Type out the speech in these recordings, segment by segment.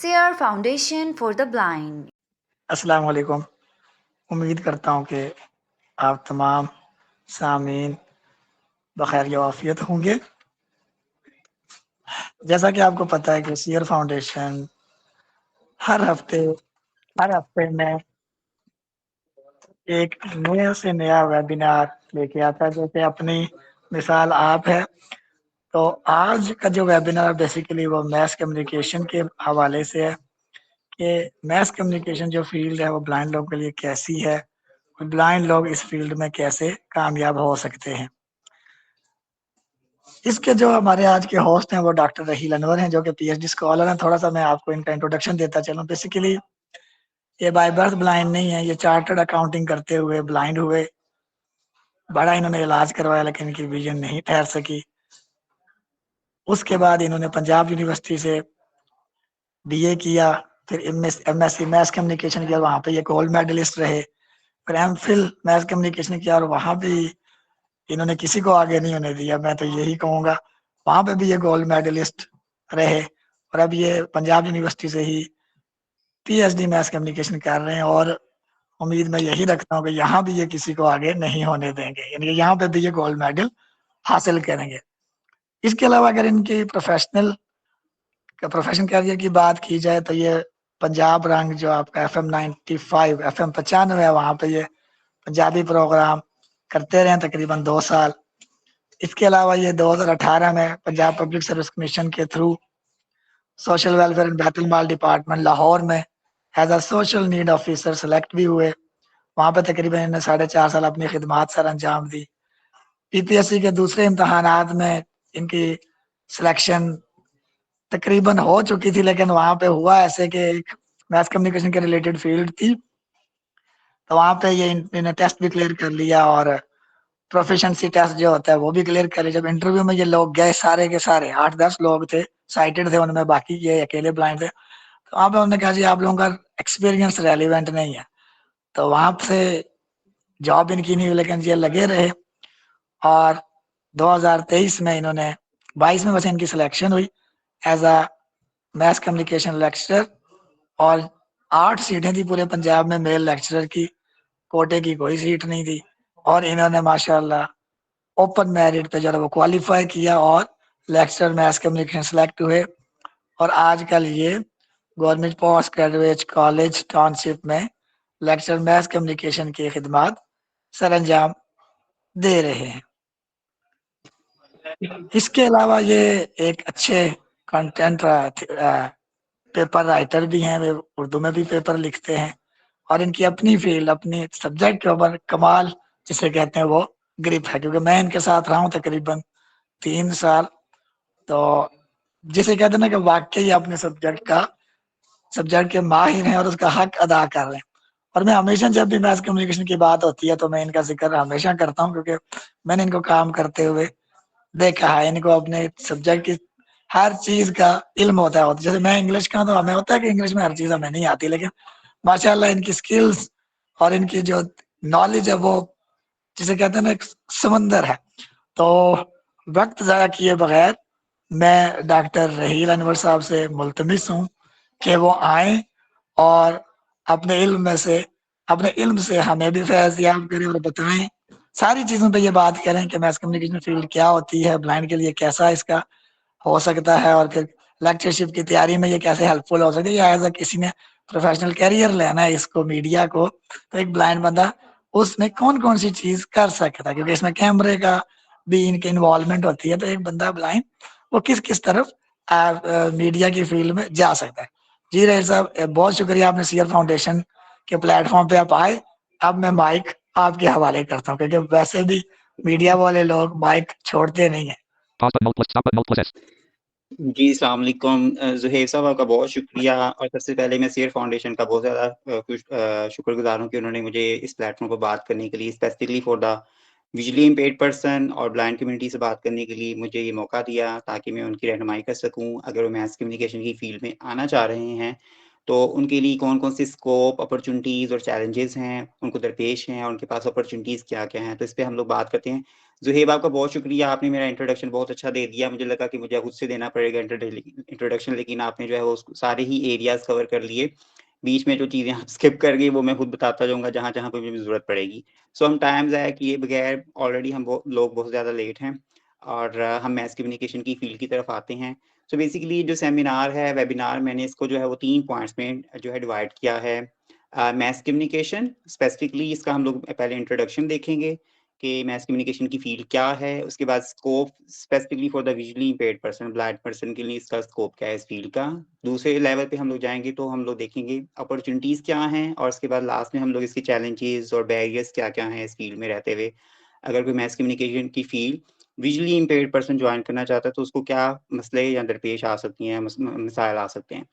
SEER Foundation for the Blind. अस्सलाम वालेकुम। उम्मीद करता हूँ कि आप तमाम सामीन बखैर आफियत होंगे। जैसा कि आपको पता है कि सियर फाउंडेशन हर हफ्ते में एक नया से नया वेबिनार लेके आता है। जैसे अपनी मिसाल आप है, तो आज का जो वेबिनार बेसिकली वो मैस कम्युनिकेशन के हवाले से है कि मैस कम्युनिकेशन जो फील्ड है वो ब्लाइंड लोगों के लिए कैसी है, ब्लाइंड लोग इस फील्ड में कैसे कामयाब हो सकते हैं। इसके जो हमारे आज के होस्ट हैं वो डॉक्टर रहील अनवर हैं, जो कि पीएचडी स्कॉलर हैं। थोड़ा सा मैं आपको इनका इंट्रोडक्शन देता चलूं। बेसिकली ये बाय बर्थ ब्लाइंड नहीं है, ये चार्टर्ड अकाउंटिंग करते हुए ब्लाइंड हुए। बड़ा इन्होंने इलाज करवाया लेकिन इनकी विजन नहीं ठहर सकी। उसके बाद इन्होंने पंजाब यूनिवर्सिटी से बीए किया, फिर एमएससी मैथ कम्युनिकेशन किया, वहाँ पे ये गोल्ड मेडलिस्ट रहे। फिर एमफिल मैथ कम्युनिकेशन किया और वहाँ भी इन्होंने किसी को आगे नहीं होने दिया, मैं तो यही कहूँगा। वहाँ पे भी ये गोल्ड मेडलिस्ट रहे और अब ये पंजाब यूनिवर्सिटी से ही पीएचडी मैथ कम्युनिकेशन कर रहे हैं और उम्मीद मैं यही रखता हूँ कि यहाँ भी ये किसी को आगे नहीं होने देंगे, यानी कि यहाँ पे भी ये गोल्ड मेडल हासिल करेंगे। इसके अलावा अगर इनकी प्रोफेशन कैरियर की बात की जाए तो ये पंजाब रंग जो आपका FM 95 FM 95 है, वहाँ पे ये पंजाबी प्रोग्राम करते रहे तकरीबन 2 साल। इसके अलावा ये 2018 में पंजाब पब्लिक सर्विस कमीशन के through social welfare and Baitul Mal department Lahore में as a social need officer select भी हुए। वहाँ पे तकरीबन इन्होंने 4.5 साल अपनी खिदमात सर अंजाम दी। पीपीएससी के दूसरे इम्तहानात में इनकी सिलेक्शन तकरीबन हो चुकी थी, लेकिन वहाँ पे हुआ ऐसे कि एक मैथ कम्युनिकेशन के रिलेटेड फील्ड थी, तो वहाँ पे ये इन्होंने टेस्ट भी क्लियर कर लिया और प्रोफिशिएंसी टेस्ट जो होता है वो भी क्लियर कर लिया। जब इंटरव्यू में ये लोग गए सारे के सारे 8-10 लोग थे, साइटेड थे उनमें, बाकी ये अकेले ब्लाइंड थे। तो वहाँ पे उन्होंने कहा जी आप लोगों का एक्सपीरियंस रेलिवेंट नहीं है, तो वहाँ से जॉब इनकी नहीं हुई, लेकिन ये लगे रहे और 2023 में इन्होंने 22 में वैसे इनकी सिलेक्शन हुई as a math communication lecturer और 8 सीटें थी पूरे पंजाब में मेल लेक्चरर की, कोटे की कोई सीट नहीं थी और इन्होंने माशाल्लाह ओपन मेरिट पे जो है वो क्वालिफाई किया और लेक्चरर मैथ कम्युनिकेशन सेलेक्ट हुए और आजकल ये government post graduate college township में लेक्चरर मैथ कम्युनिकेशन की खिदमत सर अंजाम दे रहे हैं। इसके अलावा ये एक अच्छे कंटेंट पेपर राइटर भी हैं, वे उर्दू में भी पेपर लिखते हैं और इनकी अपनी फील्ड अपनी सब्जेक्ट के ऊपर कमाल जिसे कहते हैं वो ग्रिप है, क्योंकि मैं इनके साथ रहा हूँ तकरीबन 3 साल। तो जिसे कहते हैं ना कि वाकई अपने सब्जेक्ट के माहिर हैं और उसका हक अदा कर रहे हैं। और मैं हमेशा जब भी मैथ कम्युनिकेशन की बात होती है तो मैं इनका जिक्र हमेशा करता हूँ, क्योंकि मैंने इनको काम करते हुए देखा है। इनको अपने सब्जेक्ट की हर चीज का इल्म होता है। जैसे मैं इंग्लिश का, तो हमें होता है कि इंग्लिश में हर चीज हमें नहीं आती, लेकिन माशाल्लाह इनकी स्किल्स और इनकी जो नॉलेज है वो जिसे कहते हैं ना एक समंदर है। तो वक्त ज़ाया किए बगैर मैं डॉक्टर रहील अनवर साहब से मुल्तमिस हूँ कि वो आए और अपने इल्म से हमें भी फैज़याब करें और बताएं, सारी चीज़ों पे ये बात करें कि मैथ कम्युनिकेशन फील्ड क्या होती है, ब्लाइंड के लिए कैसा इसका हो सकता है और फिर लेक्चरशिप की तैयारी में ये कैसे हेल्पफुल हो सकती है, या एज किसी ने प्रोफेशनल कैरियर लेना है इसको मीडिया को, तो एक ब्लाइंड बंदा उसमें कौन कौन सी चीज कर सकता है, क्योंकि इसमें कैमरे का भी इनके इन्वॉल्वमेंट होती है। तो एक बंदा ब्लाइंड वो किस किस तरफ मीडिया की फील्ड में जा सकता है। जी रहील साहब, बहुत शुक्रिया आपने सीयर फाउंडेशन के प्लेटफॉर्म पे आप आए। अब मैं माइक आपके हवाले करता हूँ, क्योंकि वैसे भी मीडिया वाले लोग माइक छोड़ते नहीं है। जी, अस्सलाम वालेकुम ज़ुहैब साहब, आपका बहुत शुक्रिया। और सबसे पहले मैं सीयर फाउंडेशन का बहुत ज़्यादा शुक्रगुज़ार हूँ कि उन्होंने मुझे इस प्लेटफॉर्म पर बात करने के लिए, specifically for the visually impaired person और ब्लाइंड कम्युनिटी से बात करने के लिए मुझे ये मौका दिया, ताकि मैं उनकी रहनुमाई कर सकूँ। अगर वो मैथ कम्युनिकेशन की फील्ड में आना चाह रहे हैं तो उनके लिए कौन-कौन से स्कोप, अपॉर्च्युनिटीज़ और चैलेंजेस हैं, उनको दरपेश हैं और उनके पास अपॉर्च्युनिटीज़ क्या-क्या हैं। तो इस पे हम लोग बात करते हैं। ज़ुहैब आपका बहुत शुक्रिया, आपने मेरा इंट्रोडक्शन बहुत अच्छा दे दिया। मुझे लगा कि मुझे खुद से देना पड़ेगा इंट्रोडक्शन, लेकिन आपने जो है वो सारे ही एरियाज़ कवर कर लिए। बीच में जो चीज़ें आप स्किप कर गई वो मैं खुद बताता जाऊँगा जहाँ-जहाँ पे मुझे ज़रूरत पड़ेगी। सो हम टाइम ज़ाया किए बगैर ऑलरेडी हम लोग बहुत ज़्यादा लेट हैं और हम मैस कम्युनिकेशन की फ़ील्ड की तरफ आते हैं। सो बेसिकली जो सेमिनार है, वेबिनार, मैंने इसको जो है वो 3 पॉइंट्स में जो है डिवाइड किया है। मैस कम्युनिकेशन स्पेसिफिकली इसका हम लोग पहले इंट्रोडक्शन देखेंगे कि मैस कम्युनिकेशन की फ़ील्ड क्या है, उसके बाद scope specifically for the visually impaired person, blind person के लिए इसका स्कोप क्या है इस फ़ील्ड का। दूसरे लेवल पे हम लोग जाएँगे तो हम लोग देखेंगे अपॉर्च्युनिटीज़ क्या हैं और उसके बाद लास्ट में हम लोग इसके चैलेंजेज़ और बैरियर्स क्या-क्या हैं इस फ़ील्ड में रहते हुए। अगर कोई मैस कम्युनिकेशन की field visually impaired person join करना चाहता है तो उसको क्या मसले या दरपेश आ सकती हैं, मसाइल आ सकते हैं।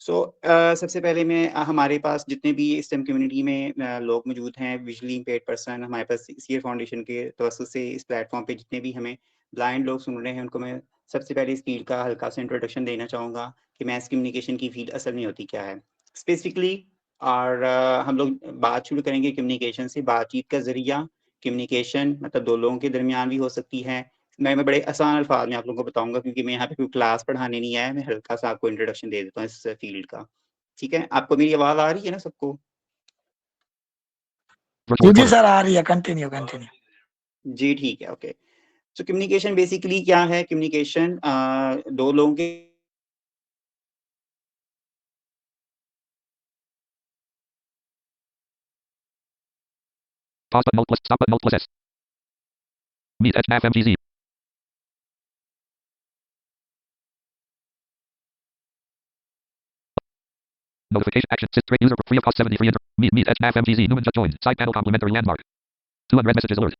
सो सबसे पहले मैं हमारे पास जितने भी इस टाइम कम्युनिटी में लोग मौजूद हैं विजुअली इम्पेयर्ड पर्सन, हमारे पास सीयर फाउंडेशन के तवज्जुह से इस प्लेटफॉर्म पे जितने भी हमें ब्लाइंड लोग सुन रहे हैं उनको मैं सबसे पहले इस फील्ड का हल्का सा इंट्रोडक्शन देना चाहूँगा कि मैस कम्युनिकेशन की फील्ड असल में होती क्या है स्पेसिफिकली। और हम लोग बात शुरू करेंगे कम्युनिकेशन से। बातचीत का ज़रिया कम्युनिकेशन मतलब दो लोगों के दरमियान भी हो सकती है। मैं बड़े आसान अल्फाज में आप लोगों को बताऊँगा क्योंकि मैं यहाँ पे कोई क्लास पढ़ाने नहीं आया, मैं हल्का-सा आपको इंट्रोडक्शन दे देता हूँ इस फ़ील्ड का। ठीक है? आपको मेरी आवाज़ आ रही है ना सबको? जी सर, आ रही है, कंटिन्यू कंटिन्यू। जी, ठीक है, ओके। सो कम्युनिकेशन बेसिकली क्या है? कम्युनिकेशन 2 लोगों के Pause button Alt plus stop button Alt plus S. Meet at FMGZ. Notification action. Sit straight user free of cost 70 free meet at FMGZ. Newman just joined. Side panel complimentary landmark. 2 unread messages alert.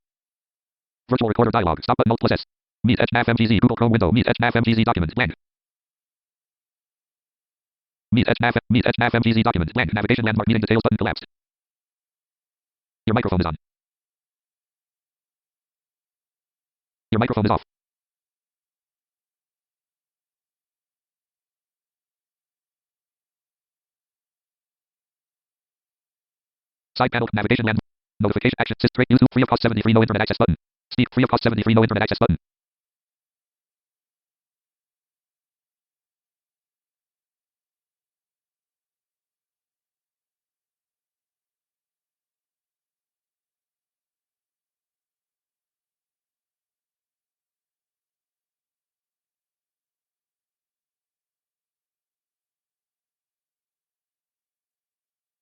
Virtual recorder dialog. Stop button Alt plus S. Meet at FMGZ. Google Chrome window. Meet at FMGZ document. Blank. Meet at FMGZ document. Blank. Navigation landmark meeting details button collapsed. Your microphone is on. Your microphone is off. Side panel navigation land. Notification action. Sit straight YouTube free of cost 70 free no internet access button. Speak free of cost 70 free no internet access button.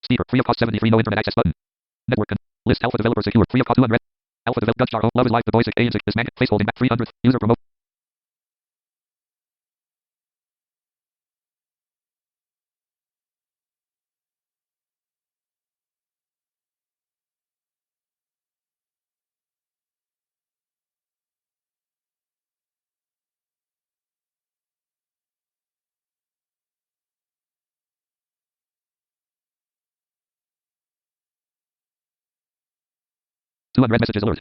Speaker free of cost 70 free no internet access button. Network list alpha developer secure free of cost 2 unread. Alpha develop Dutch jar love is life the basic A and 6 man face holding back 300 user promote. Two unread messages alert.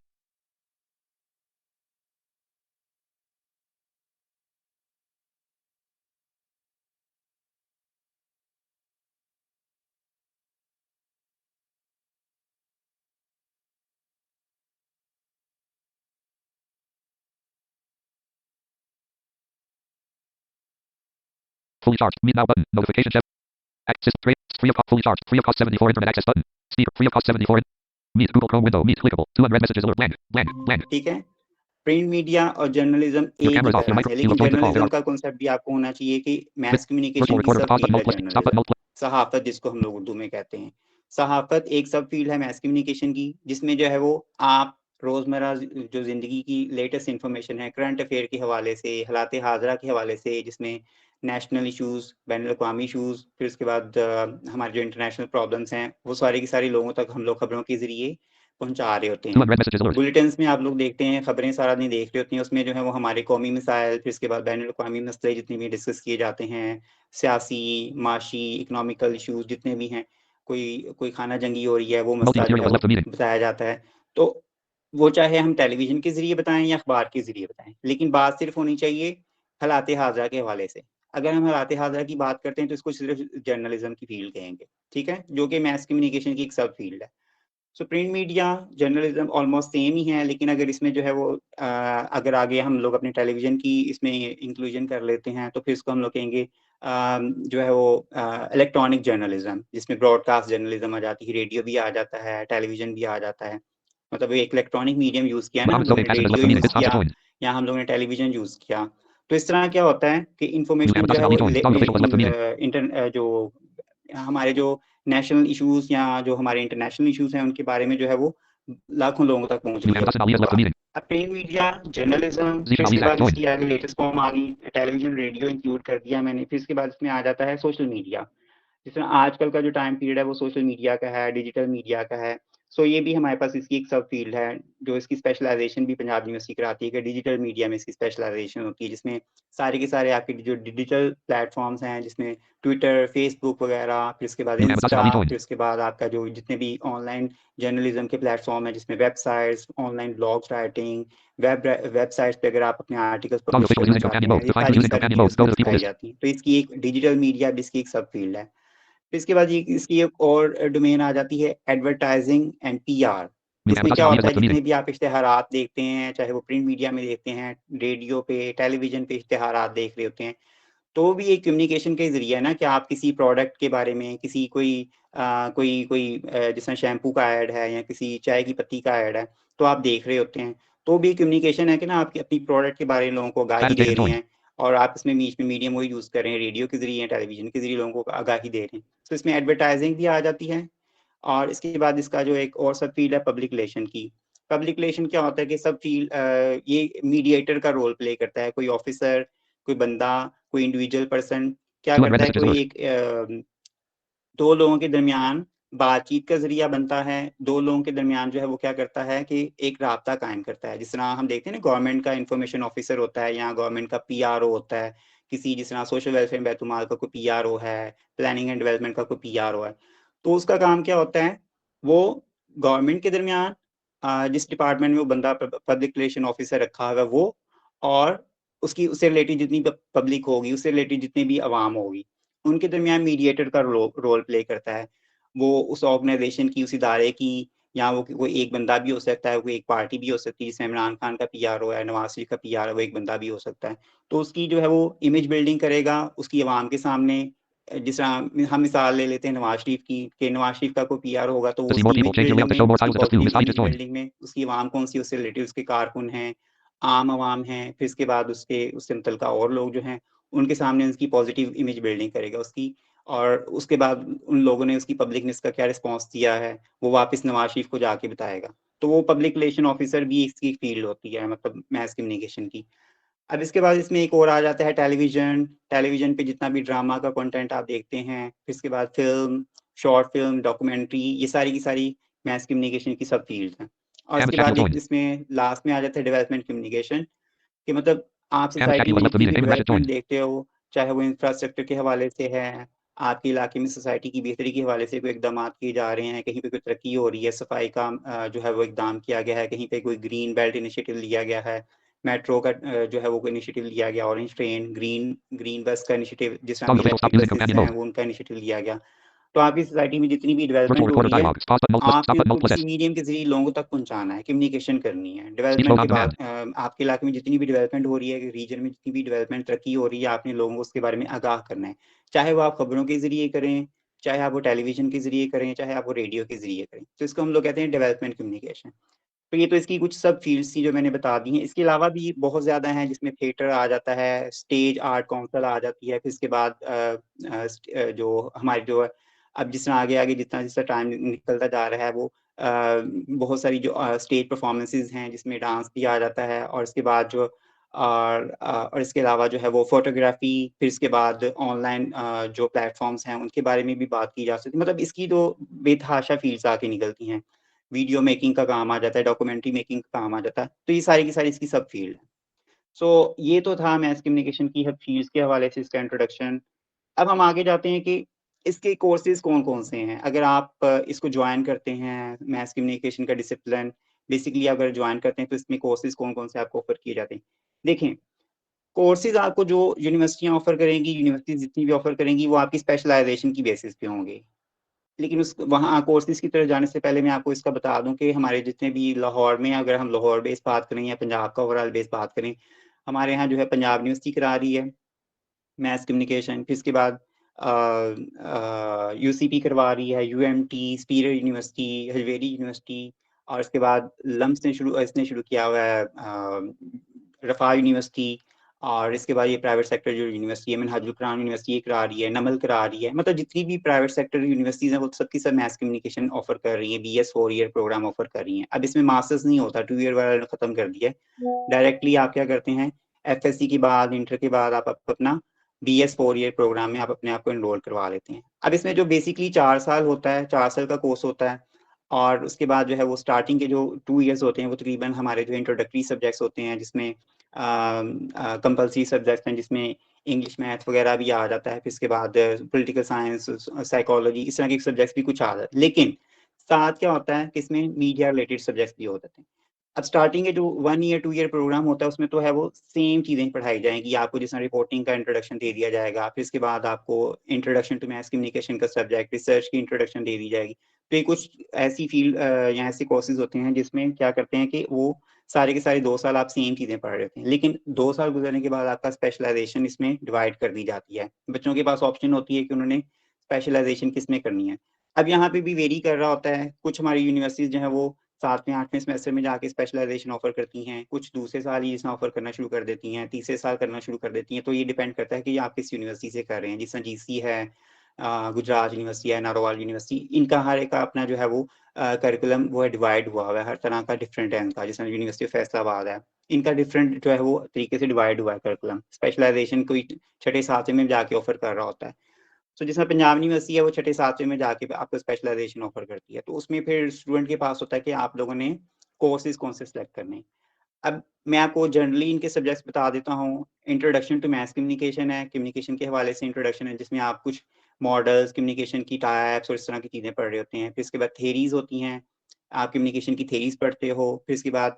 Fully charged. Meet now button. Notification check. Access free of cost fully charged. Free of cost 74 internet access button. Speaker free of cost 74. Meet Google Chrome window. Meet clickable. Two unread messages alert. Blank. Blank. Blank. ठीक है? Print media और journalism Your एक ही camera is off. Your तरह micro. से, You लेकिन have joined the call. There journalism are का concept भी आपको होना चाहिए कि मैस virtual कम्युनिकेशन की recorder. सब Pause button. फील्ड है Alt plus. Stop button. Journalism. Alt plus. सहाफ़त जिसको हम लोग उर्दू में कहते हैं। सहाफ़त एक सब फील्ड है मैस कम्युनिकेशन की, जिसमें जो है वो आप रोज़मर्रा जो ज़िंदगी की लेटेस्ट इन्फॉर्मेशन है, करंट अफ़ेयर के हवाले से, हालात हाज़िरा के हवाले से, जिसमें नेशनल इश्यूज़, बैनुल-अक़वामी इश्यूज़, फिर उसके बाद हमारे जो इंटरनेशनल प्रॉब्लम्स हैं, वो सारी की सारी लोगों तक हम लोग खबरों के ज़रिए पहुँचा रहे होते Two हैं। unread messages alert. बुलेटिन्स में आप लोग देखते हैं, खबरें सारा दिन देख रहे होते हैं, उसमें जो है वो हमारे कौमी मसाइल, फिर उसके बाद बैनुल-अक़वामी मसले जितने भी डिस्कस किए जाते हैं, सियासी, माशी, इकोनॉमिकल इश्यूज़ जितने भी हैं, कोई खाना जंगी हो रही है, वो मसला जो Multi-material है has वो left the meeting. बताया जाता है। तो वो चाहे हम टेलीविज़न के ज़रिए बताएँ या अखबार के ज़रिए बताएँ, लेकिन बात सिर्फ़ होनी चाहिए हालात हाज़िरा के हवाले से। अगर हम हालात हाज़िरा की बात करते हैं, तो इसको सिर्फ़ जर्नलिज़्म की फ़ील्ड कहेंगे, ठीक है? जो कि मैस कम्युनिकेशन की एक सब फ़ील्ड है। So print media journalism almost same ही है, लेकिन अगर इसमें जो है वो अगर आगे हम लोग अपने टेलीविजन की इसमें इंक्लूजन कर लेते हैं तो फिर इसको हम लोग कहेंगे जो है वो इलेक्ट्रॉनिक जर्नलिज्म, जिसमें ब्रॉडकास्ट जर्नलिज्म आ जाती है, रेडियो भी आ जाता है, टेलीविजन भी आ जाता है। मतलब एक इलेक्ट्रॉनिक मीडियम यूज किया ना, हम लोग ने रेडियो यूज किया या हम लोग ने टेलीविजन यूज किया। तो इस तरह क्या होता है कि इंफॉर्मेशन जो है वो जो हमारे जो नेशनल इश्यूज या जो हमारे इंटरनेशनल इश्यूज हैं उनके बारे में जो है वो लाखों लोगों तक पहुंच रही है। अब प्रिंट मीडिया जर्नलिज्म, फिर इसके बाद इसकी आगे लेटेस्ट फॉर्म आ गई टेलीविजन रेडियो इंक्लूड कर दिया मैंने, फिर इसके बाद इसमें आ जाता है सोशल मीडिया। जिसमें आजकल का जो टाइम पीरियड है वो सोशल मीडिया का है, डिजिटल मीडिया का है। सो ये भी हमारे पास इसकी एक सब फील्ड है, जो इसकी स्पेशलाइजेशन भी पंजाब यूनिवर्सिटी कराती है कि डिजिटल मीडिया में इसकी स्पेशलाइजेशन होती है, जिसमें सारे के सारे आपके जो डिजिटल प्लेटफॉर्म्स हैं, जिसमें ट्विटर, फेसबुक वगैरह, फिर उसके बाद इंस्टा, फिर उसके बाद आपका जो जितने भी ऑनलाइन जर्नलिज्म के प्लेटफॉर्म है, जिसमें websites, online blogs writing, websites पे अगर आप अपने आर्टिकल्स पब्लिश करना चाहते हैं, ये सारी चीजें सिखाई जाती हैं। तो इसकी एक डिजिटल मीडिया भी इसकी एक सब फील्ड है। फिर इसके बाद ये इसकी एक और डोमेन आ जाती है एडवर्टाइजिंग एंड पीआर। इसमें क्या होता है, जितने भी आप इश्तेहारात देखते हैं, चाहे वो प्रिंट मीडिया में देखते हैं, रेडियो पे, टेलीविजन पे इश्तेहारात देख रहे होते हैं, तो भी एक कम्युनिकेशन का जरिया है ना कि आप किसी प्रोडक्ट के बारे में, किसी कोई जिस तरह शैम्पू का ऐड है या किसी चाय की पत्ती का ऐड है, तो आप देख रहे होते हैं, तो भी कम्युनिकेशन है कि ना आप अपनी प्रोडक्ट के बारे में लोगों को आगाही दे रहे हैं, और आप इसमें बीच में मीडियम वही यूज कर रहे हैं, रेडियो के जरिए, टेलीविजन के जरिए लोगों को आगाही दे रहे हैं। तो इसमें एडवर्टाइजिंग भी आ जाती है। और इसके बाद इसका जो एक और सब फील्ड है पब्लिक रिलेशन की। पब्लिक रिलेशन क्या होता है कि सब फील्ड ये मीडिएटर का रोल प्ले करता है। कोई ऑफिसर, कोई बंदा, कोई इंडिविजुअल पर्सन क्या करता है, कोई एक दो लोगों के दरमियान बातचीत का जरिया बनता है, दो लोगों के दरमियान जो है वो क्या करता है कि एक राब्ता कायम करता है। जिस तरह हम देखते हैं ना, गवर्नमेंट का इंफॉर्मेशन ऑफिसर होता है या गवर्नमेंट का पीआरओ होता है, किसी जिस तरह सोशल वेलफेयर बैतुल-माल का कोई पीआरओ है, प्लानिंग एंड डेवलपमेंट का कोई पीआरओ है, तो उसका काम क्या होता है, वो गवर्नमेंट के दरमियान जिस डिपार्टमेंट में वो बंदा पब्लिक रिलेशन ऑफिसर रखा हुआ है वो, और उसकी उससे रिलेटेड जितनी पब्लिक होगी, उससे रिलेटेड जितनी भी आवाम होगी, उनके दरमियान मीडिएटर का रोल प्ले करता है। वो उस ऑर्गेनाइजेशन की, उस इदारे की, या वो कोई एक बंदा भी हो सकता है, कोई एक पार्टी भी हो सकती है, जैसे इमरान खान का पीआरओ है, नवाज शरीफ का पीआरओ एक बंदा भी हो सकता है। तो उसकी जो है वो इमेज बिल्डिंग करेगा उसकी आवाम के सामने। जिस तरह हम मिसाल ले लेते हैं नवाज शरीफ की, कि नवाज शरीफ का कोई पीआरओ होगा तो वो उसकी इमेज बिल्डिंग में, पॉजिटिव इमेज बिल्डिंग में उसकी आवाम कौन सी, उससे रिलेटेड उसके कारकुन हैं, आम आवाम हैं, फिर इसके बाद उससे मुतल्लिका और लोग जो हैं, उनके सामने उसकी पॉजिटिव इमेज बिल्डिंग करेगा उसकी। और उसके बाद उन लोगों ने उसकी पब्लिकनेस का क्या रिस्पॉन्स दिया है, वो वापस नवाज शरीफ को जाके बताएगा। तो वो पब्लिक रिलेशन ऑफिसर भी इसकी फील्ड होती है, मतलब मैस कम्युनिकेशन की। अब इसके बाद इसमें एक और आ जाता है टेलीविजन। टेलीविजन पे जितना भी ड्रामा का कंटेंट आप देखते हैं, फिर इसके बाद फिल्म, शॉर्ट फिल्म, डॉक्यूमेंट्री, ये सारी की सारी मैस कम्युनिकेशन की सब फील्ड हैं। और इसके बाद एक इसमें लास्ट में आ जाता है डेवलपमेंट कम्युनिकेशन, कि मतलब आप सोसाइटी में जितनी भी डेवलपमेंट देखते हो, चाहे वो इंफ्रास्ट्रक्चर के हवाले से है, आपके इलाके में सोसाइटी की बेहतरी के हवाले से कोई इकदामात किए जा रहे हैं, कहीं पे कोई तरक्की हो रही है, सफाई का जो है वो इकदाम किया गया है, कहीं पे कोई ग्रीन बेल्ट इनिशिएटिव लिया गया है, मेट्रो का जो है वो इनिशिएटिव लिया गया, ऑरेंज ट्रेन, ग्रीन बस का इनिशिएटिव, जिस तरह इलेक्ट्रिक बसेस हैं वो उनका इनिशिएटिव लिया गया। तो आपकी सोसाइटी में जितनी भी डेवलपमेंट हो रही है, आपने उसको किसी मीडियम के जरिए लोगों तक पहुंचाना है, कम्युनिकेशन करनी है। डेवलपमेंट के बाद आपके इलाके में जितनी भी डेवलपमेंट हो रही है, रीजन में जितनी भी डेवलपमेंट तरक्की हो रही है, आपने लोगों को उसके बारे में आगाह करना है। चाहे वो आप खबरों के जरिए करें, चाहे आप वो टेलीविजन के जरिए करें, चाहे आप वो रेडियो के जरिए करें। तो इसको हम लोग कहते हैं डेवलपमेंट कम्युनिकेशन। तो ये तो इसकी कुछ सब फील्ड्स थी जो मैंने बता दी हैं। इसके अलावा भी बहुत ज़्यादा हैं, जिसमें थिएटर आ जाता है, स्टेज आर्ट काउंसिल आ जाती है, फिर इसके बाद जो हमारी जो अब जिस तरह आगे जितना टाइम निकलता जा रहा है, वो बहुत सारी जो स्टेज परफॉर्मेंसेज हैं, जिसमें डांस भी आ जाता है, और इसके बाद जो और इसके अलावा जो है वो फोटोग्राफी, फिर इसके बाद ऑनलाइन जो प्लेटफॉर्म्स हैं उनके बारे में भी बात की जा सकती है। मतलब इसकी तो बेतहाशा फील्ड्स आके निकलती हैं। वीडियो मेकिंग का काम आ जाता है, डॉक्यूमेंट्री मेकिंग का काम आ जाता है। तो ये सारी की सारी इसकी सब फील्ड है। सो ये तो था मैस कम्युनिकेशन की हर फील्ड्स के हवाले से इसका इंट्रोडक्शन। अब हम आगे जाते हैं कि इसके कोर्सेज कौन-कौन से हैं। अगर आप इसको जॉइन करते हैं, मैस कम्युनिकेशन का डिसिप्लिन बेसिकली अगर जॉइन करते हैं, तो इसमें कोर्सेज कौन-कौन से आपको ऑफर किए जाते हैं। देखें, कोर्सेज आपको जो यूनिवर्सिटियाँ ऑफर करेंगी, यूनिवर्सिटीज़ जितनी भी ऑफर करेंगी, वो आपकी स्पेशलाइजेशन की बेसिस पे होंगे। लेकिन उस वहाँ कोर्सेज़ की तरफ जाने से पहले मैं आपको इसका बता दूँ कि हमारे जितने भी लाहौर में, अगर हम लाहौर बेस बात करें या पंजाब का ओवरऑल बेस बात करें, हमारे यहाँ जो है पंजाब यूनिवर्सिटी करा रही है मैस कम्युनिकेशन, फिर इसके बाद यूसीपी करवा रही है, यूएमटी, स्पीयर यूनिवर्सिटी, हलवेरी यूनिवर्सिटी, और इसके बाद लम्स ने इसने शुरू किया हुआ है रफ़ा यूनिवर्सिटी, और इसके बाद ये प्राइवेट सेक्टर जो यूनिवर्सिटी है मिनहाजुल कुरान यूनिवर्सिटी ये करा रही है, नमल करा रही है, मतलब जितनी भी प्राइवेट सेक्टर यूनिवर्सिटीज़ हैं वो सबकी सब मैस कम्युनिकेशन ऑफर कर रही हैं, बीएस 4 ईयर प्रोग्राम ऑफर कर रही हैं। अब इसमें मास्टर्स नहीं होता, 2 ईयर वाला खत्म कर दिया है। डायरेक्टली आप क्या करते हैं, एफएससी के बाद, इंटर के बाद आप अपना बीएस 4 ईयर प्रोग्राम में आप अपने आप को एनरोल करवा लेते हैं। अब इसमें जो बेसिकली 4 साल होता है, 4 साल का कोर्स होता है, और उसके बाद जो है वो स्टार्टिंग के जो 2 इयर्स होते हैं वो तकरीबन हमारे जो इंट्रोडक्टरी सब्जेक्ट्स होते हैं, जिसमें कंपल्सरी सब्जेक्ट्स हैं, जिसमें इंग्लिश, मैथ वगैरह भी आ जाता है। फिर इसके बाद पॉलिटिकल साइंस, साइकोलॉजी, इस तरह के सब्जेक्ट्स भी कुछ आ जाते हैं। लेकिन साथ क्या होता है कि इसमें मीडिया रिलेटेड सब्जेक्ट्स भी हो जाते हैं। अब स्टार्टिंग के जो 1 ईयर 2 ईयर प्रोग्राम होता है उसमें तो है वो सेम चीज़ें पढ़ाई जाएँगी। आपको जिस तरह रिपोर्टिंग का इंट्रोडक्शन दे दिया जाएगा, फिर इसके बाद आपको इंट्रोडक्शन टू मैस कम्युनिकेशन का सब्जेक्ट, रिसर्च की इंट्रोडक्शन दे दी जाएगी। तो ये कुछ ऐसी फील्ड या ऐसे कोर्सेज़ होते हैं जिसमें क्या करते हैं कि वो सारे के सारे 2 साल आप सेम चीज़ें पढ़ रहे होते हैं। लेकिन 2 साल गुज़रने के बाद आपका स्पेशलाइज़ेशन इसमें डिवाइड कर दी जाती है। बच्चों के पास ऑप्शन होती है कि उन्होंने स्पेशलाइज़ेशन किसमें करनी है। अब यहाँ पे भी वेरी कर रहा होता है। कुछ हमारी यूनिवर्सिटीज़ जो हैं वो 7वें 8वें सेमेस्टर में जाके स्पेशलाइज़ेशन ऑफ़र करती हैं, कुछ दूसरे साल ही इसमें ऑफ़र करना शुरू कर देती हैं, तीसरे साल करना शुरू कर देती हैं। तो ये डिपेंड करता है कि आप किस यूनिवर्सिटी से कर रहे हैं। जिस तरह जीसी है, गुजरात यूनिवर्सिटी है, नारोवाल यूनिवर्सिटी, इनका हर एक का अपना जो है वो करिकुलम वो है डिवाइड हुआ हुआ है, हर तरह का डिफरेंट है इनका। जैसे यूनिवर्सिटी ऑफ फैसलाबाद है, इनका डिफरेंट जो है वो तरीके से डिवाइड हुआ है करिकुलम। स्पेशलाइज़ेशन कोई छठे 7वें में जाके ऑफ़र कर रहा होता है। सो जिसमें पंजाब यूनिवर्सिटी है वो छठे 7वें में जाके आपको स्पेशलाइज़ेशन ऑफ़र करती है। तो उसमें फिर स्टूडेंट के पास होता है कि आप लोगों ने कोर्सेज़ कौन से सिलेक्ट करने हैं। अब मैं आपको जनरली इनके सब्जेक्ट्स बता देता हूँ। इंट्रोडक्शन टू मैस कम्युनिकेशन है, कम्युनिकेशन के हवाले से इंट्रोडक्शन है, जिसमें आप कुछ मॉडल्स, कम्युनिकेशन की टाइप्स और इस तरह की चीज़ें पढ़ रहे होते हैं। फिर इसके बाद थ्योरीज़ होती हैं, आप कम्युनिकेशन की थ्योरीज़ पढ़ते हो। फिर इसके बाद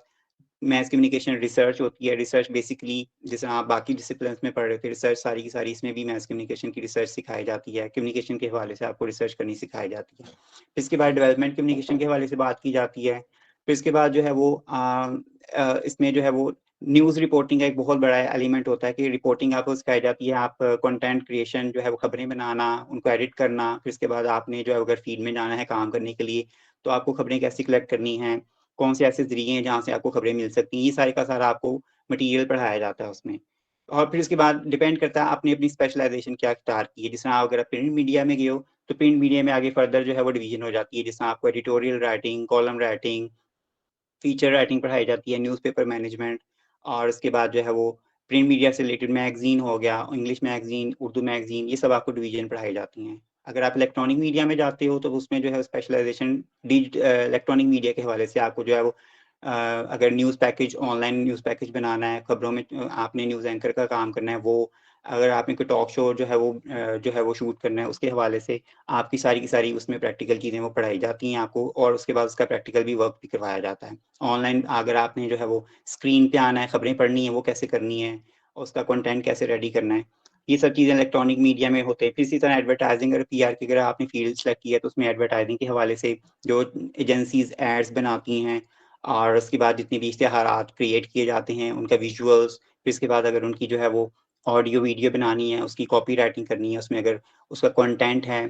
मैस कम्युनिकेशन रिसर्च होती है। रिसर्च बेसिकली जैसे आप बाकी डिसिप्लिन्स में पढ़ रहे थे, रिसर्च सारी की सारी इसमें भी मैस कम्युनिकेशन की रिसर्च सिखाई जाती है। कम्युनिकेशन के हवाले से आपको रिसर्च करनी सिखाई जाती है। फिर इसके बाद डेवलपमेंट कम्युनिकेशन के हवाले से बात की जाती है। फिर इसके बाद जो है वो इसमें जो है वो न्यूज़ रिपोर्टिंग का एक बहुत बड़ा एलिमेंट होता है कि रिपोर्टिंग आपको सिखाई जाती है। आप कंटेंट क्रिएशन जो है वो खबरें बनाना, उनको एडिट करना, फिर इसके बाद आपने जो है अगर फील्ड में जाना है काम करने के लिए, तो आपको खबरें कैसे कलेक्ट करनी हैं, कौन से ऐसे ज़रिए हैं जहाँ से आपको खबरें मिल सकती हैं, ये सारे का सारा आपको मटीरियल पढ़ाया जाता है उसमें। और फिर इसके बाद डिपेंड करता है आपने अपनी स्पेशलाइज़ेशन क्या इख्तियार की है। जिस तरह आप अगर प्रिंट मीडिया में गए हो, तो प्रिंट मीडिया में आगे फर्दर जो है वो डिवीज़न हो जाती है। जिस तरह आपको editorial writing, column writing, feature writing पढ़ाई जाती है, न्यूज़पेपर मैनेजमेंट, और उसके बाद जो है वो प्रिंट मीडिया से रिलेटेड मैगज़ीन हो गया, इंग्लिश मैगज़ीन, उर्दू मैगज़ीन, ये सब आपको डिवीज़न पढ़ाई जाती हैं। अगर आप इलेक्ट्रॉनिक मीडिया में जाते हो तो उसमें जो है स्पेशलाइज़ेशन इलेक्ट्रॉनिक मीडिया के हवाले से आपको जो है वो अगर news package, online news package बनाना है, खबरों में आपने न्यूज़ एंकर का काम करना है वो, अगर आपने कोई टॉक शो जो है वो शूट करना है, उसके हवाले से आपकी सारी की सारी उसमें प्रैक्टिकल चीज़ें वो पढ़ाई जाती हैं आपको, और उसके बाद उसका प्रैक्टिकल भी वर्क भी करवाया जाता है। ऑनलाइन अगर आपने जो है वो स्क्रीन पे आना है, खबरें पढ़नी है, वो कैसे करनी है, और उसका कंटेंट कैसे रेडी करना है, ये सब चीज़ें इलेक्ट्रॉनिक मीडिया में होते हैं। फिर इसी तरह एडवर्टाइजिंग और पीआर की अगर आपने फील्ड सेलेक्ट की है तो उसमें एडवर्टाइजिंग के हवाले से जो एजेंसीज़ एड्स बनाती हैं, और उसके बाद जितने भी इश्तिहारात क्रिएट किए जाते हैं, उनका विजुअल्स, फिर इसके बाद अगर उनकी जो है वो ऑडियो वीडियो बनानी है, उसकी कॉपी राइटिंग करनी है, उसमें अगर उसका कंटेंट है,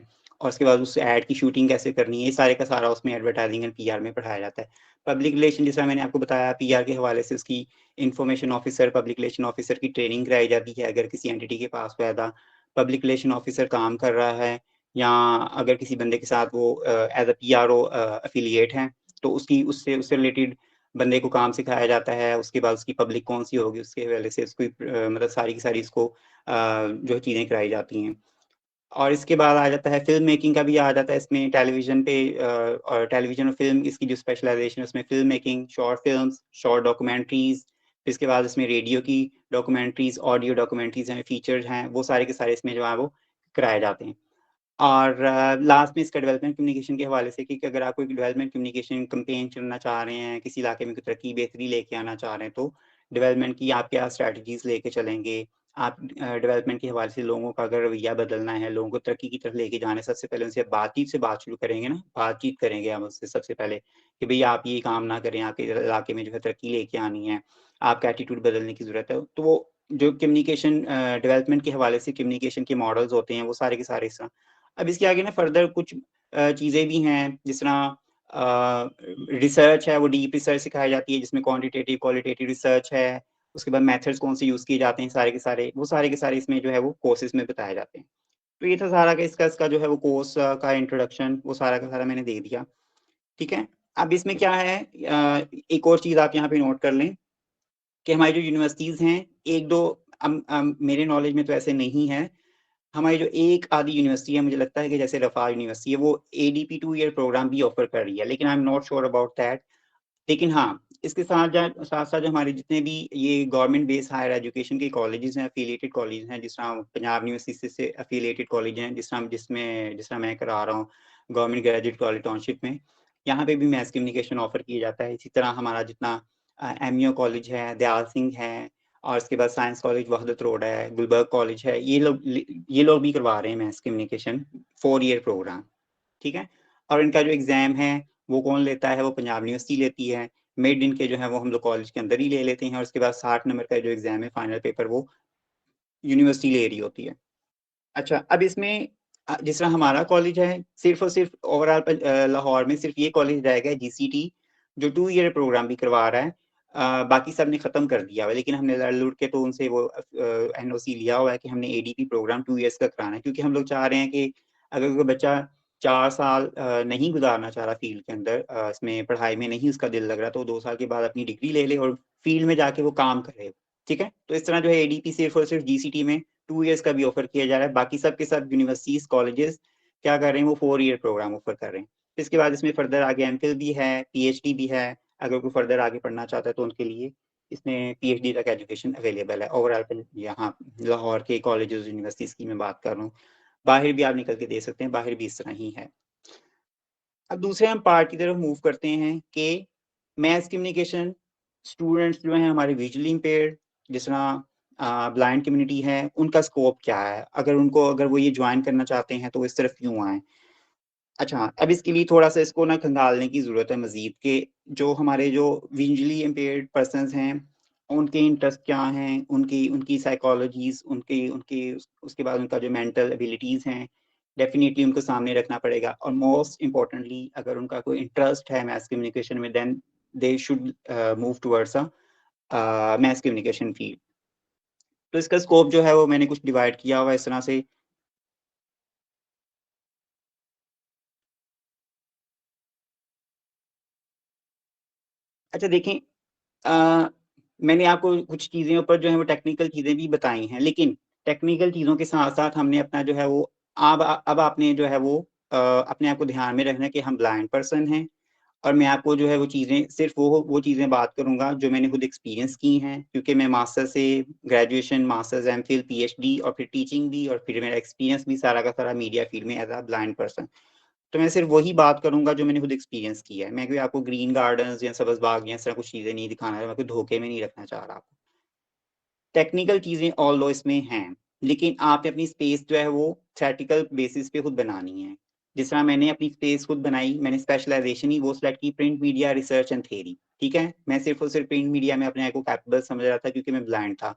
और उसके बाद उस ऐड की शूटिंग कैसे करनी है, ये सारे का सारा उसमें एडवर्टाइजिंग एंड पीआर में पढ़ाया जाता है। पब्लिक रिलेशन जैसा मैंने आपको बताया, पीआर के हवाले से उसकी information officer, public relation officer की ट्रेनिंग कराई जाती है। अगर किसी एंटिटी के पास पैदा पब्लिक रिलेशन ऑफिसर काम कर रहा है, या अगर किसी बंदे के साथ वो एज अ पीआरओ एफिलिएट है, तो उसकी उससे उससे रिलेटेड बंदे को काम सिखाया जाता है। उसके बाद उसकी पब्लिक कौन सी होगी, उसके हवाले से उसको मतलब सारी की सारी इसको जो चीज़ें कराई जाती हैं। और इसके बाद आ जाता है फ़िल्म मेकिंग का भी आ जाता है इसमें, टेलीविज़न पे और टेलीविज़न और फ़िल्म इसकी जो स्पेशलाइज़ेशन है उसमें film making, short films, short documentaries, फिर इसके बाद इसमें रेडियो की डॉक्यूमेंट्रीज़, ऑडियो डॉक्यूमेंट्रीज़ हैं, फ़ीचर्स हैं, वो सारे के सारे इसमें जो है वो कराए जाते हैं। और लास्ट में इसका डेवलपमेंट कम्युनिकेशन के हवाले से कि अगर आप कोई डेवलपमेंट कम्युनिकेशन कैंपेन चुनना चाह रहे हैं, किसी इलाके में कोई तरक्की बेहतरी लेके आना चाह रहे हैं, तो डेवलपमेंट की आप क्या स्ट्रैटेजीज़ लेके चलेंगे, आप डेवलपमेंट के हवाले से लोगों का अगर रवैया बदलना है, लोगों को तरक्की की तरफ लेके जाना है, सबसे पहले उनसे बातचीत से बात शुरू करेंगे ना, बातचीत करेंगे हम उससे सबसे पहले कि भई आप ये काम ना करें, आपके इलाके में जो है तरक्की लेके आनी है, आपका एटीट्यूड बदलने की ज़रूरत है। तो वो जो कम्युनिकेशन डेवलपमेंट के हवाले से कम्युनिकेशन के मॉडल्स होते हैं, वो सारे के सारे इस तरह। अब इसके आगे ना फर्दर कुछ चीज़ें भी हैं, जिस तरह रिसर्च है, वो डीप रिसर्च सिखाई जाती है, जिसमें क्वांटिटेटिव, क्वालिटेटिव रिसर्च है। उसके बाद मेथड्स कौन से यूज़ किए जाते हैं सारे के सारे, वो सारे के सारे इसमें जो है वो कोर्सेज़ में बताए जाते हैं। तो ये था सारा का इसका जो है वो कोर्स का इंट्रोडक्शन, वो सारा का सारा मैंने दे दिया, ठीक है? अब इसमें क्या है एक और चीज़ आप यहाँ पे नोट कर लें कि हमारी जो यूनिवर्सिटीज़ हैं, 1-2 मेरे नॉलेज में तो ऐसे नहीं है। हमारी जो एक आधी यूनिवर्सिटी है, मुझे लगता है कि जैसे रफ़ा यूनिवर्सिटी है, वो एडीपी 2 ईयर प्रोग्राम भी ऑफ़र कर रही है, लेकिन I am not sure about that. लेकिन हाँ, इसके साथ-साथ जो हमारे जितने भी ये गवर्नमेंट बेस्ड हायर एजुकेशन के कॉलेजेस हैं, एफिलिएटेड कॉलेज हैं, जिस तरह पंजाब यूनिवर्सिटी से एफिलिएटेड कॉलेज हैं, जिस तरह मैं करा रहा हूँ, गवर्नमेंट ग्रेजुएट कॉलेज टाउनशिप में, यहाँ पे भी मैस कम्युनिकेशन ऑफ़र किया जाता है। इसी तरह हमारा जितना एमईओ कॉलेज है, दयाल सिंह है और उसके बाद साइंस कॉलेज वहदत रोड है, गुलबर्ग कॉलेज है, ये लोग भी करवा रहे हैं मैस कम्युनिकेशन 4 ईयर प्रोग्राम, ठीक है? और इनका जो एग्ज़ाम है, वो कौन लेता है? वो पंजाब यूनिवर्सिटी लेती है। मिड इनके जो है वो हम लोग कॉलेज के अंदर ही ले लेते हैं और उसके बाद 60 नंबर का जो एग्ज़ाम है फाइनल पेपर वो यूनिवर्सिटी ले रही होती है। अच्छा, अब इसमें जिस तरह हमारा कॉलेज है, सिर्फ़ और सिर्फ़ ओवरऑल लाहौर में सिर्फ़ ये कॉलेज रह गया जीसीटी जो 2 ईयर प्रोग्राम भी करवा रहा है। बाकी सब ने ख़त्म कर दिया हुआ है, लेकिन हमने लड़-लुड़ के तो उनसे वो एनओसी लिया हुआ है कि हमने एडीपी प्रोग्राम 2 ईयर्स का कराना है क्योंकि हम लोग चाह रहे हैं कि अगर कोई बच्चा 4 साल नहीं गुज़ारना चाह रहा फ़ील्ड के अंदर इसमें पढ़ाई में नहीं उसका दिल लग रहा, तो 2 साल के बाद अपनी डिग्री ले ले और फ़ील्ड में जाके वो काम करे, ठीक है? तो इस तरह जो है एडीपी सिर्फ़ और सिर्फ़ जीसीटी में 2 ईयर्स का भी ऑफ़र किया जा रहा है, बाकी सब के सब यूनिवर्सिटीज़, कॉलेजेस क्या कर रहे हैं, वो 4 ईयर प्रोग्राम ऑफ़र कर रहे हैं। इसके बाद इसमें फर्दर आगे एमफिल भी है, पीएचडी भी है, अगर कोई फर्दर आगे पढ़ना चाहता है तो उनके लिए इसमें पीएचडी तक एजुकेशन अवेलेबल है। ओवरऑल यहाँ लाहौर के कॉलेजेस, यूनिवर्सिटीज़ की मैं बात कर रहा हूँ। बाहर भी आप निकल के दे सकते हैं, बाहर भी इस तरह ही है। अब दूसरे हम पार्ट की तरफ मूव करते हैं कि मैस कम्युनिकेशन स्टूडेंट्स जो हैं हमारे विजुअली इम्पेयर्ड जिस तरह ब्लाइंड कम्युनिटी है, उनका स्कोप क्या है? अगर वो ये जॉइन करना चाहते हैं, तो वो इस तरफ क्यों आएँ? अच्छा, अब इसके लिए थोड़ा-सा इसको ना खंगालने की ज़रूरत है मज़ीद कि जो हमारे जो विजुअली इम्पेयर्ड पर्सन्स हैं, उनके इंटरेस्ट क्या हैं? उनकी उनकी साइकोलॉजीज़, उसके बाद उनका जो मेंटल एबिलिटीज़ हैं, डेफ़िनिटली उनको सामने रखना पड़ेगा और मोस्ट इम्पोर्टेंटली अगर उनका कोई इंटरेस्ट है मैस कम्युनिकेशन में, then they should move towards mass communication field. तो इसका स्कोप जो है वो मैंने कुछ डिवाइड किया हुआ है इस तरह से। अच्छा देखें अ, मैंने आपको कुछ चीज़ें ऊपर जो है वो टेक्निकल चीज़ें भी बताई हैं, लेकिन टेक्निकल चीज़ों के साथ-साथ हमने अपना जो है वो अब आपने जो है वो अपने आप को ध्यान में रखना है कि हम ब्लाइंड पर्सन हैं और मैं आपको जो है वो चीज़ें सिर्फ़ वो चीज़ें बात करूँगा जो मैंने खुद एक्सपीरियंस की हैं, क्योंकि मैं मास्टर्स से ग्रेजुएशन, मास्टर्स, एमफिल, पीएचडी और फिर टीचिंग भी और फिर मेरा एक्सपीरियंस भी सारा का सारा मीडिया फ़ील्ड में एज़ अ ब्लाइंड पर्सन। तो मैं सिर्फ़ वही बात करूँगा जो मैंने खुद एक्सपीरियंस किया है। मैं कोई आपको ग्रीन गार्डन्स या सब्ज़ बाग या इस तरह कुछ चीज़ें नहीं दिखाना है, मैं कोई धोखे में नहीं रखना चाह रहा आपको। टेक्निकल चीज़ें ऑल्दो इसमें हैं, लेकिन आपने अपनी स्पेस जो है वो थ्योरेटिकल बेसिस पे खुद बनानी है। जिस तरह मैंने अपनी स्पेस खुद बनाई, मैंने स्पेशलाइज़ेशन ही वो सिलेक्ट की print media, research and theory, ठीक है? मैं सिर्फ़ और सिर्फ़ प्रिंट मीडिया में अपने आप को कैपेबल समझ रहा था क्योंकि मैं ब्लाइंड था।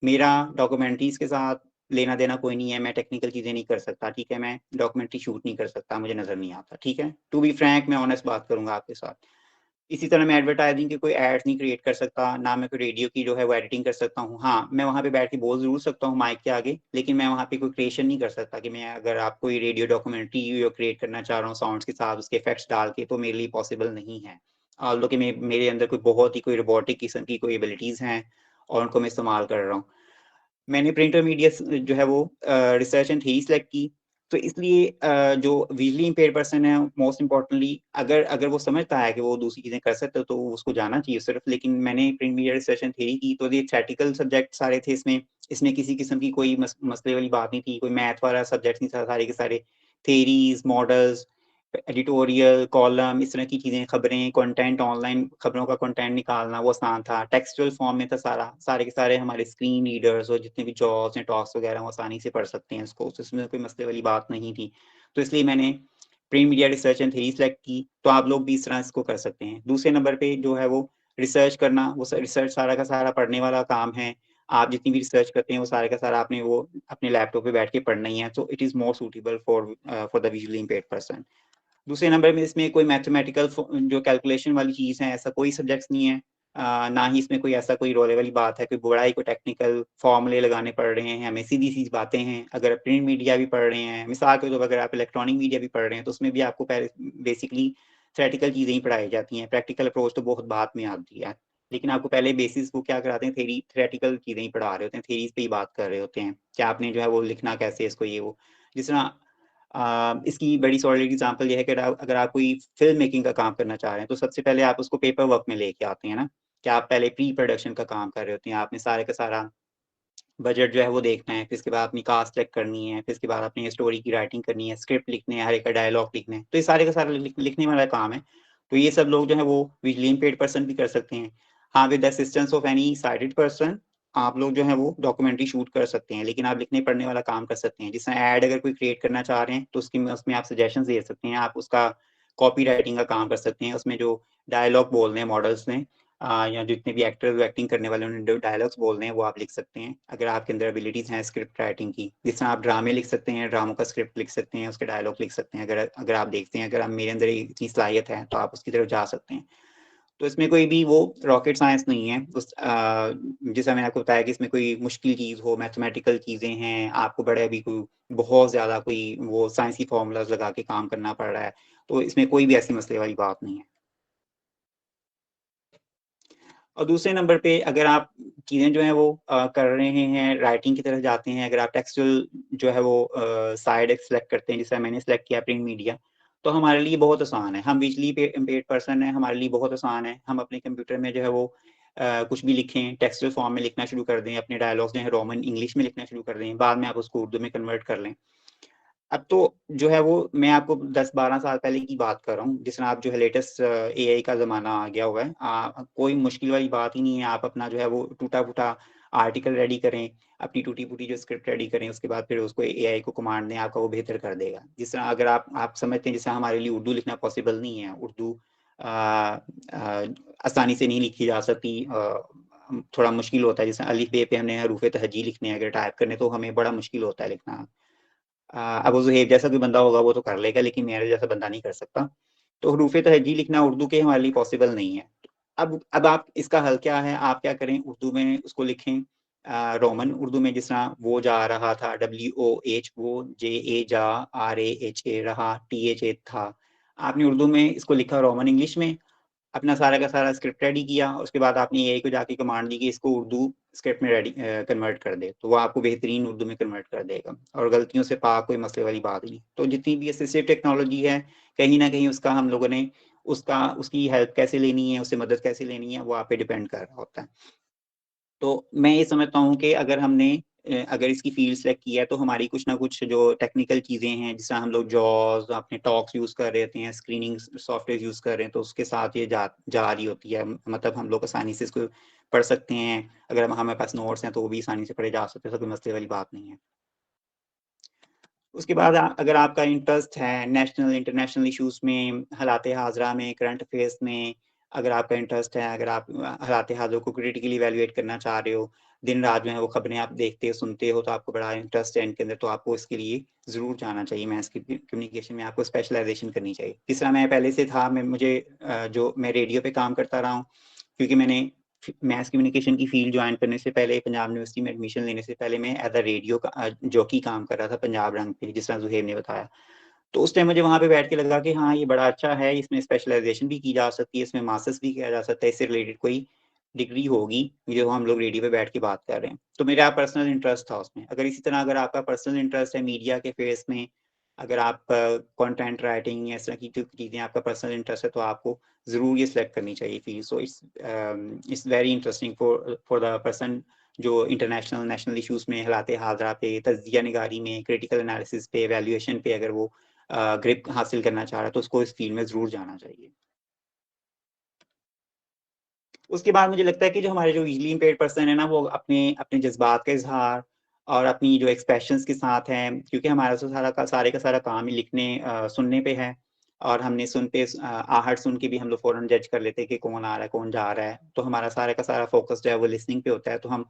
मेरा डॉक्यूमेंट्रीज़ के साथ लेना-देना कोई नहीं है, मैं टेक्निकल चीज़ें नहीं कर सकता, ठीक है? मैं डॉक्यूमेंट्री शूट नहीं कर सकता, मुझे नज़र नहीं आता, ठीक है? टू बी फ्रैंक मैं ऑनेस्ट बात करूँगा आपके साथ। इसी तरह मैं एडवर्टाइज़िंग के कोई एड्स नहीं क्रिएट कर सकता, ना मैं कोई रेडियो की जो है वो एडिटिंग कर सकता हूँ। हाँ, मैं वहाँ पे बैठ के बोल ज़रूर सकता हूँ माइक के आगे, लेकिन मैं वहाँ पे कोई क्रिएशन नहीं कर सकता कि मैं अगर आप कोई रेडियो डॉक्यूमेंट्री क्रिएट करना चाह रहा हूँ साउंड्स के साथ, उसके इफ़ेक्ट्स डाल के, तो मेरे लिए पॉसिबल नहीं है। ऑल्दो कि मेरे अंदर कोई बहुत ही कोई रोबोटिक किस्म की कोई एबिलिटीज़ हैं और उनको मैं इस्तेमाल कर रहा हूँ। मैंने प्रिंट और मीडिया जो है वो रिसर्च एंड थ्योरी सिलेक्ट की। तो इसलिए जो विजुअली इम्पेयर्ड पर्सन है मोस्ट इम्पोर्टेंटली अगर अगर वो समझता है कि वो दूसरी चीज़ें कर सकता है तो उसको जाना चाहिए सिर्फ। लेकिन मैंने print media research and theory की तो ये थ्योरेटिकल सब्जेक्ट सारे थे इसमें। इसमें किसी किस्म की कोई मसले वाली बात नहीं थी, कोई मैथ वाला सब्जेक्ट नहीं था, सारे के सारे थ्योरीज़, मॉडल्स एडिटोरियल, कॉलम, इस तरह की चीज़ें, खबरें, कंटेंट, ऑनलाइन खबरों का कंटेंट निकालना वो आसान था। टेक्सचुअल फॉर्म में था सारे के सारे हमारे स्क्रीन रीडर्स और जितने भी जॉब्स हैं, टॉक्स वगैरह वो आसानी से पढ़ सकते हैं इसको, तो इसमें कोई मसले वाली बात नहीं थी। तो इसलिए मैंने print media research and theory select की, तो आप लोग भी इस तरह इसको कर सकते हैं। दूसरे नंबर पे जो है वो रिसर्च करना, वो रिसर्च सारा का सारा पढ़ने वाला काम है। आप जितनी भी रिसर्च करते हैं वो सारे का सारा आपने वो अपने लैपटॉप पे बैठ के पढ़ना ही है, so it is more suitable for the visually impaired person. दूसरे नंबर में इसमें कोई मैथमेटिकल जो कैलकुलेशन वाली चीज़ है, ऐसा कोई सब्जेक्ट्स नहीं है। ना ही इसमें कोई ऐसा कोई रोले वाली बात है, कोई बड़ा ही कोई टेक्निकल फॉर्मूले लगाने पड़ रहे हैं, हमें सीधी-सी बातें हैं। अगर आप प्रिंट मीडिया भी पढ़ रहे हैं, मिसाल के तौर पर अगर आप इलेक्ट्रॉनिक मीडिया भी पढ़ रहे हैं, तो उसमें भी आपको पहले बेसिकली थ्योरेटिकल चीज़ें ही पढ़ाई जाती हैं, प्रैक्टिकल अप्रोच तो बहुत बाद में आती है। लेकिन आपको पहले बेसिस वो क्या कराते हैं, थ्योरेटिकल चीज़ें ही पढ़ा रहे होते हैं, थ्योरीज़ पे ही बात कर रहे होते हैं, कि आपने जो है वो लिखना कैसे है इसको, ये वो। जिस तरह इसकी बड़ी सॉलिड एग्जांपल ये है कि अगर आप कोई फ़िल्म मेकिंग का काम करना चाह रहे हैं, तो सबसे पहले आप उसको पेपर वर्क में लेके आते हैं ना, कि आप पहले प्री प्रोडक्शन का काम कर रहे होते हैं। आपने सारे का सारा बजट जो है वो देखना है, फिर इसके बाद अपनी कास्ट चेक करनी है, फिर इसके बाद अपनी स्टोरी की राइटिंग करनी है, स्क्रिप्ट लिखने हैं, हर एक का डायलॉग लिखने हैं। तो ये सारे का सारा लिखने वाला काम है। तो ये सब लोग जो है वो विजुअली इम्पेयर्ड पर्सन भी कर सकते हैं। हाँ, with the assistance of any sighted person आप लोग जो है वो डॉक्यूमेंट्री शूट कर सकते हैं, लेकिन आप लिखने पढ़ने वाला काम कर सकते हैं। जिसमें ऐड अगर कोई क्रिएट करना चाह रहे हैं, तो उसमें आप सजेशंस दे सकते हैं। आप उसका कॉपी राइटिंग का काम कर सकते हैं। उसमें जो डायलॉग बोल रहे हैं मॉडल्स ने, या जितने भी एक्टर एक्टिंग करने वाले उन्होंने डायलॉग्स बोलने हैं वो आप लिख सकते हैं, अगर आपके अंदर एबिलिटीज़ हैं स्क्रिप्ट राइटिंग की। जिस तरह आप ड्रामे लिख सकते हैं, ड्रामों का स्क्रिप्ट लिख सकते हैं, उसके डायलॉग लिख सकते हैं। अगर आप देखते हैं, अगर आप मेरे अंदर इतनी सलाहियत है, तो आप उसकी तरफ जा सकते हैं। तो इसमें कोई भी वो रॉकेट साइंस नहीं है। जैसा मैंने आपको बताया कि इसमें कोई मुश्किल चीज़ हो, मैथमेटिकल चीज़ें हैं, आपको बड़े अभी कोई बहुत ज़्यादा कोई वो साइंस की फ़ॉर्मूलाज़ लगा के काम करना पड़ रहा है, तो इसमें कोई भी ऐसी मसले वाली बात नहीं है। और दूसरे नंबर पे अगर आप चीज़ें जो हैं वो कर रहे हैं, राइटिंग की तरफ जाते हैं, अगर आप टेक्सचुअल जो है वो साइड एक सेलेक्ट करते हैं, जैसे मैंने सेलेक्ट किया प्रिंट मीडिया, तो हमारे लिए बहुत आसान है। हम विजुअली इम्पेयर्ड पर्सन हैं, हमारे लिए बहुत आसान है। हम अपने कंप्यूटर में जो है वो कुछ भी लिखें, टेक्सचुअल फॉर्म में लिखना शुरू कर दें, अपने डायलॉग्स जो है रोमन इंग्लिश में लिखना शुरू कर दें, बाद में आप उसको उर्दू में कन्वर्ट कर लें। अब तो जो है वो मैं आपको 10-12 साल पहले की बात कर रहा हूँ, जिस तरह आप जो है लेटेस्ट एआई का ज़माना आ गया हुआ है। कोई मुश्किल वाली बात ही नहीं है, आप अपना जो है वो टूटा-फूटा आर्टिकल रेडी करें, अपनी टूटी-फूटी जो स्क्रिप्ट रेडी करें, उसके बाद फिर उसको एआई को कमांड दें, आपका वो बेहतर कर देगा। जिस तरह अगर आप समझते हैं, जैसे हमारे लिए उर्दू लिखना पॉसिबल नहीं है, उर्दू अ आसानी से नहीं लिखी जा सकती, थोड़ा मुश्किल होता है। जैसे अलिफ बे पे हमने हरूफ तहजी लिखने हैं, अगर टाइप करने, तो हमें बड़ा मुश्किल होता है लिखना। अब वो ज़ुहैब जैसा कोई बंदा होगा वो तो कर लेगा, लेकिन मेरे जैसा बंदा नहीं कर सकता। तो हरूफ़े तहजी लिखना उर्दू के हमारे लिए पॉसिबल नहीं है। अब आप इसका हल क्या है, आप क्या करें, उर्दू में उसको लिखें, रोमन उर्दू में, जिस तरह वो जा रहा था, WOH वो, JA जा, RAHA रहा, THA था। आपने उर्दू में इसको लिखा रोमन इंग्लिश में, अपना सारा का सारा स्क्रिप्ट रेडी किया, उसके बाद आपने एआई को जाके कमांड दी कि इसको उर्दू स्क्रिप्ट में कन्वर्ट कर दे, तो वो आपको बेहतरीन उर्दू में कन्वर्ट कर देगा, और गलतियों से पाक कोई मसले वाली बात नहीं। तो जितनी भी असिस्टिव टेक्नोलॉजी है, कहीं न कहीं उसका हम लोगों ने उसकी हेल्प कैसे लेनी है, उससे मदद कैसे लेनी है, वो आप पे डिपेंड कर रहा होता है। तो मैं ये समझता हूँ कि अगर इसकी फ़ील्ड सेलेक्ट की है, तो हमारी कुछ ना कुछ जो टेक्निकल चीज़ें हैं, जिस तरह हम लोग जॉज़ अपने टॉक्स यूज़ कर रहे होते हैं, स्क्रीनिंग सॉफ्टवेयर यूज़ कर रहे हैं, तो उसके साथ ये जा रही होती है। मतलब हम लोग आसानी से इसको पढ़ सकते हैं। अगर हमारे पास नोट्स हैं, तो वो भी आसानी से पढ़े जा सकते हैं, तो कोई मसले वाली बात नहीं है। उसके बाद अगर आपका इंटरेस्ट है नेशनल इंटरनेशनल इश्यूज़ में, हालात-ए-हाज़िरा में, करंट अफ़ेयर्स में, अगर आपका इंटरेस्ट है, अगर आप हालात-ए-हाज़िरा को क्रिटिकली इवैल्यूएट करना चाह रहे हो, दिन-रात जो है वो खबरें आप देखते हो, सुनते हो, तो आपको बड़ा इंटरेस्ट है इनके अंदर, तो आपको इसके लिए ज़रूर जाना चाहिए। मैस कम्युनिकेशन में आपको स्पेशलाइज़ेशन करनी चाहिए। जिस तरह मैं पहले से था, मैं रेडियो पे काम करता रहा हूँ, क्योंकि मैंने मैस कम्युनिकेशन की फ़ील्ड जॉइन करने से पहले, पंजाब यूनिवर्सिटी में एडमिशन लेने से पहले, मैं एज़ अ रेडियो का जॉकी काम कर रहा था पंजाब रंग पे, जिस तरह ज़ुहैब ने बताया। तो उस टाइम मुझे वहाँ पे बैठ के लगा कि हाँ, ये बड़ा अच्छा है, इसमें स्पेशलाइज़ेशन भी की जा सकती है, इसमें मास्टर्स भी किया जा सकता है, इससे रिलेटेड कोई डिग्री होगी, जो हम लोग रेडियो पे बैठ के बात कर रहे हैं। तो मेरा पर्सनल इंटरेस्ट था उसमें। अगर आपका पर्सनल इंटरेस्ट है मीडिया के फ़ेस में, अगर आप कंटेंट राइटिंग या इस तरह की जो चीज़ें आपका पर्सनल इंटरेस्ट है, तो आपको ज़रूर ये सिलेक्ट करनी चाहिए field. So it's very interesting for the person जो इंटरनेशनल, नेशनल इश्यूज़ में, हालात-ए-हाज़िरा पे, तज्ज़िया निगारी में, क्रिटिकल एनालिसिस पे, इवैल्यूएशन पे अगर वो ग्रिप हासिल करना चाह रहा है तो उसको इस फील्ड में ज़रूर जाना चाहिए। उसके बाद मुझे लगता है कि जो हमारे जो विजुअली इम्पेयर्ड पर्सन है ना, वो अपने अपने जज़्बात का इज़हार और अपनी जो एक्सप्रेशंस के साथ हैं, क्योंकि हमारा तो सारे का सारा काम ही लिखने सुनने पे है और हमने आहट सुन के भी हम लोग फ़ौरन जज कर लेते हैं कि कौन आ रहा है, कौन जा रहा है। तो हमारा सारा का सारा फ़ोकस जो है वो लिसनिंग पे होता है, तो हम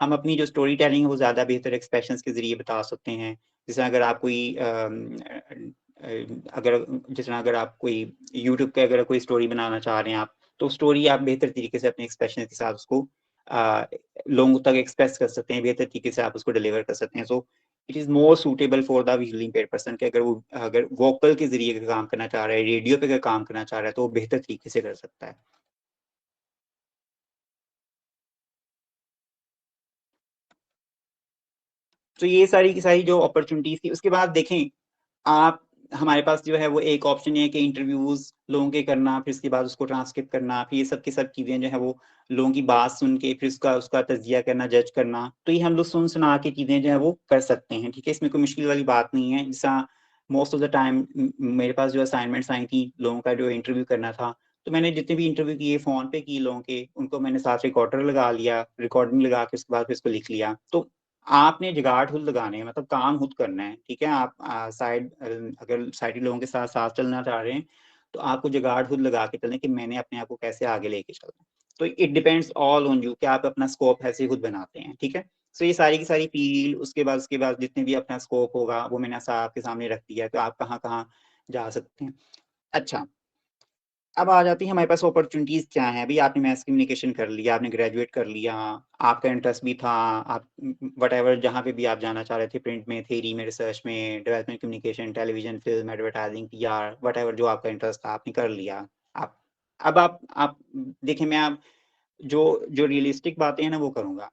अपनी जो स्टोरी टेलिंग है वो ज़्यादा बेहतर एक्सप्रेशंस के ज़रिए बता सकते हैं। जैसे अगर आप कोई अगर आप कोई यूट्यूब पे अगर कोई स्टोरी बनाना चाह रहे हैं आप, तो स्टोरी आप बेहतर तरीके से अपने एक्सप्रेशन के साथ उसको लोगों तक एक्सप्रेस कर सकते हैं, बेहतर तरीके से आप उसको डिलीवर कर सकते हैं। So it is more suitable for the visually impaired person कि अगर वोकल के ज़रिए अगर काम करना चाह रहा है, रेडियो पे अगर काम करना चाह रहा है, तो वो बेहतर तरीके से कर सकता है। तो ये सारी की सारी जो अपॉर्चुनिटीज़ थी, उसके बाद देखें आप हमारे पास जो है वो एक ऑप्शन ये है कि इंटरव्यूज़ लोगों के करना, फिर उसके बाद उसको ट्रांसक्रिप्ट करना, फिर ये सब की सब चीज़ें जो है वो लोगों की बात सुन के फिर उसका उसका तज़किया करना, जज करना। तो ये हम लोग सुन-सुना के चीज़ें जो है वो कर सकते हैं, ठीक है? इसमें कोई मुश्किल वाली बात नहीं है। जैसा मोस्ट ऑफ द टाइम मेरे पास जो असाइनमेंट्स आई थी, लोगों का जो इंटरव्यू करना था, तो मैंने जितने भी इंटरव्यू किए फ़ोन पे किए लोगों के, उनको मैंने साथ रिकॉर्डर लगा लिया, रिकॉर्डिंग लगा के उसके बाद फिर उसको लिख लिया। तो आपने जुगाड़ खुद लगाने हैं, मतलब काम खुद करना है, ठीक है? आप अगर साइड लोगों के साथ साथ चलना चाह रहे हैं, तो आपको जुगाड़ खुद लगा के चलना है कि मैंने अपने आप को कैसे आगे लेके चलना है। तो it depends all on you कि आप अपना स्कोप ऐसे खुद बनाते हैं, ठीक है? सो ये सारी की सारी फ़ील्ड उसके बाद जितने भी अपना स्कोप होगा, वो मैंने आपके सामने रख दिया है, तो आप कहाँ-कहाँ जा सकते हैं। अच्छा, अब आ जाती है हमारे पास अपॉर्च्युनिटीज़ क्या हैं? अभी आपने मास कम्युनिकेशन कर लिया, आपने ग्रेजुएट कर लिया, आपका इंटरेस्ट भी था, आप व्हाटएवर जहाँ पे भी आप जाना चाह रहे थे, प्रिंट में, थ्योरी में, रिसर्च में, development communication, television, film, advertising, PR, whatever जो आपका इंटरेस्ट था, आपने कर लिया। आप अब आप देखिए मैं आप जो जो रियलिस्टिक बातें हैं ना, वो करूँगा।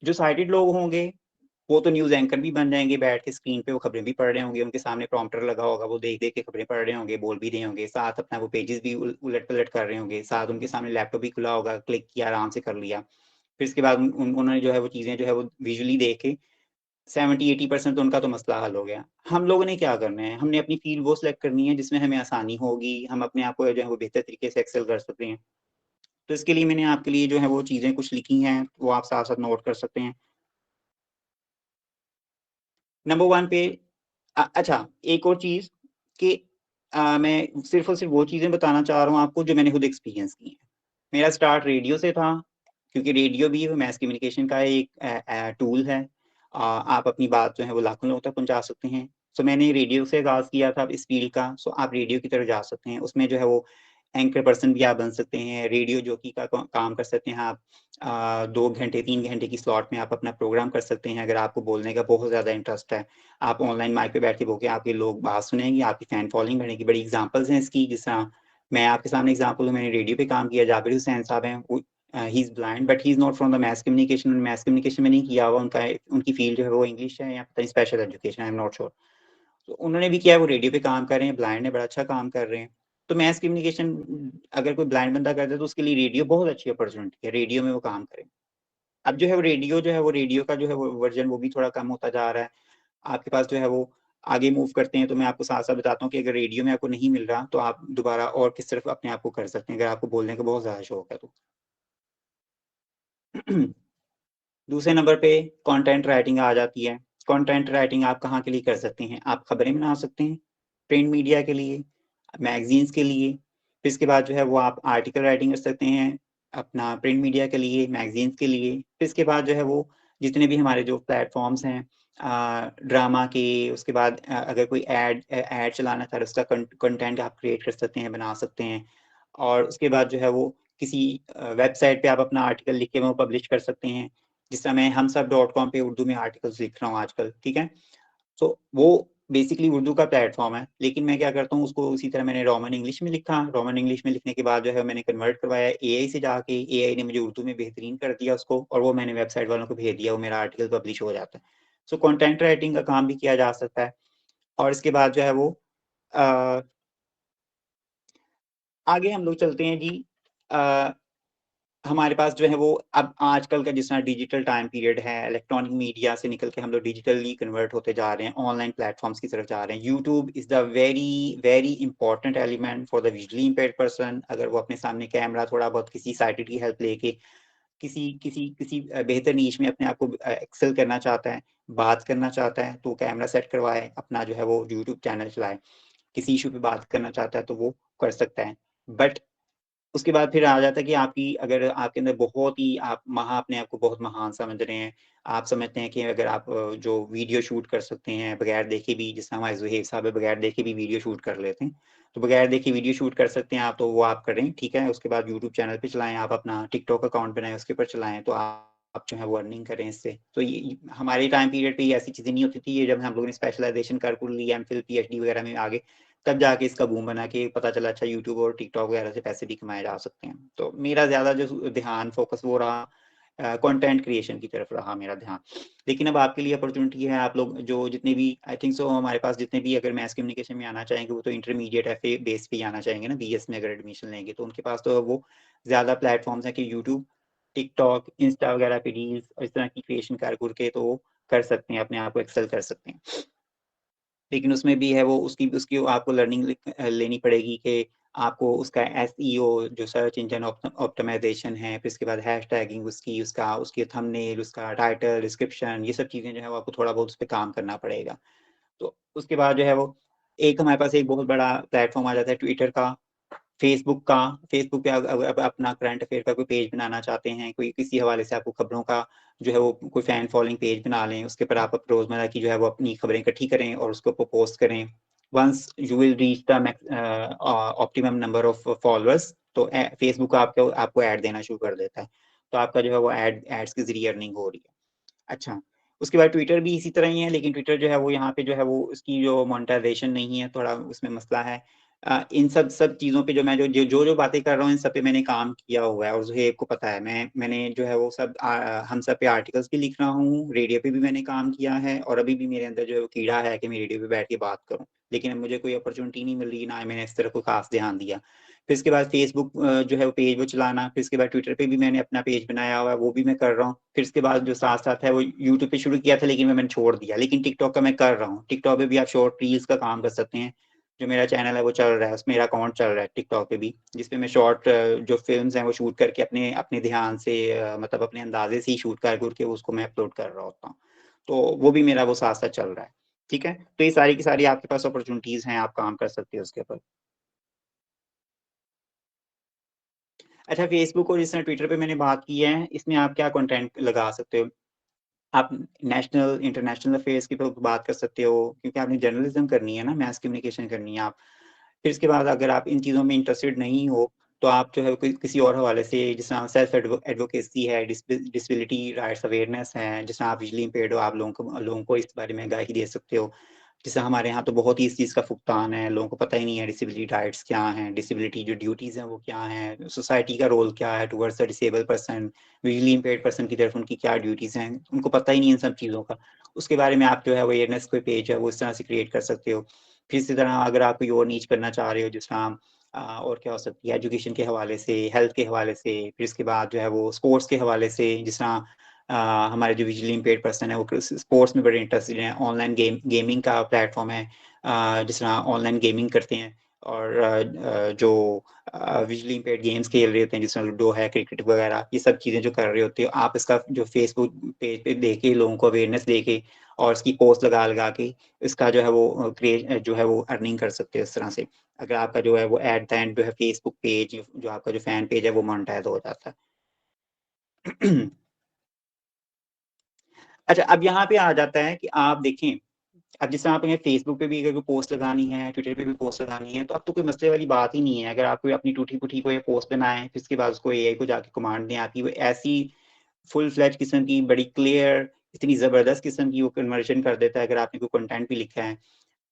जो साइटेड लोग होंगे, वो तो न्यूज़ एंकर भी बन जाएँगे, बैठ के स्क्रीन पे वो खबरें भी पढ़ रहे होंगे, उनके सामने प्रॉम्प्टर लगा होगा, वो देख-देख के खबरें पढ़ रहे होंगे, बोल भी रहे होंगे, साथ अपना वो पेजेज़ भी उलट-पलट कर रहे होंगे, साथ उनके सामने लैपटॉप भी खुला होगा, क्लिक किया, आराम से कर लिया। फिर इसके बाद उन्होंने जो है वो चीज़ें जो है वो विजुअली देख के 70-80% तो उनका तो मसला हल हो गया। हम लोगों ने क्या करना है, हमने अपनी फ़ील्ड वो सिलेक्ट करनी है जिसमें हमें आसानी होगी, हम अपने आप को जो है वो बेहतर तरीके से एक्सेल कर सकते हैं। तो इसके लिए मैंने आपके लिए जो है वो चीज़ें कुछ लिखी हैं, वो आप साथ-साथ नोट कर सकते हैं। नंबर 1 पे अच्छा एक और चीज़ कि मैं सिर्फ़ और सिर्फ़ वो चीज़ें बताना चाह रहा हूँ आपको जो मैंने खुद एक्सपीरियंस की हैं। मेरा स्टार्ट रेडियो से था, क्योंकि रेडियो भी मैस कम्युनिकेशन का एक टूल है। आप अपनी बात जो है वो लाखों लोगों तक पहुँचा सकते हैं। सो मैंने रेडियो से आगाज़ किया था इस फ़ील्ड का, सो आप रेडियो की तरफ जा सकते हैं। उसमें जो है वो एंकर पर्सन भी आप बन सकते हैं, रेडियो जॉकी का काम कर सकते हैं आप। 2 घंटे, 3 घंटे की स्लॉट में आप अपना प्रोग्राम कर सकते हैं, अगर आपको बोलने का बहुत ज़्यादा इंटरेस्ट है। आप ऑनलाइन माइक पे बैठ के बोल के आपके लोग बात सुनेंगे, आपकी फैन फॉलोइंग बढ़ेगी। बड़ी एग्ज़ाम्पल्स हैं इसकी, जिस तरह मैं आपके सामने एग्ज़ाम्पल दूँ, मैंने रेडियो पे काम किया, जाबिर हुसैन साहब हैं, he is blind but he is not from the mass communication, mass communication में नहीं किया हुआ, उनकी फ़ील्ड जो है वो इंग्लिश है या पता नहीं special education, I am not sure. तो उन्होंने भी किया, वो रेडियो पे काम कर रहे हैं, ब्लाइंड है, बड़ा अच्छा काम कर रहे हैं। तो मास कम्युनिकेशन अगर कोई ब्लाइंड बंदा करता है, तो उसके लिए रेडियो बहुत अच्छी अपॉर्च्युनिटी है, रेडियो में वो काम करें। अब जो है वो रेडियो का जो है वो वर्ज़न वो भी थोड़ा कम होता जा रहा है। आपके पास जो है वो आगे मूव करते हैं, तो मैं आपको साथ-साथ बताता हूँ कि अगर रेडियो में आपको नहीं मिल रहा, तो आप दोबारा और किस तरफ अपने आप को कर सकते हैं, अगर आपको बोलने का बहुत ज़्यादा शौक है तो। दूसरे नंबर पे कंटेंट राइटिंग आ जाती है। कंटेंट राइटिंग आप कहाँ के लिए कर सकते हैं? आप खबरें बना सकते हैं, प्रिंट मीडिया के लिए, मैगज़ीन्स के लिए। फिर इसके बाद जो है वो आप आर्टिकल राइटिंग कर सकते हैं, अपना प्रिंट मीडिया के लिए, मैगज़ीन्स के लिए। फिर इसके बाद जो है वो जितने भी हमारे जो प्लेटफ़ॉर्म्स हैं ड्रामा के, उसके बाद अगर कोई ऐड चलाना चाह रहे है, उसका कंटेंट आप क्रिएट कर सकते हैं, बना सकते हैं। और उसके बाद जो है वो किसी वेबसाइट पे आप अपना आर्टिकल लिख के वो पब्लिश कर सकते हैं। जिस तरह मैं हमसब.com पे उर्दू में आर्टिकल्स लिख रहा हूँ आजकल, ठीक है? सो वो बेसिकली उर्दू का प्लेटफ़ॉर्म है, लेकिन मैं क्या करता हूँ उसको उसी तरह मैंने रोमन इंग्लिश में लिखा, रोमन इंग्लिश में लिखने के बाद जो है मैंने कन्वर्ट करवाया एआई से जाके, एआई ने मुझे उर्दू में बेहतरीन कर दिया उसको और वो मैंने वेबसाइट वालों को भेज दिया, वो मेरा आर्टिकल पब्लिश हो जाता है। सो कंटेंट राइटिंग का काम भी किया जा सकता है और इसके बाद जो है वो अ, आगे हम लोग चलते हैं जी। अ हमारे पास जो है वो अब आजकल का जिस तरह डिजिटल टाइम पीरियड है, इलेक्ट्रॉनिक मीडिया से निकल के हम लोग डिजिटली कन्वर्ट होते जा रहे हैं, ऑनलाइन प्लेटफॉर्म्स की तरफ जा रहे हैं। YouTube is the very very important element for the visually impaired person. अगर वो अपने सामने कैमरा थोड़ा बहुत किसी साइटेड की हेल्प लेके किसी किसी किसी बेहतर नीश में अपने आप को एक्सेल करना चाहता है, बात करना चाहता है, तो कैमरा सेट करवाए, अपना जो है वो यूट्यूब चैनल चलाए। किसी इशू पे बात करना चाहता है तो वो कर सकता है। बट उसके बाद फिर आ जाता है कि आपकी अगर आपके अंदर बहुत ही आप अपने आप को बहुत महान समझ रहे हैं, आप समझते हैं कि अगर आप जो वीडियो शूट कर सकते हैं बगैर देखे भी, जिस हमारे ज़ुहैब साहब है बगैर देखे भी वीडियो शूट कर लेते हैं, तो बगैर देखे वीडियो शूट कर सकते हैं आप, तो वो आप करें, ठीक है। उसके बाद यूट्यूब चैनल पे चलाएँ, आप अपना टिकटॉक अकाउंट बनाएँ, उसके ऊपर चलाएँ, तो आप जो है वो अर्निंग करें इससे। तो ये हमारे टाइम पीरियड पे ये ऐसी चीज़ें नहीं होती थी, ये जब हम लोगों ने स्पेशलाइज़ेशन कर ली, एमफिल, पीएचडी वगैरह में आगे, तब जाके इसका बूम बना कि पता चला अच्छा यूट्यूब और टिकटॉक वगैरह से पैसे भी कमाए जा सकते हैं। तो मेरा ज़्यादा जो ध्यान फोकस वो रहा कंटेंट क्रिएशन की तरफ रहा मेरा ध्यान। लेकिन अब आपके लिए अपॉर्चुनिटी है, आप लोग जो जितने भी आई थिंक सो हमारे पास जितने भी अगर मैस कम्युनिकेशन में आना चाहेंगे वो तो इंटरमीडिएट एफए बेस पे ही आना चाहेंगे ना, बीएस में अगर एडमिशन लेंगे तो उनके पास तो वो ज़्यादा प्लेटफॉर्म्स हैं कि यूट्यूब, टिकटॉक, इंस्टा वगैरह पे रील्स और इस तरह की क्रिएशन कर के तो कर सकते हैं, अपने आप को एक्सेल कर सकते हैं। लेकिन उसमें भी है वो उसकी उसकी आपको लर्निंग लेनी पड़ेगी कि आपको उसका एसईओ जो सर्च इंजन ऑप्टिमाइजेशन है, फिर इसके बाद हैशटैगिंग उसकी, उसके थंबनेल, उसका टाइटल, डिस्क्रिप्शन, ये सब चीज़ें जो है वो आपको थोड़ा बहुत उस पे काम करना पड़ेगा। तो उसके बाद जो है वो एक हमारे पास एक बहुत बड़ा प्लेटफ़ॉर्म आ जाता है ट्विटर का, फेसबुक पे अब अपना करंट अफेयर का कोई पेज बनाना चाहते हैं, कोई किसी हवाले से आपको खबरों का जो है वो कोई फैन फॉलोइंग पेज बना लें, उसके ऊपर आप रोज़मर्रा की जो है वो अपनी खबरें इकट्ठी करें और उसके ऊपर पोस्ट करें। Once you will reach the optimum number of followers, तो फेसबुक आपको ऐड देना शुरू कर देता है। तो आपका जो है वो एड्स के ज़रिए अर्निंग हो रही है। अच्छा, उसके बाद ट्विटर भी इसी तरह ही है, लेकिन ट्विटर जो है वो यहाँ पे जो है वो उसकी जो मोनेटाइज़ेशन नहीं है, थोड़ा उसमें मसला है। इन सब चीज़ों पे जो बातें कर रहा हूँ, इन सब पे मैंने काम किया हुआ है और ज़ुहैब को पता है। मैंने जो है वो सब हम सब पे आर्टिकल्स भी लिख रहा हूँ, रेडियो पे भी मैंने काम किया है और अभी भी मेरे अंदर जो है वो कीड़ा है कि मैं रेडियो पे बैठ के बात करूँ। लेकिन अब मुझे कोई अपॉर्च्युनिटी नहीं मिल रही, ना मैंने इस तरफ कोई ख़ास ध्यान दिया। फिर इसके बाद फेसबुक जो है वो पेज वो चलाना, फिर इसके बाद ट्विटर पे भी मैंने अपना पेज बनाया हुआ है, वो भी मैं कर रहा हूँ। फिर इसके बाद जो साथ-साथ है वो यूट्यूब पे शुरू किया था लेकिन मैंने छोड़ दिया। लेकिन टिकटॉक का मैं कर रहा हूँ। टिकटॉक पे भी आप शॉर्ट रील्स का काम कर सकते हैं। जो मेरा चैनल है वो चल रहा है, उसमें मेरा अकाउंट चल रहा है टिकटॉक पे भी, जिसपे मैं शॉर्ट जो फ़िल्म्स हैं वो शूट करके अपने अपने ध्यान से मतलब अपने अंदाज़े से ही शूट कर के उसको मैं अपलोड कर रहा होता हूँ। तो वो भी मेरा वो साथ-साथ चल रहा है। ठीक है? तो ये सारी की सारी आपके पास अपॉर्च्युनिटीज़ हैं, आप काम कर सकते हो उसके ऊपर। अच्छा, फ़ेसबुक और जिस तरह ट्विटर पे मैंने बात की है, इसमें आप क्या कंटेंट लगा सकते हो? आप नेशनल, इंटरनेशनल अफ़ेयर्स की तो बात कर सकते हो, क्योंकि आपने जर्नलिज़्म करनी है ना, मास कम्युनिकेशन करनी है आप। फिर इसके बाद अगर आप इन चीज़ों में इंटरेस्टेड नहीं हो, तो आप जो है कोई किसी और हवाले से, जिस तरह सेल्फ एडवोकेसी है, डिसेबिलिटी राइट्स अवेयरनेस है, जिस तरह आप विज़ुअली इम्पेयर्ड हो, आप लोगों को इस बारे में आगाही दे सकते हो। जैसे हमारे यहाँ तो बहुत ही इस चीज़ का फुकतान है, लोगों को पता ही नहीं है डिसेबिलिटी राइट्स क्या हैं, डिसेबिलिटी जो ड्यूटीज़ हैं वो क्या हैं, सोसाइटी का रोल क्या है towards the disabled person, visually impaired person की तरफ उनकी क्या ड्यूटीज़ हैं, उनको पता ही नहीं है इन सब चीज़ों का। उसके बारे में आप जो है अवेयरनेस कोई पेज है वो इस तरह से क्रिएट कर सकते हो। फिर इसी तरह अगर आप कोई और नीच करना चाह रहे हो, जिस तरह और क्या हो सकती है, एजुकेशन के हवाले से, हेल्थ के हवाले से, फिर इसके बाद जो है वो स्पोर्ट्स के हवाले से, जिस तरह हमारे जो विजुअली इम्पेयर्ड पर्सन है वो स्पोर्ट्स में बड़े इंटरेस्टेड हैं, ऑनलाइन गेमिंग का प्लेटफॉर्म है, जिस तरह ऑनलाइन गेमिंग करते हैं और जो विजुअली इम्पेयर्ड गेम्स खेल रहे होते हैं, जिस तरह लूडो है, क्रिकेट वगैरह, ये सब चीज़ें जो कर रहे होते हो आप, इसका जो फेसबुक पेज पे देके लोगों को अवेयरनेस देके और इसकी पोस्ट लगा के इसका जो है वो जो है वो अर्निंग कर सकते हो इस तरह से। अगर आपका जो है वो एट द एंड जो है फेसबुक पेज, जो आपका जो फैन पेज है वो मोनेटाइज़ हो जाता है। अच्छा, अब यहाँ पे आ जाता है कि आप देखें, अब जैसे आपने फेसबुक पे भी अगर कोई पोस्ट लगानी है, ट्विटर पे भी पोस्ट लगानी है, तो अब तो कोई मसले वाली बात ही नहीं है। अगर आप कोई अपनी टूटी-फूटी कोई पोस्ट बनाएँ, फिर उसके बाद उसको एआई को जाके कमांड दें, आपकी वो ऐसी फुल फ्लेज किस्म की बड़ी क्लियर, इतनी ज़बरदस्त किस्म की वो कन्वर्जन कर देता है, अगर आपने कोई कंटेंट भी लिखा है।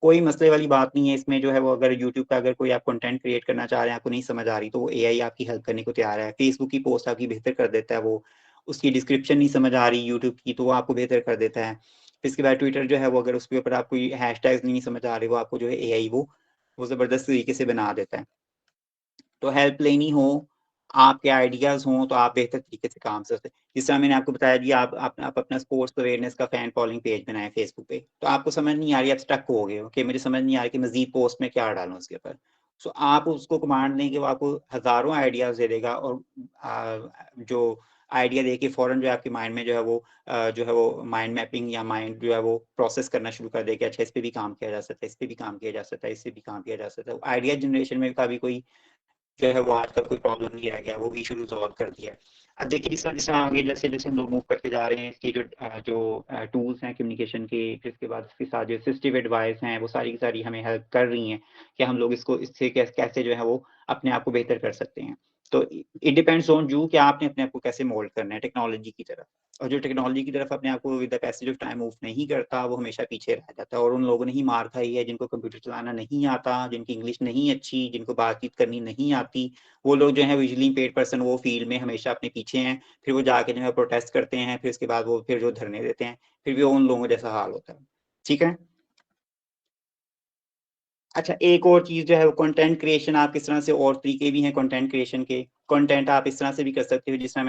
कोई मसले वाली बात नहीं है इसमें, जो है वो अगर यूट्यूब पे अगर कोई आप कंटेंट क्रिएट करना चाह रहे हैं, आपको नहीं समझ आ रही, तो वो एआई आपकी हेल्प करने को तैयार है। फेसबुक की पोस्ट आपकी बेहतर कर देता है वो, उसकी डिस्क्रिप्शन नहीं समझ आ रही यूट्यूब की, तो वो आपको बेहतर कर देता है। फिर इसके बाद ट्विटर जो है वो अगर उसके ऊपर आप कोई हैशटैग्स नहीं समझ आ रहे, वो आपको जो है एआई वो ज़बरदस्त तरीके से बना देता है। तो हेल्प लेनी हो, आपके आइडियाज़ हों तो आप बेहतर तरीके से काम कर सकते हैं। जिस तरह मैंने आपको बताया जी आप अपना स्पोर्ट्स अवेयरनेस का फैन फॉलोइंग पेज बनाएँ फेसबुक पे, तो आपको समझ नहीं आ रही, आप स्टक हो गए हो कि मुझे समझ नहीं आ रहा कि मज़ीद पोस्ट में क्या डालूँ उसके ऊपर। सो आप उसको कमांड दें कि वो आपको हज़ारों आइडियाज़ दे देगा और जो आइडिया देके फ़ौरन जो है आपके माइंड में जो है वो माइंड मैपिंग या माइंड जो है वो प्रोसेस करना शुरू कर देगा। अच्छा, इस पे भी काम किया जा सकता है, इस पे भी काम किया जा सकता है, इससे भी काम किया जा सकता है। आइडिया जनरेशन में का भी कोई जो है वो आजकल कोई प्रॉब्लम नहीं रह गया, वो इश्यू रिज़ॉल्व कर दिया है। अब देखिए जिस तरह आगे जैसे-जैसे हम लोग मूव करते जा रहे हैं, इसके टूल्स हैं कम्युनिकेशन के, फिर इसके बाद इसके साथ जो असिस्टिव एडवाइस हैं, वो सारी की सारी हमें हेल्प कर रही हैं कि हम लोग इससे कैसे जो है वो अपने आप को बेहतर कर सकते हैं। तो इट डिपेंड्स ऑन यू कि आपने अपने आप को कैसे मोल्ड करना है टेक्नोलॉजी की तरफ। और जो टेक्नोलॉजी की तरफ अपने आप को with the passage of time move नहीं करता, वो हमेशा पीछे रह जाता है और उन लोगों ने ही मार खाई है जिनको कंप्यूटर चलाना नहीं आता, जिनकी इंग्लिश नहीं अच्छी, जिनको बातचीत करनी नहीं आती। वो लोग जो है विजुअली इम्पेयर्ड पर्सन वो फील्ड में हमेशा अपने पीछे हैं, फिर वो जाके जो है प्रोटेस्ट करते हैं, फिर उसके बाद वो फिर जो धरने देते हैं, फिर भी उन लोगों जैसा हाल होता है। ठीक है? अच्छा, एक और चीज़ जो है वो कंटेंट क्रिएशन आप किस तरह से, और तरीके भी हैं कंटेंट क्रिएशन के। कंटेंट आप इस तरह से भी कर सकते हो जिस तरह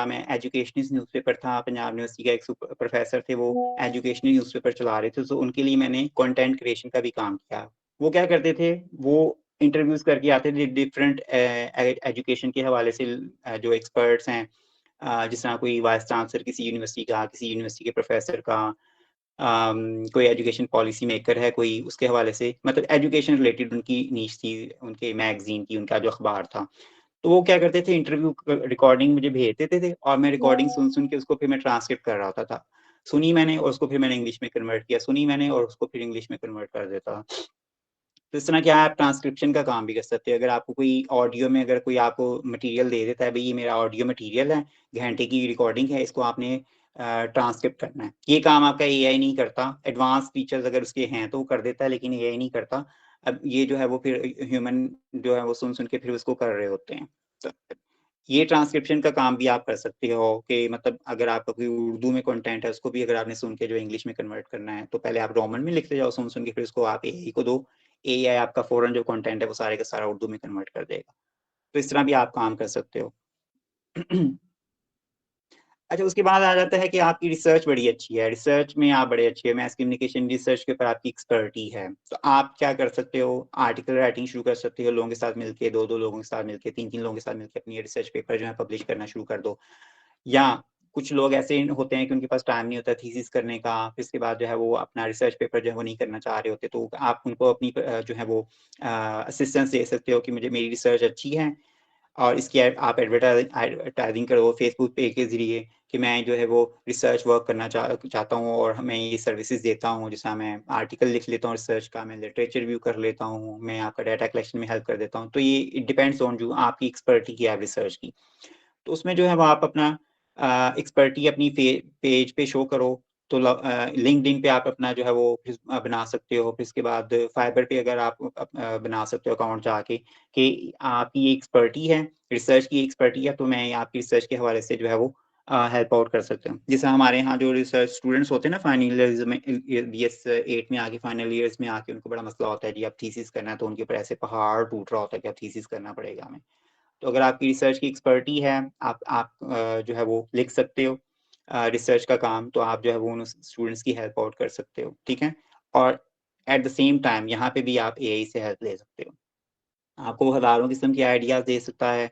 मैं एजुकेशनिस्ट न्यूज़पेपर था, पंजाब यूनिवर्सिटी का एक प्रोफ़ेसर थे, वो एजुकेशनल न्यूज़पेपर चला रहे थे, तो उनके लिए मैंने कंटेंट क्रिएशन का भी काम किया। वो क्या करते थे, वो इंटरव्यूज़ करके आते थे डिफरेंट एजुकेशन के हवाले से जो एक्सपर्ट्स हैं, जिस तरह कोई वाइस चांसलर किसी यूनिवर्सिटी का, किसी यूनिवर्सिटी के प्रोफ़ेसर का, कोई एजुकेशन पॉलिसी मेकर है कोई, उसके हवाले से मतलब एजुकेशन रिलेटेड उनकी नीश थी, उनके मैगज़ीन की, उनका जो अखबार था। तो वो क्या करते थे, इंटरव्यू रिकॉर्डिंग मुझे भेज देते थे और मैं रिकॉर्डिंग सुन-सुन के उसको फिर मैं ट्रांसक्रिप्ट कर रहा होता था। सुनी मैंने और उसको फिर मैंने इंग्लिश में कन्वर्ट किया, सुनी मैंने और उसको फिर इंग्लिश में कन्वर्ट कर देता। तो इस तरह क्या है, आप ट्रांसक्रिप्शन का काम भी कर सकते हो। अगर आपको कोई ऑडियो में अगर कोई आपको मटीरियल दे देता है, भई ये मेरा ऑडियो मटीरियल है, घंटे की रिकॉर्डिंग है, इसको आपने ट्रांसक्रिप्ट करना है। ये काम आपका एआई नहीं करता। एडवांस फीचर्स अगर उसके हैं तो वो कर देता है, लेकिन एआई नहीं करता। अब ये जो है वो फिर ह्यूमन जो है वो सुन-सुन के फिर उसको कर रहे होते हैं। तो ये ट्रांसक्रिप्शन का काम भी आप कर सकते हो कि मतलब अगर आपका कोई उर्दू में कंटेंट है, उसको भी अगर आपने सुन के जो इंग्लिश में कन्वर्ट करना है, तो पहले आप रोमन में लिखते जाओ सुन-सुन के, फिर उसको आप एआई को दो। एआई आपका फ़ौरन जो कंटेंट है वो सारे का सारा उर्दू में कन्वर्ट कर देगा। तो इस तरह भी आप काम कर सकते हो। अच्छा, उसके बाद आ जाता है कि आपकी रिसर्च बड़ी अच्छी है, रिसर्च में आप बड़े अच्छे हैं, मैस कम्युनिकेशन रिसर्च के ऊपर आपकी एक्सपर्टी है। तो आप क्या कर सकते हो, आर्टिकल राइटिंग शुरू कर सकते हो लोगों के साथ मिलके, 2-2 लोगों के साथ मिलके, 3-3 लोगों के साथ मिलके अपनी रिसर्च पेपर जो है पब्लिश करना शुरू कर दो। या कुछ लोग ऐसे होते हैं कि उनके पास टाइम नहीं होता थीसिस करने का, फिर उसके बाद जो है वो अपना रिसर्च पेपर जो है वो नहीं करना चाह रहे होते, तो आप उनको अपनी जो है वो असिस्टेंस दे सकते हो कि मुझे मेरी रिसर्च अच्छी है और इसकी आप एडवर्टाइजिंग करो फेसबुक पेज के ज़रिए कि मैं जो है वो रिसर्च वर्क करना चाहता हूँ और मैं ये सर्विसेज़ देता हूँ। जैसा मैं आर्टिकल लिख लेता हूँ रिसर्च का, मैं लिटरेचर रिव्यू कर लेता हूँ, मैं आपका डाटा कलेक्शन में हेल्प कर देता हूँ। तो ये इट डिपेंड्स ऑन यू, आपकी एक्सपर्टी क्या है रिसर्च की। तो उसमें जो है वो आप अपना एक्सपर्टी अपनी पेज पे शो करो। तो लिंक्डइन पे आप अपना जो है वो फिर बना सकते हो। फिर इसके बाद फाइवर पे अगर आप बना सकते हो अकाउंट जाके कि आपकी ये एक्सपर्टी है, रिसर्च की एक्सपर्टी है, तो मैं आपकी रिसर्च के हवाले से जो है वो हेल्प आउट कर सकते हैं। जैसे हमारे यहाँ जो रिसर्च स्टूडेंट्स होते हैं ना फाइनल ईयर्स में, बीएस 8 में आके फाइनल ईयर्स में आके उनको बड़ा मसला होता है जी, अब थीसिस करना है, तो उनके ऊपर ऐसे पहाड़ टूट रहा होता है कि अब थीसिस करना पड़ेगा हमें। तो अगर आपकी रिसर्च की एक्सपर्टी है, आप जो है वो लिख सकते हो रिसर्च का काम, तो आप जो है वो उन स्टूडेंट्स की हेल्प आउट कर सकते हो, ठीक है? और एट द सेम टाइम यहाँ पे भी आप एआई से हेल्प ले सकते हो। आपको वो हज़ारों किस्म के आइडियाज़ दे सकता है,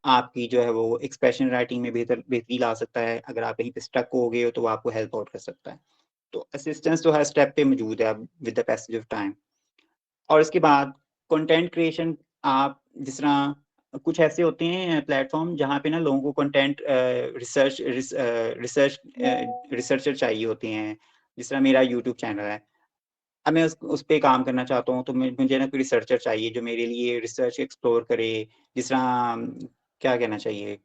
आपकी जो है वो एक्सप्रेशन राइटिंग में बेहतरी ला सकता है, अगर आप कहीं पे स्टक हो गए हो तो वो आपको हेल्प आउट कर सकता है। तो असिस्टेंस तो हर स्टेप पे मौजूद है अब with the passage of time. और इसके बाद कंटेंट क्रिएशन, आप जिस तरह कुछ ऐसे होते हैं प्लेटफ़ॉर्म जहाँ पे ना लोगों को कंटेंट रिसर्चर चाहिए होते हैं। जिस तरह मेरा यूट्यूब चैनल है। अब मैं उस पे काम करना चाहता हूँ, तो मुझे ना कोई रिसर्चर चाहिए जो मेरे लिए रिसर्च एक्सप्लोर करे। जिस तरह क्या कहना चाहिए,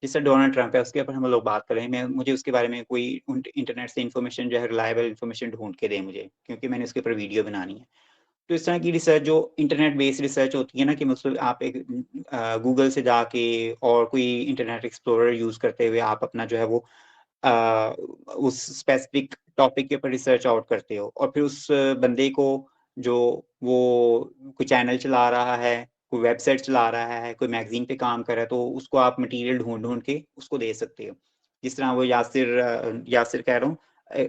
जिस तरह डोनाल्ड ट्रंप है उसके ऊपर हम लोग बात कर रहे हैं, मैं मुझे उसके बारे में कोई इंटरनेट से इन्फॉर्मेशन जो है रिलायबल इन्फॉर्मेशन ढूँढ के दे मुझे, क्योंकि मैंने उसके ऊपर वीडियो बनानी है। तो इस तरह की रिसर्च जो इंटरनेट बेस्ड रिसर्च होती है ना कि मतलब आप एक गूगल से जाके और कोई इंटरनेट एक्सप्लोरर यूज़ करते हुए आप अपना जो है वो अ, उस स्पेसिफिक टॉपिक के ऊपर रिसर्च आउट करते हो और फिर उस बंदे को जो वो कोई चैनल चला रहा है, कोई वेबसाइट चला रहा है, कोई मैगज़ीन पे काम कर रहा है, तो उसको आप मटीरियल ढूँढ-ढूँढ के उसको दे सकते हो। जिस तरह वो यासिर कह रहा हूँ,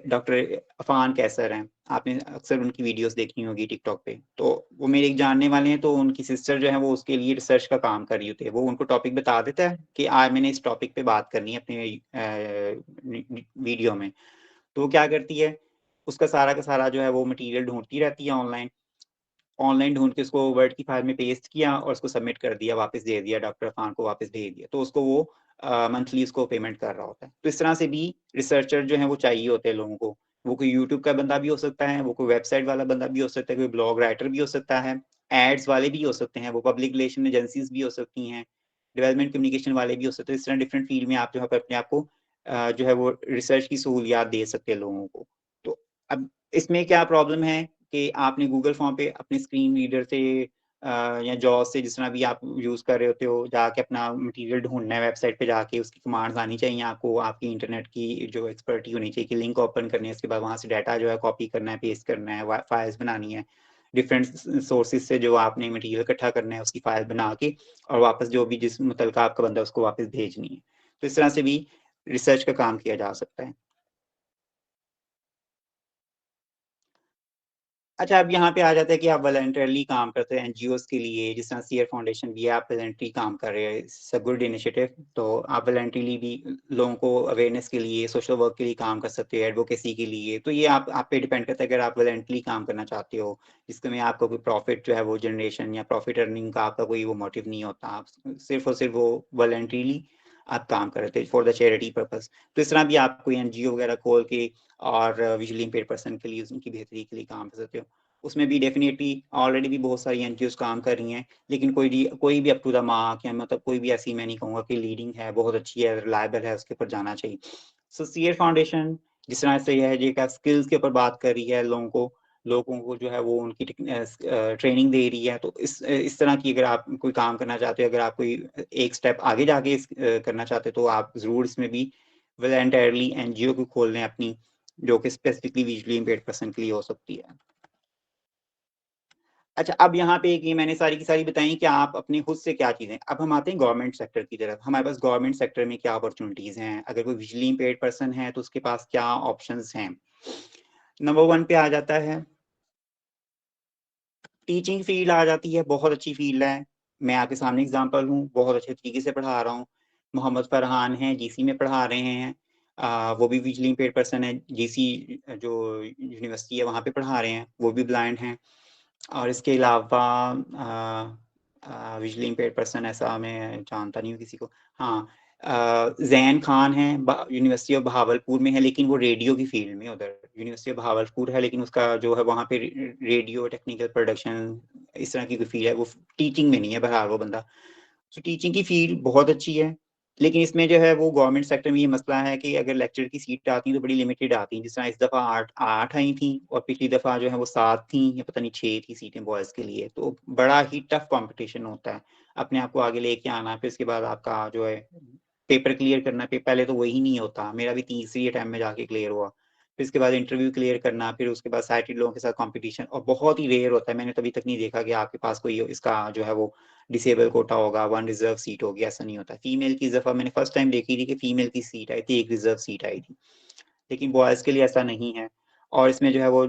डॉक्टर अफ़ान कैसर हैं, आपने अक्सर उनकी वीडियोज़ देखी होंगी टिकटॉक पे। तो वो मेरे एक जानने वाले हैं, तो उनकी सिस्टर जो है वो उसके लिए रिसर्च का काम कर रही होती है। वो उनको टॉपिक बता देता है कि आज मैंने इस टॉपिक पे बात करनी है अपने वीडियो में। तो वो क्या करती है, उसका सारा का सारा जो है वो मटीरियल ढूँढती रहती है ऑनलाइन। ऑनलाइन ढूँढ के उसको वर्ड की फाइल में पेस्ट किया और उसको सबमिट कर दिया, वापस दे दिया, डॉक्टर अफ़ान को वापस भेज दिया। तो उसको वो मंथली उसको पेमेंट कर रहा होता है। तो इस तरह से भी रिसर्चर जो हैं वो चाहिए होते हैं लोगों को। वो कोई यूट्यूब का बंदा भी हो सकता है, वो कोई वेबसाइट वाला बंदा भी हो सकता है, कोई ब्लॉग राइटर भी हो सकता है, एड्स वाले भी हो सकते हैं, वो पब्लिक रिलेशन एजेंसीज़ भी हो सकती हैं, डेवलपमेंट कम्युनिकेशन वाले भी हो सकते हैं। इस तरह डिफरेंट फील्ड में आप जो है अपने आप को जो है वो रिसर्च की सहूलियात दे सकते हैं लोगों को। तो अब इसमें क्या प्रॉब्लम है कि आपने गूगल फॉर्म पे अपने स्क्रीन रीडर से या जॉस से जिस तरह भी आप यूज़ कर रहे होते हो, जाके अपना मटीरियल ढूँढना है वेबसाइट पे जाके, उसकी कमांड्स आनी चाहिए आपको, आपकी इंटरनेट की जो एक्सपर्टी होनी चाहिए कि लिंक ओपन करनी है, उसके बाद वहाँ से डाटा जो है कॉपी करना है, पेस्ट करना है, फाइल्स बनानी है। डिफरेंट सोर्सेज़ से जो आपने मटीरियल इकट्ठा करना है, उसकी फाइल बना के और वापस जो भी जिस मुतलका आपका बंदा है, उसको वापस भेजनी है। तो इस तरह से भी रिसर्च का काम किया जा सकता है। अच्छा, अब यहाँ पे आ जाता है कि आप वॉलंटरली काम करते हैं एनजीओज़ के लिए, जिस तरह सीयर फाउंडेशन भी है, आप वॉलंटरी काम कर रहे हैं, इट्स अ गुड इनिशिएटिव। तो आप वॉलंटरीली भी लोगों को अवेयरनेस के लिए, सोशल वर्क के लिए काम कर सकते हो, एडवोकेसी के लिए। तो ये आप पे डिपेंड करता है, अगर आप वॉलंटरी काम करना चाहते हो, जिसमें आपका कोई प्रॉफ़िट जो है वो जनरेशन या प्रॉफ़िट अर्निंग का आपका कोई वो मोटिव नहीं होता। आप सिर्फ़ और सिर्फ़ वो वॉलंटरीली आप काम कर रहे थे फॉर द चैरिटी पर्पज़। तो इस तरह भी आप कोई एनजीओ वगैरह खोल के और विजुअली इम्पेयर्ड पर्सन के लिए, उनकी बेहतरी के लिए काम कर सकते हो। उसमें भी डेफ़िनिटली ऑलरेडी भी बहुत सारी एनजीओज़ काम कर रही हैं, लेकिन कोई भी अप टू द मार्क या मतलब कोई भी ऐसी मैं नहीं कहूँगा कि लीडिंग है, बहुत अच्छी है, रिलायबल है, उसके ऊपर जाना चाहिए। सो सीयर फाउंडेशन जिस तरह से है ये का स्किल्स के ऊपर बात कर रही है, लोगों को जो है वो उनकी ट्रेनिंग दे रही है। तो इस तरह की अगर आप कोई काम करना चाहते हो, अगर आप कोई एक स्टेप आगे जाके करना चाहते हो, तो आप ज़रूर इसमें भी वॉलंटरली एनजीओ को खोल लें अपनी, जो कि स्पेसिफिकली विजुअली इम्पेयर्ड पर्सन के लिए हो सकती है। अच्छा, अब यहाँ पे एक ये मैंने सारी की सारी बताई कि आप अपने खुद से क्या चीज़ें। अब हम आते हैं गवर्नमेंट सेक्टर की तरफ। हमारे पास गवर्नमेंट सेक्टर में क्या अपॉर्च्युनिटीज़ हैं? अगर कोई विजुअली इम्पेयर्ड पर्सन है, तो उसके पास क्या ऑप्शंस हैं? नंबर 1 पे आ जाता है, टीचिंग फ़ील्ड आ जाती है, बहुत अच्छी फ़ील्ड है। मैं आपके सामने एग्ज़ाम्पल हूँ, बहुत अच्छे तरीके से पढ़ा रहा हूँ। मोहम्मद फरहान हैं, जीसी में पढ़ा रहे हैं। वो भी विजुअली इम्पेयर्ड पर्सन है, जीसी जो यूनिवर्सिटी है, वहाँ पे पढ़ा रहे हैं, वो भी ब्लाइंड हैं। और इसके अलावा विजुअली इम्पेयर्ड पर्सन ऐसा मैं जानता नहीं हूँ किसी को। हाँ, ज़ैन खान हैं, यूनिवर्सिटी ऑफ बहावलपुर में है, लेकिन वो रेडियो की फ़ील्ड में उधर यूनिवर्सिटी ऑफ बहावलपुर है, लेकिन उसका जो है वहाँ पे रेडियो टेक्निकल प्रोडक्शन इस तरह की कोई फ़ील्ड है, वो टीचिंग में नहीं है बहरहाल वो बंदा। तो टीचिंग की फ़ील्ड बहुत अच्छी है, लेकिन इसमें जो है वो गवर्नमेंट सेक्टर में ये मसला है कि अगर लेक्चर की सीट आती हैं तो बड़ी लिमिटेड आती हैं। जिस तरह इस दफ़ा 8 आई थी और पिछली दफ़ा जो है वो 7 थी या पता नहीं 6 थी सीटें बॉयज़ के लिए। तो बड़ा ही टफ कॉम्पिटिशन होता है। अपने आप को आगे लेके आना, फिर उसके बाद आपका जो है पेपर क्लियर करना, पहले तो वही नहीं होता। मेरा भी तीसरी अटेम्प्ट में जाके क्लियर हुआ। फिर उसके बाद इंटरव्यू क्लियर करना, फिर उसके बाद साइटेड लोगों के साथ कॉम्पिटिशन, और बहुत ही रेयर होता है। मैंने तो अभी तक नहीं देखा कि आपके पास कोई इसका जो है वो डिसेबल कोटा होगा, 1 रिज़र्व सीट होगी, ऐसा नहीं होता। फीमेल की इस दफ़ा मैंने फर्स्ट टाइम देखी थी कि फीमेल की सीट आई थी, 1 रिज़र्व सीट आई थी। लेकिन बॉयज़ के लिए ऐसा नहीं है। और इसमें जो है वो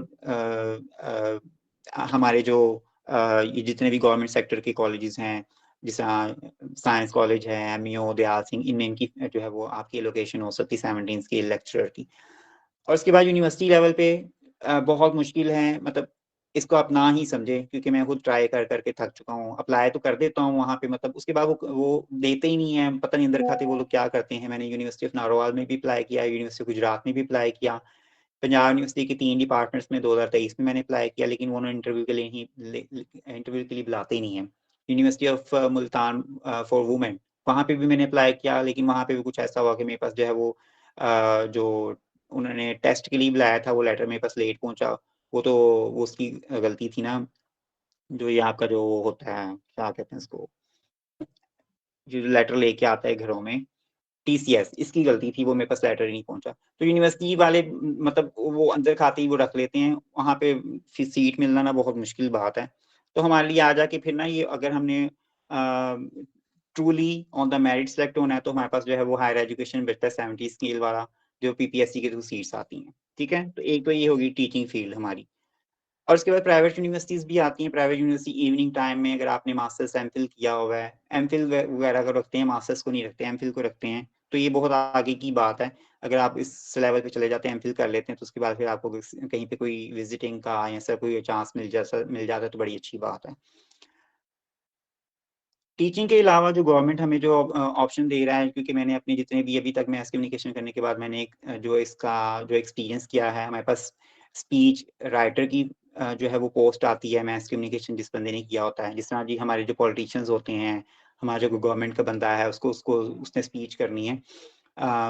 हमारे जो ये जितने भी गवर्नमेंट सेक्टर के कॉलेजेस हैं, जिस तरह साइंस कॉलेज है, एमईओ, दयाल सिंह, इनमें इनकी जो है वो आपकी एलोकेशन हो सकती है 17 स्केल लेक्चरर की। और उसके बाद यूनिवर्सिटी लेवल पे बहुत मुश्किल है, मतलब इसको आप ना ही समझें, क्योंकि मैं खुद ट्राई कर के थक चुका हूँ। अप्लाई तो कर देता हूँ वहाँ पे, मतलब उसके बाद वो देते ही नहीं हैं, पता नहीं अंदर खाते वो लोग क्या करते हैं। मैंने यूनिवर्सिटी ऑफ नारोवाल में भी अप्लाई किया, यूनिवर्सिटी गुजरात में भी अप्लाई किया, पंजाब यूनिवर्सिटी के 3 डिपार्टमेंट्स में 2023 में मैंने अप्लाई किया, लेकिन वो उन्होंने इंटरव्यू के लिए ही इंटरव्यू के लिए बुलाते ही नहीं हैं। University of Multan for women, वहाँ पे भी मैंने अप्लाई किया, लेकिन वहाँ पे भी कुछ ऐसा हुआ कि मेरे पास जो है वो जो उन्होंने टेस्ट के लिए बुलाया था, वो लेटर मेरे पास लेट पहुँचा। वो उसकी गलती थी ना, जो ये आपका जो वो होता है, क्या कहते हैं उसको, जो लेटर लेके आता है घरों में, टीसीएस, इसकी गलती थी, वो मेरे पास लेटर ही नहीं पहुँचा। तो यूनिवर्सिटी वाले मतलब वो अंदर खाते ही वो रख लेते हैं, वहाँ पे फिर सीट मिलना ना बहुत मुश्किल बात है। तो हमारे लिए आ जाके फिर ना ये अगर हमने truly on the merit select होना है तो हमारे पास जो है वो हायर एजुकेशन बचता है 70 स्केल वाला, जो पीपीएससी के थ्रू सीट्स आती हैं। ठीक है, तो एक तो ये होगी टीचिंग फील्ड हमारी। और उसके बाद प्राइवेट यूनिवर्सिटीज भी आती हैं। प्राइवेट यूनिवर्सिटी इवनिंग टाइम में अगर आपने मास्टर्स एमफिल किया हुआ है, एमफिल वगैरह को रखते हैं, मास्टर्स को नहीं रखते, एमफिल को रखते हैं, तो ये बहुत आगे की बात है। अगर आप इस लेवल पे चले जाते हैं, एमफिल कर लेते हैं, तो उसके बाद फिर आपको कहीं पे कोई विजिटिंग का या ऐसा कोई चांस मिल जाता है तो बड़ी अच्छी बात है। टीचिंग के अलावा जो गवर्नमेंट हमें जो ऑप्शन दे रहा है, क्योंकि मैंने अपने जितने भी अभी तक मैस कम्युनिकेशन करने के बाद मैंने एक जो इसका जो एक्सपीरियंस किया है, हमारे पास स्पीच राइटर की जो है वो पोस्ट आती है मैस कम्युनिकेशन जिस बंदे ने किया होता है। जिस तरह जी हमारे जो पॉलिटिशियंस होते हैं, हमारा जो गवर्नमेंट का बंदा है, उसको उसको उसने स्पीच करनी है,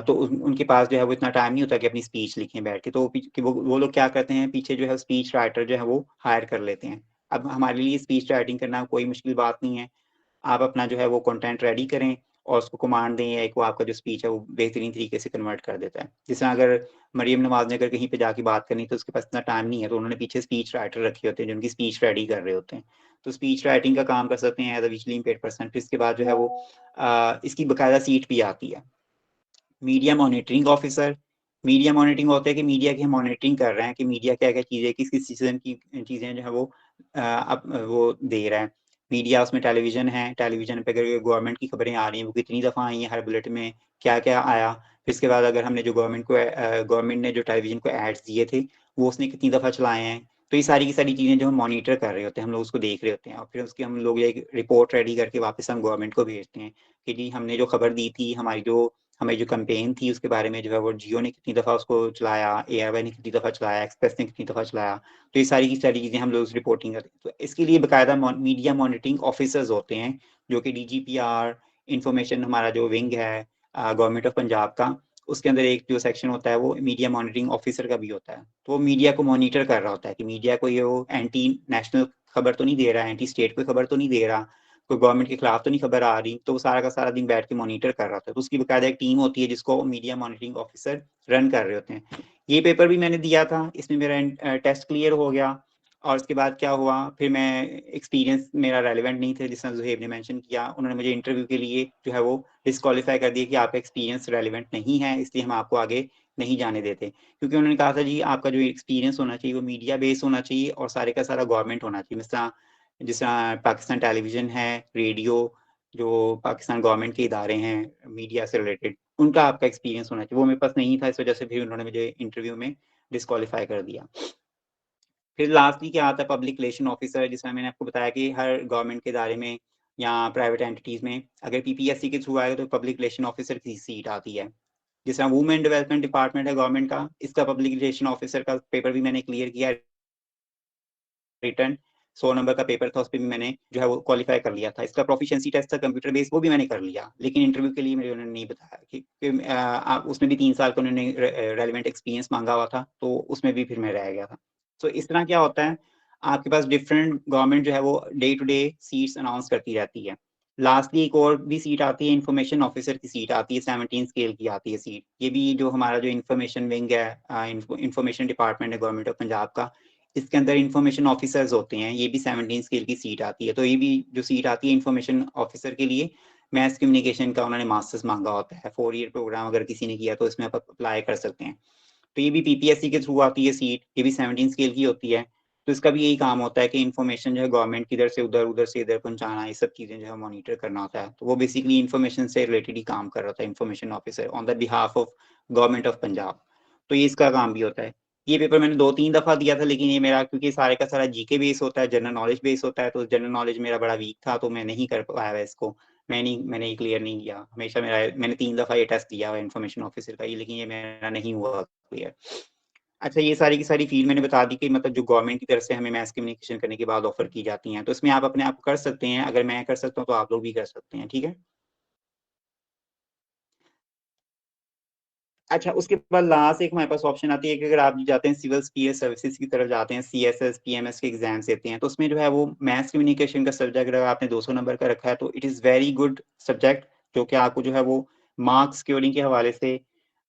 तो उनके पास जो है वो इतना टाइम नहीं होता कि अपनी स्पीच लिखें बैठ के, तो वो लोग क्या करते हैं, पीछे जो है स्पीच राइटर जो है वो हायर कर लेते हैं। अब हमारे लिए स्पीच राइटिंग करना कोई मुश्किल बात नहीं है। आप अपना जो है वो कंटेंट रेडी करें और उसको कमांड दें, एक वो आपका जो स्पीच है वो बेहतरीन तरीके से कन्वर्ट कर देता है। जिस तरह अगर मरियम नवाज ने अगर कहीं पे जाके बात करनी तो उसके पास इतना टाइम नहीं है, तो उन्होंने पीछे स्पीच राइटर रखे होते हैं जो उनकी स्पीच रेडी कर रहे होते हैं। तो स्पीच राइटिंग का काम कर सकते हैं as a visually impaired person. फिर इसके बाद जो है वो इसकी बाकायदा सीट भी आती है, media monitoring officer. Media monitoring होता है कि मीडिया की हम मॉनिटरिंग कर रहे हैं कि मीडिया क्या क्या चीज़ें, किस किस किस्म की चीज़ें जो है वो वो दे रहा है। मीडिया उसमें टेलीविज़न है, टेलीविज़न पे अगर गवर्नमेंट की खबरें आ रही हैं वो कितनी दफ़ा आई हैं, हर बुलेटिन में क्या-क्या आया। फिर इसके बाद अगर हमने जो गवर्नमेंट ने जो टेलीविज़न को एड्स दिए थे, वो उसने कितनी दफ़ा चलाए हैं। तो ये सारी की सारी चीज़ें जो हम मॉनिटर कर रहे होते हैं, हम लोग उसको देख रहे होते हैं और फिर उसकी हम लोग एक रिपोर्ट रेडी करके वापस हम गवर्नमेंट को भेजते हैं कि जी हमने जो खबर दी थी, हमारी जो कैंपेन थी उसके बारे में जो है वो जियो ने कितनी दफ़ा उसको चलाया, एयरवाई ने कितनी दफ़ा चलाया, एक्सप्रेस ने कितनी दफ़ा चलाया। तो ये सारी की सारी चीज़ें हम लोग रिपोर्टिंग करते हैं। तो इसके लिए बाकायदा मीडिया मॉनिटरिंग ऑफिसर्स होते हैं, जो कि डीजीपीआर इंफॉर्मेशन हमारा जो विंग है गवर्नमेंट ऑफ पंजाब का, उसके अंदर एक जो सेक्शन होता है वो मीडिया मॉनिटरिंग ऑफिसर का भी होता है। तो वो मीडिया को मॉनिटर कर रहा होता है कि मीडिया को ये वो एंटी नेशनल खबर तो नहीं दे रहा है, एंटी स्टेट कोई खबर तो नहीं दे रहा, कोई गवर्नमेंट के खिलाफ तो नहीं खबर आ रही। तो वो सारा का सारा दिन बैठ के मॉनिटर कर रहा था। तो उसकी बाकायदा एक टीम होती है जिसको मीडिया मॉनिटरिंग ऑफिसर रन कर रहे होते हैं। ये पेपर भी मैंने दिया था, इसमें मेरा टेस्ट क्लियर हो गया। और उसके बाद क्या हुआ, फिर मैं एक्सपीरियंस मेरा रेलिवेंट नहीं था, जिस तरह ज़ुहैब ने मेंशन किया, उन्होंने मुझे इंटरव्यू के लिए जो है वो डिस्क्वालीफाई कर दिया कि आपका एक्सपीरियंस रेलिवेंट नहीं है, इसलिए हम आपको आगे नहीं जाने देते। क्योंकि उन्होंने कहा था जी आपका जो एक्सपीरियंस होना चाहिए वो मीडिया बेस होना चाहिए और सारे का सारा गवर्नमेंट होना चाहिए। जिस तरह पाकिस्तान टेलीविज़न है, रेडियो, जो पाकिस्तान गवर्नमेंट के इदारे हैं मीडिया से रिलेटेड, उनका आपका एक्सपीरियंस होना चाहिए। वो मेरे पास नहीं था, इस वजह से फिर उन्होंने मुझे इंटरव्यू में डिस्क्वालीफाई कर दिया। फिर लास्टली क्या आता है, पब्लिक रिलेशन ऑफिसर, जिसमें मैंने आपको बताया कि हर गवर्नमेंट के इदारे में या प्राइवेट एंटिटीज़ में अगर पीपीएससी के थ्रू आएगा तो पब्लिक रिलेशन ऑफिसर की सीट आती है। जिस तरह वुमेन डेवलपमेंट डिपार्टमेंट है गवर्नमेंट का, इसका पब्लिक रिलेशन ऑफिसर का पेपर भी मैंने क्लियर किया है। रिटर्न 100 नंबर का पेपर था, उस पे भी मैंने जो है वो क्वालीफाई कर लिया था। इसका प्रोफिशिएंसी टेस्ट था कंप्यूटर बेस्ड, वो भी मैंने कर लिया। लेकिन इंटरव्यू के लिए मुझे उन्होंने नहीं बताया कि उसमें भी 3 साल का उन्होंने रेलेवेंट एक्सपीरियंस माँगा हुआ था, तो उसमें भी फिर मैं रह गया था। तो इस तरह क्या होता है, आपके पास डिफरेंट गवर्नमेंट जो है वो day to day seats announce करती रहती है। लास्टली एक और भी सीट आती है, इन्फॉर्मेशन ऑफिसर की सीट आती है, 17 स्केल की आती है सीट। ये भी जो हमारा जो इन्फॉर्मेशन विंग है, इन्फॉर्मेशन डिपार्टमेंट है गवर्नमेंट ऑफ पंजाब का, इसके अंदर इन्फॉर्मेशन ऑफिसर्स होते हैं, ये भी 17 स्केल की सीट आती है। तो ये भी जो सीट आती है इन्फॉर्मेशन ऑफिसर के लिए, मैस कम्युनिकेशन का उन्होंने मास्टर्स मांगा होता है। 4 ईयर प्रोग्राम अगर किसी ने किया तो इसमें आप अप्लाई कर सकते हैं। तो ये भी पीपीएससी के थ्रू आती है सीट, ये भी 17 स्केल की होती है। तो इसका भी यही काम होता है कि इन्फॉर्मेशन जो है गवर्नमेंट की इधर से उधर, उधर से इधर पहुंचाना, ये सब चीज़ें जो है मॉनिटर करना होता है। तो वो बेसिकली इन्फॉर्मेशन से रिलेटेड ही काम कर रहा था, information officer on the behalf of government of Punjab. तो ये इसका काम भी होता है। ये पेपर मैंने 2-3 दफ़ा दिया था, लेकिन ये मेरा क्योंकि सारे का सारा जीके बेस होता है, जनरल नॉलेज बेस होता है, तो जनरल नॉलेज मेरा बड़ा वीक था, तो मैं नहीं कर पाया इसको। मैंने ये क्लियर नहीं किया। हमेशा मैंने 3 दफ़ा ये टेस्ट दिया हुआ है इन्फॉर्मेशन ऑफिसर का, ये लेकिन ये मेरा नहीं हुआ क्लियर। अच्छा, ये सारी की सारी फ़ील्ड मैंने बता दी कि मतलब जो गवर्नमेंट की तरफ से हमें मैस कम्युनिकेशन करने के बाद ऑफ़र की जाती हैं। तो इसमें आप अपने आप कर सकते हैं, अगर मैं कर सकता हूँ तो आप लोग भी कर सकते हैं, ठीक है? अच्छा, उसके बाद लास्ट एक हमारे पास ऑप्शन आती है कि अगर आप जाते हैं सिविल पीएस सर्विसेज की तरफ जाते हैं, सीएसएस, पीएमएस के एग्ज़ाम्स देते हैं, तो उसमें जो है वो मैस कम्युनिकेशन का सब्जेक्ट अगर आपने 200 नंबर का रखा है, तो it is very good subject, जो कि आपको जो है वो मार्क्स सिक्योरिंग के हवाले से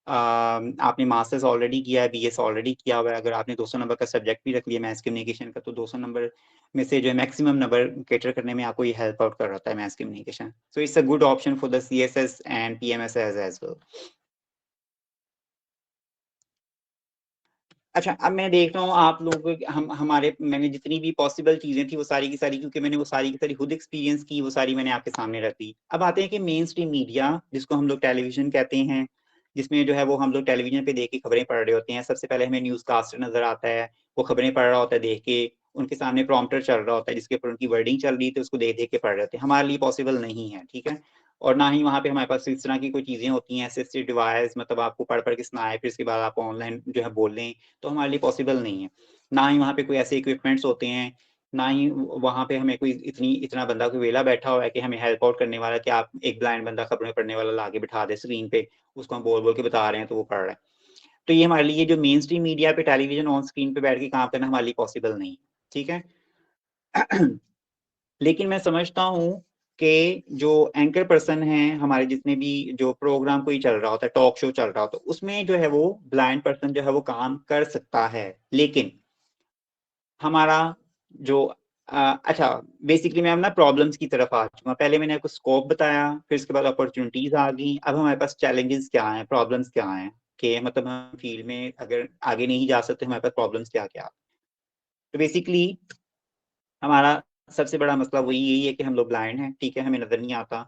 आपने मास्टर्स ऑलरेडी किया है, बीएस ऑलरेडी किया हुआ है, अगर आपने 200 नंबर का सब्जेक्ट भी रख लिया मैथ्स कम्युनिकेशन का, तो 200 नंबर में से जो है मैक्सिमम नंबर कैटर करने में आपको ये हेल्प आउट कर रहा है mass communication. So it's a good option for the CSS and PMSs as well. अच्छा, अब मैं देख रहा हूँ आप लोग हमारे मैंने जितनी भी पॉसिबल चीजें थी वो सारी की सारी, क्योंकि मैंने वो सारी की सारी खुद एक्सपीरियंस की, वो सारी मैंने आपके सामने रख दी। अब आते हैं कि मेन स्ट्रीम मीडिया जिसको हम लोग टेलीविजन कहते हैं, जिसमें जो है वो हम लोग टेलीविजन पे देख के खबरें पढ़ रहे होते हैं। सबसे पहले हमें न्यूज कास्टर नजर आता है, वो खबरें पढ़ रहा होता है देख के, उनके सामने प्रॉम्प्टर चल रहा होता है जिसके ऊपर उनकी वर्डिंग चल रही थी, उसको देख देख के पढ़ रहे होते हैं। हमारे लिए पॉसिबल नहीं है, ठीक है। और ना ही वहाँ पे हमारे पास इस तरह की कोई चीजें होती हैं असिस्टेड डिवाइस, मतलब आपको पढ़ पढ़ के सुनाए फिर इसके बाद आप ऑनलाइन जो है बोल लें, तो हमारे लिए पॉसिबल नहीं है। ना ही वहाँ पे कोई ऐसे इक्विपमेंट्स होते हैं, ना ही वहाँ पे हमें कोई इतना बंदा कोई वेला बैठा हुआ है कि हमें हेल्प आउट करने वाला, कि आप एक ब्लाइंड बंदा खबरें पढ़ने वाला लाके बिठा दे स्क्रीन पे, उसको हम बोल बोल के बता रहे हैं तो वो पढ़ रहा है। तो ये हमारे लिए जो मेन स्ट्रीम मीडिया पे टेलीविजन ऑन स्क्रीन पे बैठ के काम करना हमारे लिए पॉसिबल नहीं, ठीक है। लेकिन मैं समझता हूँ कि जो एंकर पर्सन हैं हमारे, जितने भी जो प्रोग्राम कोई चल रहा होता है, टॉक शो चल रहा होता है, उसमें जो है वो ब्लाइंड पर्सन जो है वो काम कर सकता है। लेकिन हमारा जो अच्छा, बेसिकली मैं अब ना प्रॉब्लम्स की तरफ आ चुका हूँ। पहले मैंने आपको स्कोप बताया, फिर उसके बाद अपॉर्चुनिटीज आ गई, अब हमारे पास चैलेंजेस क्या हैं, प्रॉब्लम्स क्या हैं, कि मतलब हम फील्ड में अगर आगे नहीं जा सकते, हमारे पास प्रॉब्लम्स क्या क्या। तो बेसिकली हमारा सबसे बड़ा मसला वही यही है कि हम लोग ब्लाइंड हैं, ठीक है, हमें नजर नहीं आता।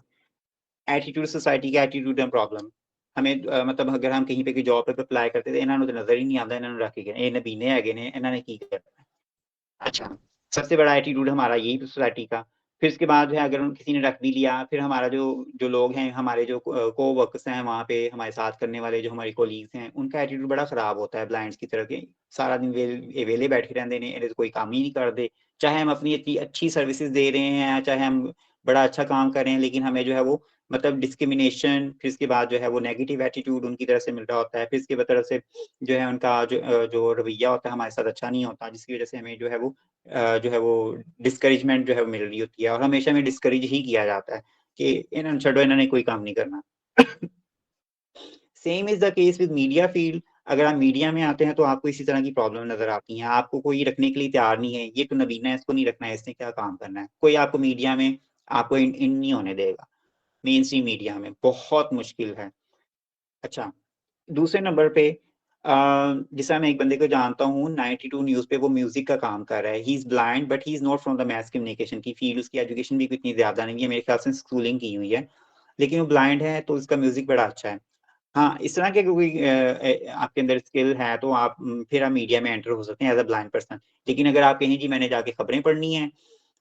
एटीट्यूड, सोसाइटी का एटीट्यूड एंड प्रॉब्लम हमें मतलब अगर हम कहीं पे कोई जॉब पे अप्लाई करते थे, इन्होंने तो नजर ही नहीं आता, इन्होंने रख के ये नबीने है ने इन्होंने की करना है। अच्छा, सबसे बड़ा एटीट्यूड हमारा यही सोसाइटी का। फिर उसके बाद जो है अगर किसी ने रख भी लिया, फिर हमारा जो जो लोग हैं, हमारे जो को वर्कर्स हैं वहाँ पे हमारे साथ करने वाले जो हमारे कोलीग्स हैं, उनका एटीट्यूड बड़ा खराब होता है ब्लाइंड्स की तरह के। सारा दिन वेले बैठे रहते हैं, इन्हें तो कोई काम ही नहीं करते। चाहे हम अपनी इतनी अच्छी सर्विसेज दे रहे हैं, चाहे हम बड़ा अच्छा काम कर रहे हैं, लेकिन हमें जो है वो मतलब डिस्क्रिमिनेशन, फिर इसके बाद जो है वो नेगेटिव एटीट्यूड उनकी तरफ से मिल रहा होता है। फिर इसके तरफ से जो है उनका जो रवैया होता है हमारे साथ अच्छा नहीं होता, जिसकी वजह से हमें जो है वो डिस्करेजमेंट जो है वो मिल रही होती है, और हमेशा में डिस्करेज ही किया जाता है कि इन्होंने छोड़ो, इन्होंने कोई काम नहीं करना। Same is the case with media field. अगर आप मीडिया में आते हैं तो आपको इसी तरह की प्रॉब्लम नजर आती है, आपको कोई रखने के लिए तैयार नहीं है, ये तो नबीना है, इसको नहीं रखना है, इसने क्या काम करना है, कोई आपको मीडिया में आपको इन नहीं होने देगा। मेन स्ट्रीम मीडिया में बहुत मुश्किल है। अच्छा, दूसरे नंबर पे जैसा मैं एक बंदे को जानता हूँ 92 न्यूज़ पे, वो म्यूजिक का काम कर रहा है। He is blind but he is not from the mess communication की फील्ड, उसकी एजुकेशन भी इतनी ज्यादा नहीं है, मेरे ख्याल से स्कूलिंग की हुई है, लेकिन वो ब्लाइंड है तो उसका म्यूजिक बड़ा अच्छा है। हाँ, इस तरह के कोई आपके अंदर स्किल है तो आप फिर आप मीडिया में एंटर हो सकते हैं एज अ ब्लाइंड पर्सन। लेकिन अगर आप कहें जी मैंने जाके खबरें पढ़नी है,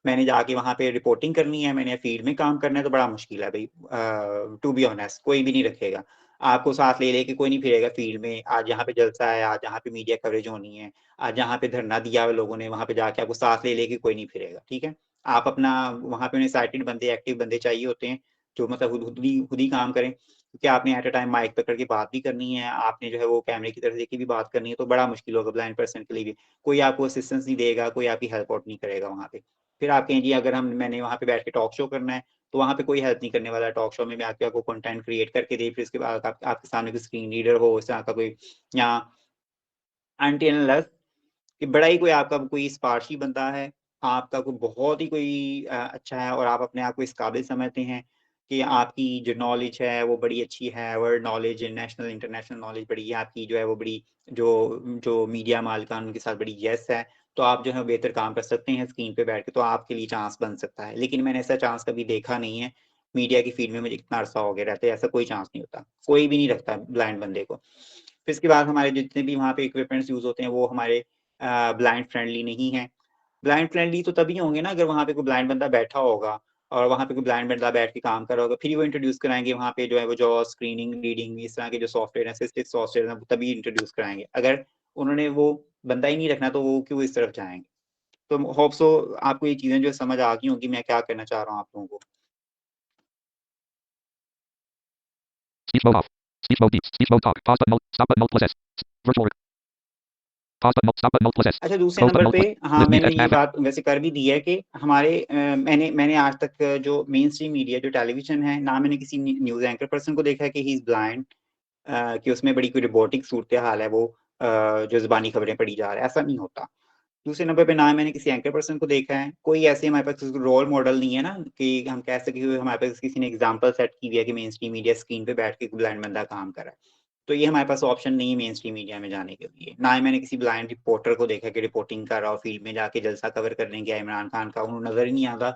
मैंने जाके वहाँ पे रिपोर्टिंग करनी है, मैंने फील्ड में काम करना है, तो बड़ा मुश्किल है भाई। टू बी ऑनेस्ट, कोई भी नहीं रखेगा आपको साथ ले लेके, कोई नहीं फिरेगा फील्ड में। आज यहाँ पे जलसा है, आज यहाँ पे मीडिया कवरेज होनी है, आज यहाँ पे धरना दिया हुआ लोगों ने, वहाँ पे जाके आपको साथ ले लेके कोई नहीं फिरेगा, ठीक है। आप अपना वहाँ पे एक्साइटेड बंदे, एक्टिव बंदे चाहिए होते हैं, जो मतलब खुद ही काम करें, क्योंकि आपने एट अ टाइम माइक पकड़ के बात भी करनी है, आपने जो है वो कैमरे की तरफ देख के भी बात करनी है, तो बड़ा मुश्किल होगा ब्लाइंड पर्सन के लिए भी। कोई आपको असिस्टेंस नहीं देगा, कोई आपकी हेल्प आउट नहीं करेगा वहाँ पे। फिर आप कहें जी अगर मैंने वहाँ पे बैठ के टॉक शो करना है, तो वहाँ पे कोई हेल्प नहीं करने वाला। टॉक शो में मैं आपको कंटेंट क्रिएट करके दे, फिर उसके बाद आपके सामने कोई स्क्रीन रीडर हो, इस तरह का कोई, या अनटिल अनलेस कि बड़ा ही कोई आपका कोई सिफारशी बंदा है, आपका कोई बहुत ही कोई अच्छा है, और आप अपने आप को इस काबिल समझते हैं कि आपकी जो नॉलेज है वो बड़ी अच्छी है, world knowledge, national international knowledge बड़ी है आपकी, जो है वो बड़ी, जो जो मीडिया मालिकान उनके साथ बड़ी यस है, तो आप जो है बेहतर काम कर सकते हैं स्क्रीन पे बैठ के, तो आपके लिए चांस बन सकता है। लेकिन मैंने ऐसा चांस कभी देखा नहीं है मीडिया की फील्ड में, मुझे कितना अरसा हो गया रहता है, ऐसा कोई चांस नहीं होता, कोई भी नहीं रखता ब्लाइंड बंदे को। फिर इसके बाद हमारे जितने भी वहाँ पे इक्विपमेंट्स यूज होते हैं वो हमारे ब्लाइंड फ्रेंडली नहीं है। ब्लाइंड फ्रेंडली तो तभी होंगे ना अगर वहाँ पे कोई ब्लाइंड बंदा बैठा होगा, और वहाँ पे कोई ब्लाइंड बंदा बैठ के काम कर रहा होगा, फिर वो इंट्रोड्यूस कराएंगे वहाँ पे जो है वो जो स्क्रीनिंग, रीडिंग, इस तरह के जो सॉफ्टवेयर, असिस्टेड सॉफ्टवेयर हैं, तभी इंट्रोड्यूस कराएंगे। अगर उन्होंने वो बंदा ही नहीं रखना तो वो क्यों इस तरफ जाएंगे। तो होप सो आपको ये चीजें जो समझ आ गई होंगी मैं क्या कहना चाह रहा हूँ आप लोगों को। Speech mode off. Speech mode deep. Speech mode talk. Pause button alt. Stop button alt plus S. Virtual. Pause button alt. Stop button alt plus S. अच्छा, दूसरे Close button नंबर alt पे plus. हाँ, List meet मैंने H ये FM. बात वैसे कर भी दी है कि हमारे मैंने आज तक जो मेन स्ट्रीम मीडिया जो टेलीविजन है ना, मैंने किसी न्यूज एंकर पर्सन को देखा है कि ही इज ब्लाइंड, कि उसमें बड़ी कोई रोबोटिक सूरत हाल है, वो जो ज़बानी खबरें पढ़ी जा रहा है, ऐसा नहीं होता। दूसरे नंबर पे ना मैंने किसी एंकर पर्सन को देखा है, कोई ऐसे हमारे पास रोल मॉडल नहीं है ना कि हम कह सकें कि हमारे पास किसी ने एग्जांपल सेट की हुई है कि मेन स्ट्रीम मीडिया स्क्रीन पे बैठ के ब्लाइंड बंदा काम कर रहा है। तो ये हमारे पास ऑप्शन नहीं है मेन स्ट्रीम मीडिया में जाने के लिए। ना ही मैंने किसी ब्लाइंड रिपोर्टर को देखा कि रिपोर्टिंग कर रहा हो, फील्ड में जाके जलसा कवर करने गया इमरान खान का, उन्हें नज़र ही नहीं आता,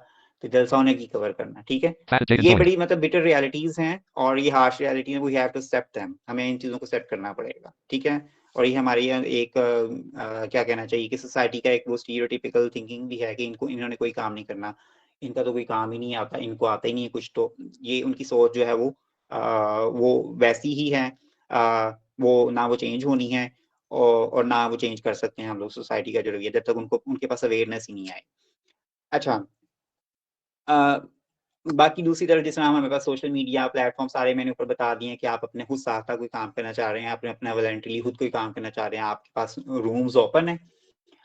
तो जलसा उन्हें की कवर करना, ठीक है? Fat Jaden ये joined. बड़ी मतलब बिटर रियलिटीज़ हैं और ये हार्श रियलिटी है, we have to accept them. हमें इन चीज़ों को एक्सेप्ट करना पड़ेगा, ठीक है? और ये हमारी एक क्या कहना चाहिए कि सोसाइटी का एक वो स्टीरियोटिपिकल थिंकिंग भी है कि इन्होंने कोई काम नहीं करना, इनका तो कोई काम ही नहीं आता, इनको आता ही नहीं है कुछ, तो ये उनकी सोच जो है वो वैसी ही है। वो ना वो चेंज होनी है और ना वो चेंज कर सकते हैं हम लोग सोसाइटी का जो रवैया, जब तक उनको उनके पास अवेयरनेस ही नहीं आए। अच्छा, अ, बाकी दूसरी तरफ जिस तरह हमारे पास सोशल मीडिया प्लेटफ़ॉर्म सारे मैंने ऊपर बता दिए हैं कि आप अपने खुद साथ कोई काम करना चाह रहे हैं, आपने अपना वॉलंटरीली खुद कोई काम करना चाह रहे हैं, आपके पास रूम्स ओपन हैं,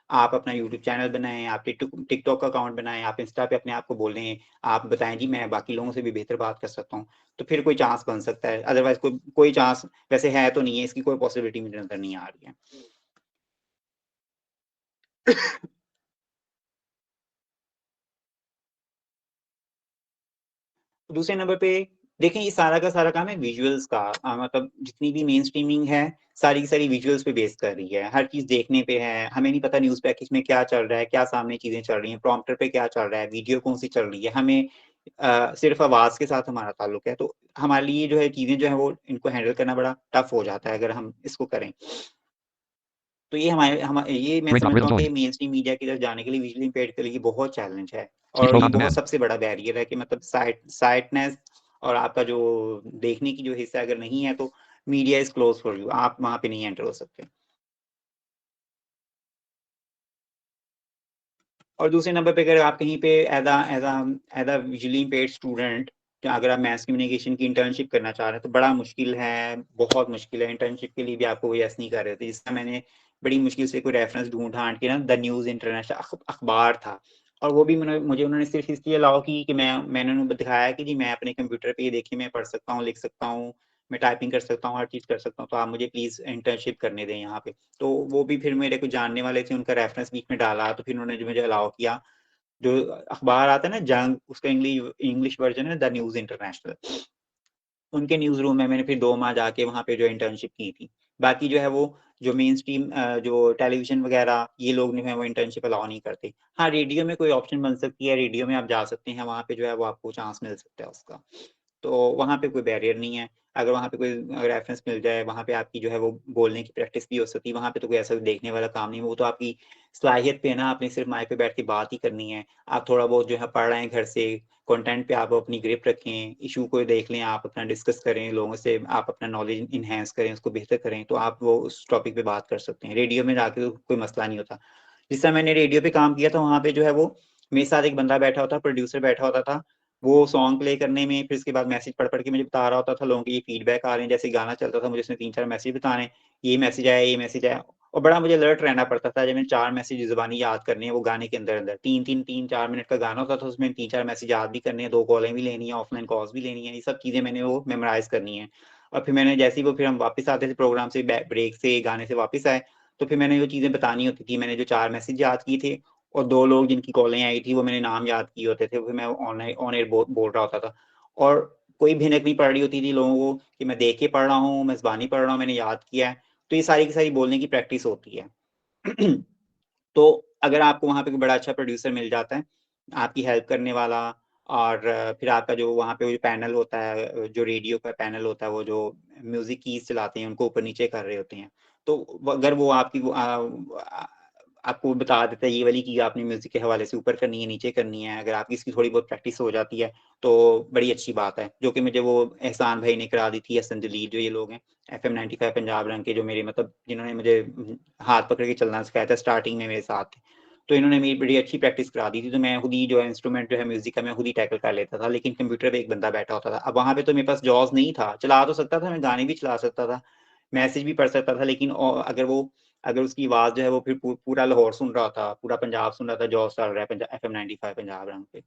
आप अपना यूट्यूब चैनल बनाएँ, आप टिकटॉक का अकाउंट बनाएँ, आप इंस्टा पे अपने आप को बोलें, आप बताएँ जी मैं बाकी लोगों से भी बेहतर बात कर सकता हूँ, तो फिर कोई चांस बन सकता है, अदरवाइज़ कोई चांस वैसे है तो नहीं है, इसकी कोई पॉसिबिलिटी मुझे नज़र नहीं आ रही है। दूसरे नंबर पे देखें ये सारा का सारा काम है विजुअल्स का, मतलब जितनी भी मेन स्ट्रीमिंग है सारी की सारी विजुअल्स पे बेस कर रही है, हर चीज़ देखने पे है, हमें नहीं पता न्यूज़ पैकेज में क्या चल रहा है, क्या सामने चीज़ें चल रही हैं, प्रॉम्प्टर पे क्या चल रहा है, वीडियो कौन-सी चल रही है, हमें सिर्फ़ आवाज़ के साथ हमारा ताल्लुक है, तो हमारे लिए जो है चीज़ें जो है वो इनको हैंडल करना बड़ा टफ़ हो जाता है अगर हम इसको करें। तो ये ये मैं Green dot समझता rhythm हूँ कि joined. मेन स्ट्रीम मीडिया की तरफ जाने के लिए विजुअली इम्पेयर्ड के लिए बहुत चैलेंज है Speech और mode ये on बहुत demand. सबसे बड़ा बैरियर है कि मतलब साइटनेस और आपका जो देखने की जो हिस्सा अगर नहीं है तो media is close for you, आप वहाँ पे नहीं एंटर हो सकते। और दूसरे नंबर पे अगर आप कहीं पे as a visually impaired student अगर आप मास कम्युनिकेशन की इंटर्नशिप करना चाह रहे हैं तो बड़ा मुश्किल है, बहुत मुश्किल है। इंटर्नशिप के लिए भी आपको वो यस नहीं कर रहे थे। जिसका मैंने बड़ी मुश्किल से कोई रेफरेंस ढूँढ-ढाँट के ना द न्यूज़ इंटरनेशनल अखबार था और वो भी मुझे उन्होंने सिर्फ़ इसलिए अलाउ की कि मैंने उन्हें दिखाया कि जी मैं अपने कंप्यूटर पे ये देखिए मैं पढ़ सकता हूँ, लिख सकता हूँ, मैं टाइपिंग कर सकता हूँ, हर चीज़ कर सकता हूँ, तो आप मुझे प्लीज़ इंटर्नशिप करने दें यहाँ पे। तो वो भी फिर मेरे कोई जानने वाले थे, उनका रेफरेंस बीच में डाला, तो फिर उन्होंने जो मुझे अलाउ किया। जो अखबार आता है ना जंग, उसका इंग्लिश वर्ज़न है द न्यूज़ इंटरनेशनल। उनके न्यूज़ रूम में मैंने फिर 2 माह जाके वहाँ पे जो इंटर्नशिप की थी। बाकी जो है वो जो मेन स्ट्रीम जो टेलीविज़न वग़ैरह ये लोग जो हैं वो इंटर्नशिप अलाउ नहीं करते। हाँ, रेडियो में कोई ऑप्शन बन सकती है, रेडियो में आप जा सकते हैं, वहाँ पे जो है वो आपको चांस मिल सकता है उसका। तो वहाँ पे कोई बैरियर नहीं है। अगर वहाँ पे कोई रेफ़रेंस मिल जाए, वहाँ पे आपकी जो है वो बोलने की प्रैक्टिस भी हो सकती है, वहाँ पे तो कोई ऐसा देखने वाला काम नहीं है, वो तो आपकी सलाहियत पे है ना, आपने सिर्फ़ माइक पे बैठ के बात ही करनी है। आप थोड़ा बहुत जो है पढ़ रहे हैं घर से, कंटेंट पे आप अपनी ग्रिप रखें, इश्यू को देख लें, आप अपना डिस्कस करें, लोगों से आप अपना नॉलेज एनहांस करें, उसको बेहतर करें, तो आप वो उस टॉपिक पे बात कर सकते हैं। रेडियो में जाके तो कोई मसला नहीं होता। जिस समय मैंने रेडियो पे काम किया था, वहाँ पे जो है वो मेरे साथ एक बंदा बैठा होता, प्रोड्यूसर बैठा होता था। वो सॉन्ग प्ले करने में फिर उसके बाद मैसेज पढ़-पढ़ के मुझे बता रहा होता था लोगों के ये फीडबैक आ रहे हैं, जैसे गाना चलता था मुझे उसने 3-4 मैसेज बताने, ये मैसेज आया, ये मैसेज आया और बड़ा मुझे अलर्ट रहना पड़ता था जब मैंने 4 मैसेज ज़ुबानी याद करने हैं वो गाने के अंदर-अंदर। 3-3 3-4 मिनट का गाना होता था उसमें 3-4 मैसेज याद भी करने हैं, 2 कॉलें भी लेनी है, ऑफलाइन कॉल्स भी लेनी है, ये सब चीज़ें मैंने वो मेमोराइज़ करनी है। और फिर मैंने जैसे ही वो फिर हम वापस आते थे प्रोग्राम से ब्रेक से, गाने से वापस आए, तो फिर मैंने वो चीज़ें बतानी होती थी। मैंने जो 4 मैसेज याद किए थे और 2 लोग जिनकी कॉलें आई थी वो मैंने नाम याद किए होते थे, फिर मैं ऑन एयर बोल रहा होता था। और कोई भिनक नहीं पड़ रही होती थी लोगों को कि मैं देख के पढ़ रहा हूँ, मैं ज़ुबानी पढ़ रहा हूँ, मैंने याद किया है। तो ये सारी की सारी बोलने की प्रैक्टिस होती है। तो अगर आपको वहाँ पे कोई बड़ा अच्छा प्रोड्यूसर मिल जाता है, आपकी हेल्प करने वाला और फिर आपका जो वहाँ पे वो जो पैनल होता है जो रेडियो का पैनल होता है, वो जो म्यूज़िक कीज़ चलाते हैं, उनको ऊपर-नीचे कर रहे होते हैं। तो अगर वो आपकी आपको बता देता है ये वाली की आपने म्यूज़िक के हवाले से ऊपर करनी है, नीचे करनी है, अगर आपकी इसकी थोड़ी बहुत प्रैक्टिस हो जाती है, तो बड़ी अच्छी बात है। जो कि मुझे वो एहसान भाई ने करा दी थी, हसन जलील जो ये लोग हैं, एफएम 95 पंजाब रंग के जो मेरे मतलब जिन्होंने मुझे हाथ पकड़ के चलना सिखाया था, स्टार्टिंग में मेरे साथ थे। तो इन्होंने मेरी बड़ी अच्छी प्रैक्टिस करा दी थी, तो मैं खुद ही जो है इंस्ट्रूमेंट जो है म्यूज़िक का मैं खुद ही टैकल कर लेता था, लेकिन कंप्यूटर पे एक बंदा बैठा होता था। अब वहाँ पे तो मेरे पास जॉज़ नहीं था, चला तो सकता था, मैं गाने भी चला सकता था, मैसेज भी पढ़ सकता था, लेकिन अगर उसकी आवाज़ जो है वो फिर पूरा लाहौर सुन रहा था, पूरा पंजाब सुन रहा था, जॉस चल रहा है एफएम 95 पंजाब रंग पे।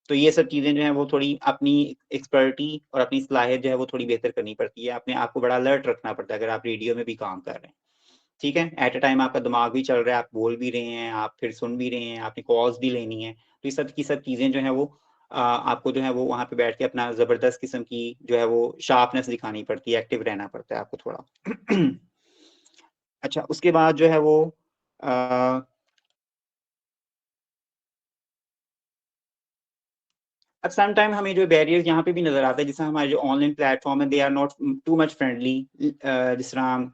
तो ये सब चीज़ें जो हैं वो थोड़ी अपनी एक्सपर्टी और अपनी सलाहियत जो है वो थोड़ी बेहतर करनी पड़ती है। अपने आप को बड़ा अलर्ट रखना पड़ता है अगर आप रेडियो में भी काम कर रहे हैं। ठीक है, एट अ टाइम आपका दिमाग भी चल रहा है, आप बोल भी रहे हैं, आप फिर सुन भी रहे हैं, आपने कॉल्स भी लेनी है, तो ये सब की सब चीज़ें जो है वो आपको जो है वो वहाँ पे बैठ के अपना ज़बरदस्त किस्म की जो है वो शार्पनेस दिखानी पड़ती है, एक्टिव रहना पड़ता है आपको थोड़ा। अच्छा, उसके बाद जो है वो अ अब सम टाइम हमें जो बैरियर्स यहाँ पे भी नज़र आता है, जैसे हमारे जो ऑनलाइन प्लेटफ़ॉर्म है, they are not too much friendly. जिस तरह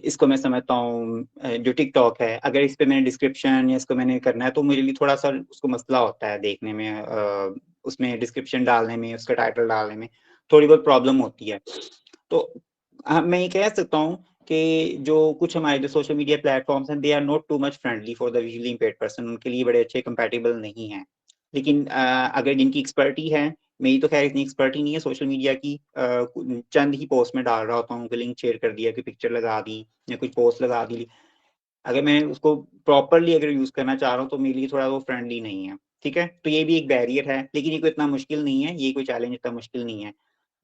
इसको मैं समझता हूँ जो टिकटॉक है, अगर इस पे मैंने डिस्क्रिप्शन या इसको मैंने करना है, तो मेरे लिए थोड़ा-सा उसको मसला होता है देखने में, उसमें डिस्क्रिप्शन डालने में, उसका टाइटल डालने में, थोड़ी बहुत प्रॉब्लम होती है। तो मैं ये कह सकता हूँ कि जो कुछ हमारे जो सोशल मीडिया प्लेटफ़ॉर्म्स हैं, they are not too much friendly for the visually impaired person, उनके लिए बड़े अच्छे कंपैटिबल नहीं हैं। लेकिन अगर जिनकी एक्सपर्टी है, मेरी तो ख़ैर इतनी एक्सपर्टी नहीं है सोशल मीडिया की, चंद ही पोस्ट में डाल रहा होता हूँ, उनका लिंक शेयर कर दिया, कोई पिक्चर लगा दी या कुछ पोस्ट लगा दी। अगर मैं उसको प्रॉपर्ली अगर यूज़ करना चाह रहा हूँ, तो मेरे लिए थोड़ा वो फ्रेंडली नहीं है, ठीक है? तो ये भी एक बैरियर है, लेकिन ये कोई इतना मुश्किल नहीं है, ये कोई चैलेंज इतना मुश्किल नहीं है।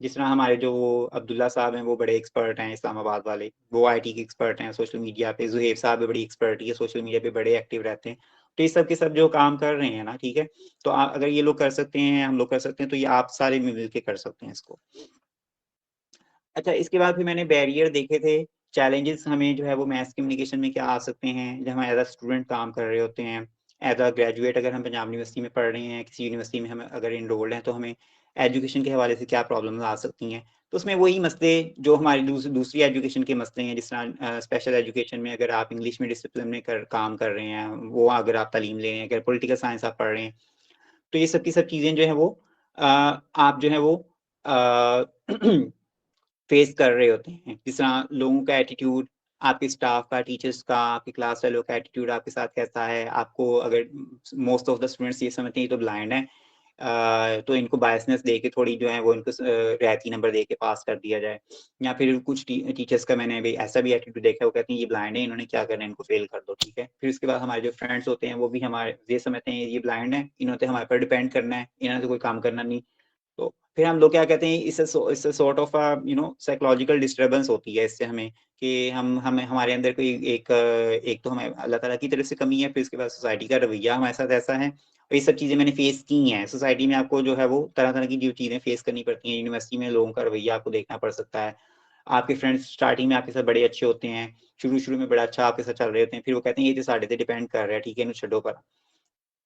जिस तरह हमारे जो अब्दुल्ला साहब हैं, वो बड़े एक्सपर्ट हैं इस्लामाबाद वाले, वो आईटी के एक्सपर्ट हैं सोशल मीडिया पे, ज़ुहैब साहब भी बड़ी एक्सपर्टी है, सोशल मीडिया पे बड़े एक्टिव रहते हैं। तो ये सब के सब जो काम कर रहे हैं ना, ठीक है? तो अगर ये लोग कर सकते हैं, हम लोग कर सकते हैं, तो ये आप सारे मिल के कर सकते हैं इसको। अच्छा, इसके बाद फिर मैंने बैरियर देखे थे, चैलेंजेस हमें जो है वो मास कम्युनिकेशन में क्या आ सकते हैं, जब हम एज़ अ स्टूडेंट काम कर रहे होते हैं, एज़ अ ग्रेजुएट अगर हम पंजाब यूनिवर्सिटी में पढ़ रहे हैं, किसी यूनिवर्सिटी में हम अगर एनरोल्ड हैं, तो हमें एजुकेशन के हवाले से क्या प्रॉब्लम्स आ सकती हैं। तो उसमें वही मसले जो हमारी दूसरी एजुकेशन के मसले हैं, जिस तरह स्पेशल एजुकेशन में अगर आप इंग्लिश में डिसिप्लिन में काम कर रहे हैं, वो अगर आप तालीम ले रहे हैं, अगर पॉलिटिकल साइंस आप पढ़ रहे हैं, तो ये सब की सब चीज़ें जो हैं वो आप जो है वो अ फेस कर रहे होते हैं। जिस तरह लोगों का एटीट्यूड, आपके स्टाफ का, टीचर्स का, आपके क्लास वालों का एटीट्यूड आपके साथ कैसा है? आपको अगर मोस्ट ऑफ द स्टूडेंट्स ये समझते हैं ये तो ब्लाइंड हैं, तो इनको बायसनेस दे के थोड़ी जो है वो इनको रियायती नंबर दे के पास कर दिया जाए। या फिर कुछ टीचर्स का मैंने भी ऐसा भी एटीट्यूड देखा है, वो कहते हैं ये ब्लाइंड है, इन्होंने क्या करना है, इनको फेल कर दो, ठीक है? फिर उसके बाद हमारे जो फ्रेंड्स होते हैं वो भी हमारे ये समझते हैं ये ब्लाइंड है, इन्होंने तो हमारे पर डिपेंड करना है, इन्होंने तो कोई काम करना नहीं। तो फिर हम लोग क्या कहते हैं, इससे सॉर्ट ऑफ साइकोलॉजिकल डिस्टर्बेंस होती है इससे हमें, कि हम हमें हमारे अंदर कोई एक तो हमें अल्लाह ताला की तरफ से कमी है, फिर उसके बाद सोसाइटी का रवैया हमारे साथ ऐसा है, और ये सब चीज़ें मैंने फेस की हैं। सोसाइटी में आपको जो है वो तरह-तरह की जो चीज़ें फेस करनी पड़ती हैं, यूनिवर्सिटी में लोगों का रवैया आपको देखना पड़ सकता है। आपके फ्रेंड्स स्टार्टिंग में आपके साथ बड़े अच्छे होते हैं, शुरू-शुरू में बड़ा अच्छा आपके साथ चल रहे होते हैं, फिर वो कहते हैं ये तो साडे ते डिपेंड कर रहा है, ठीक है, इन्हू छड्डो परा।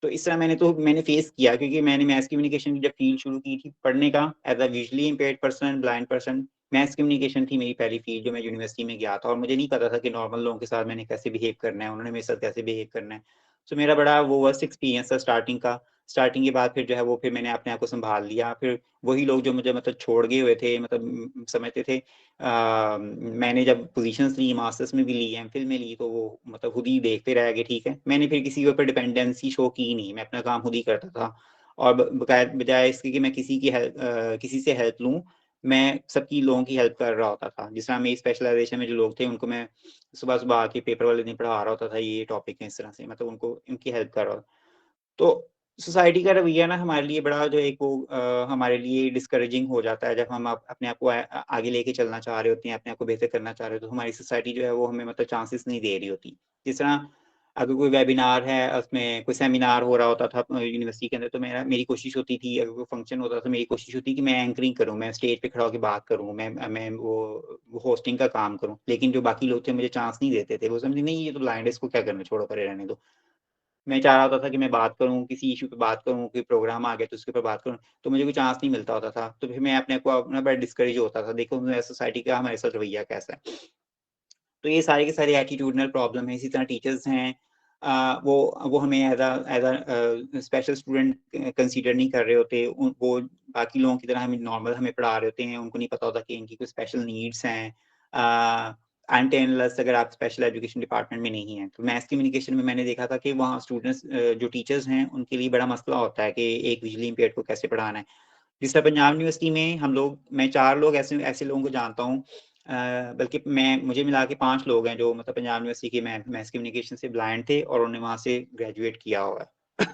तो इस तरह मैंने फेस किया, क्योंकि मैंने मास कम्युनिकेशन की जब फ़ील्ड शुरू की थी पढ़ने का, as a visually impaired person, blind person, mass communication थी मेरी पहली फ़ील्ड जो मैं यूनिवर्सिटी में गया था, और मुझे नहीं पता था कि नॉर्मल लोगों के साथ मैंने कैसे बिहेव करना है, उन्होंने मेरे साथ कैसे बिहेव करना है। सो मेरा बड़ा वो वर्स्ट एक्सपीरियंस था स्टार्टिंग का। स्टार्टिंग के बाद फिर जो है वो फिर मैंने अपने आप को सँभाल लिया। फिर वही लोग जो मुझे मतलब छोड़ गए हुए थे, मतलब समझते थे, मैंने जब पोज़ीशंस ली, मास्टर्स में भी ली, एमफ़िल में ली, तो वो मतलब खुद ही देखते रह गए, ठीक है। मैंने फिर किसी के ऊपर डिपेंडेंसी शो की नहीं, मैं अपना काम खुद ही करता था, और ब बकाय बजाय इसके कि मैं किसी से हेल्प लूँ, मैं सबकी लोगों की हेल्प कर रहा होता था। जिस तरह मेरी स्पेशलाइज़ेशन में जो लोग थे, उनको मैं सुबह-सुबह आके पेपर वाले दिन पढ़ा रहा होता था, ये टॉपिक है, इस तरह से, मतलब उनको उनकी हेल्प कर रहा था। तो सोसाइटी का रवैया ना हमारे लिए बड़ा जो एक वो हमारे लिए डिस्करेजिंग हो जाता है, जब हम अपने आप को आगे लेके चलना चाह रहे होते हैं, अपने आप को बेहतर करना चाह रहे होते हैं, तो हमारी सोसाइटी जो है वो हमें मतलब चांसेस नहीं दे रही होती। जिस तरह अगर कोई वेबिनार है, उसमें कोई सेमिनार हो रहा होता था यूनिवर्सिटी के अंदर, तो मेरी कोशिश होती थी, अगर कोई फंक्शन होता था, मेरी कोशिश होती कि मैं एंकरिंग करूँ, मैं स्टेज पे खड़ा होके बात करूँ, मैं वो होस्टिंग का काम करूँ। लेकिन जो बाकी लोग थे मुझे चांस नहीं देते थे, वो समझे नहीं ये तो ब्लाइंड है, इसको क्या करना, छोड़ो परे रहने दो। मैं चाह रहा होता था कि मैं बात करूँ, किसी इश्यू पे बात करूँ, कोई प्रोग्राम आ गया तो उसके ऊपर बात करूँ, तो मुझे कोई चांस नहीं मिलता होता था। तो फिर मैं अपने को अपना बड़ा डिस्करेज होता था, देखो सोसाइटी का हमारे साथ रवैया कैसा है। तो ये सारे के सारे एटीट्यूडनल प्रॉब्लम है। इसी तरह टीचर्स हैं, वो हमें as a special student consider नहीं कर रहे होते। वो बाकी लोगों की तरह हमें पढ़ा रहे होते हैं, उनको नहीं पता होता कि इनकी कोई स्पेशल नीड्स हैं। अनटिल अनलेस अगर आप स्पेशल एजुकेशन डिपार्टमेंट में नहीं हैं। तो मास कम्युनिकेशन में मैंने देखा था कि वहाँ स्टूडेंट्स जो टीचर्स हैं, उनके लिए बड़ा मसला होता है कि एक विजुअली इम्पेयर्ड को कैसे पढ़ाना है। जिस तरह पंजाब यूनिवर्सिटी में मैं 4 लोग ऐसे ऐसे लोगों को जानता हूँ, बल्कि मुझे मिला के 5 लोग हैं जो मतलब पंजाब यूनिवर्सिटी के मास कम्युनिकेशन से ब्लाइंड थे और उन्होंने वहाँ से ग्रेजुएट किया हुआ है।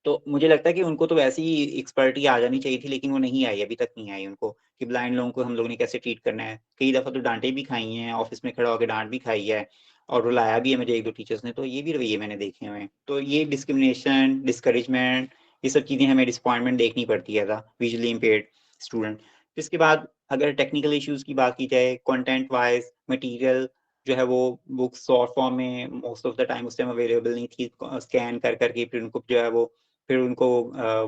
तो मुझे लगता है कि उनको तो वैसे ही एक्सपर्टी आ जानी चाहिए थी, लेकिन वो नहीं आई, अभी तक नहीं आई उनको कि ब्लाइंड लोगों को हम लोगों ने कैसे ट्रीट करना है। कई दफ़ा तो डाँटें भी खाई हैं, ऑफ़िस में खड़ा होके डाँट भी खाई है और रुलाया भी है मुझे 1-2 टीचर्स ने, तो ये भी रवैये मैंने देखे हुए हैं। तो ये डिस्क्रिमिनेशन, डिस्करेजमेंट, ये सब चीज़ें हमें डिसअपॉइंटमेंट देखनी पड़ती है as a visually impaired student. इसके बाद अगर टेक्निकल इश्यूज़ की बात की जाए, कंटेंट वाइज़ मटीरियल जो है वो बुक्स शॉर्ट फॉर्म में मोस्ट ऑफ द टाइम उस टाइम अवेलेबल नहीं थी। स्कैन कर के फिर उनको जो है वो फिर उनको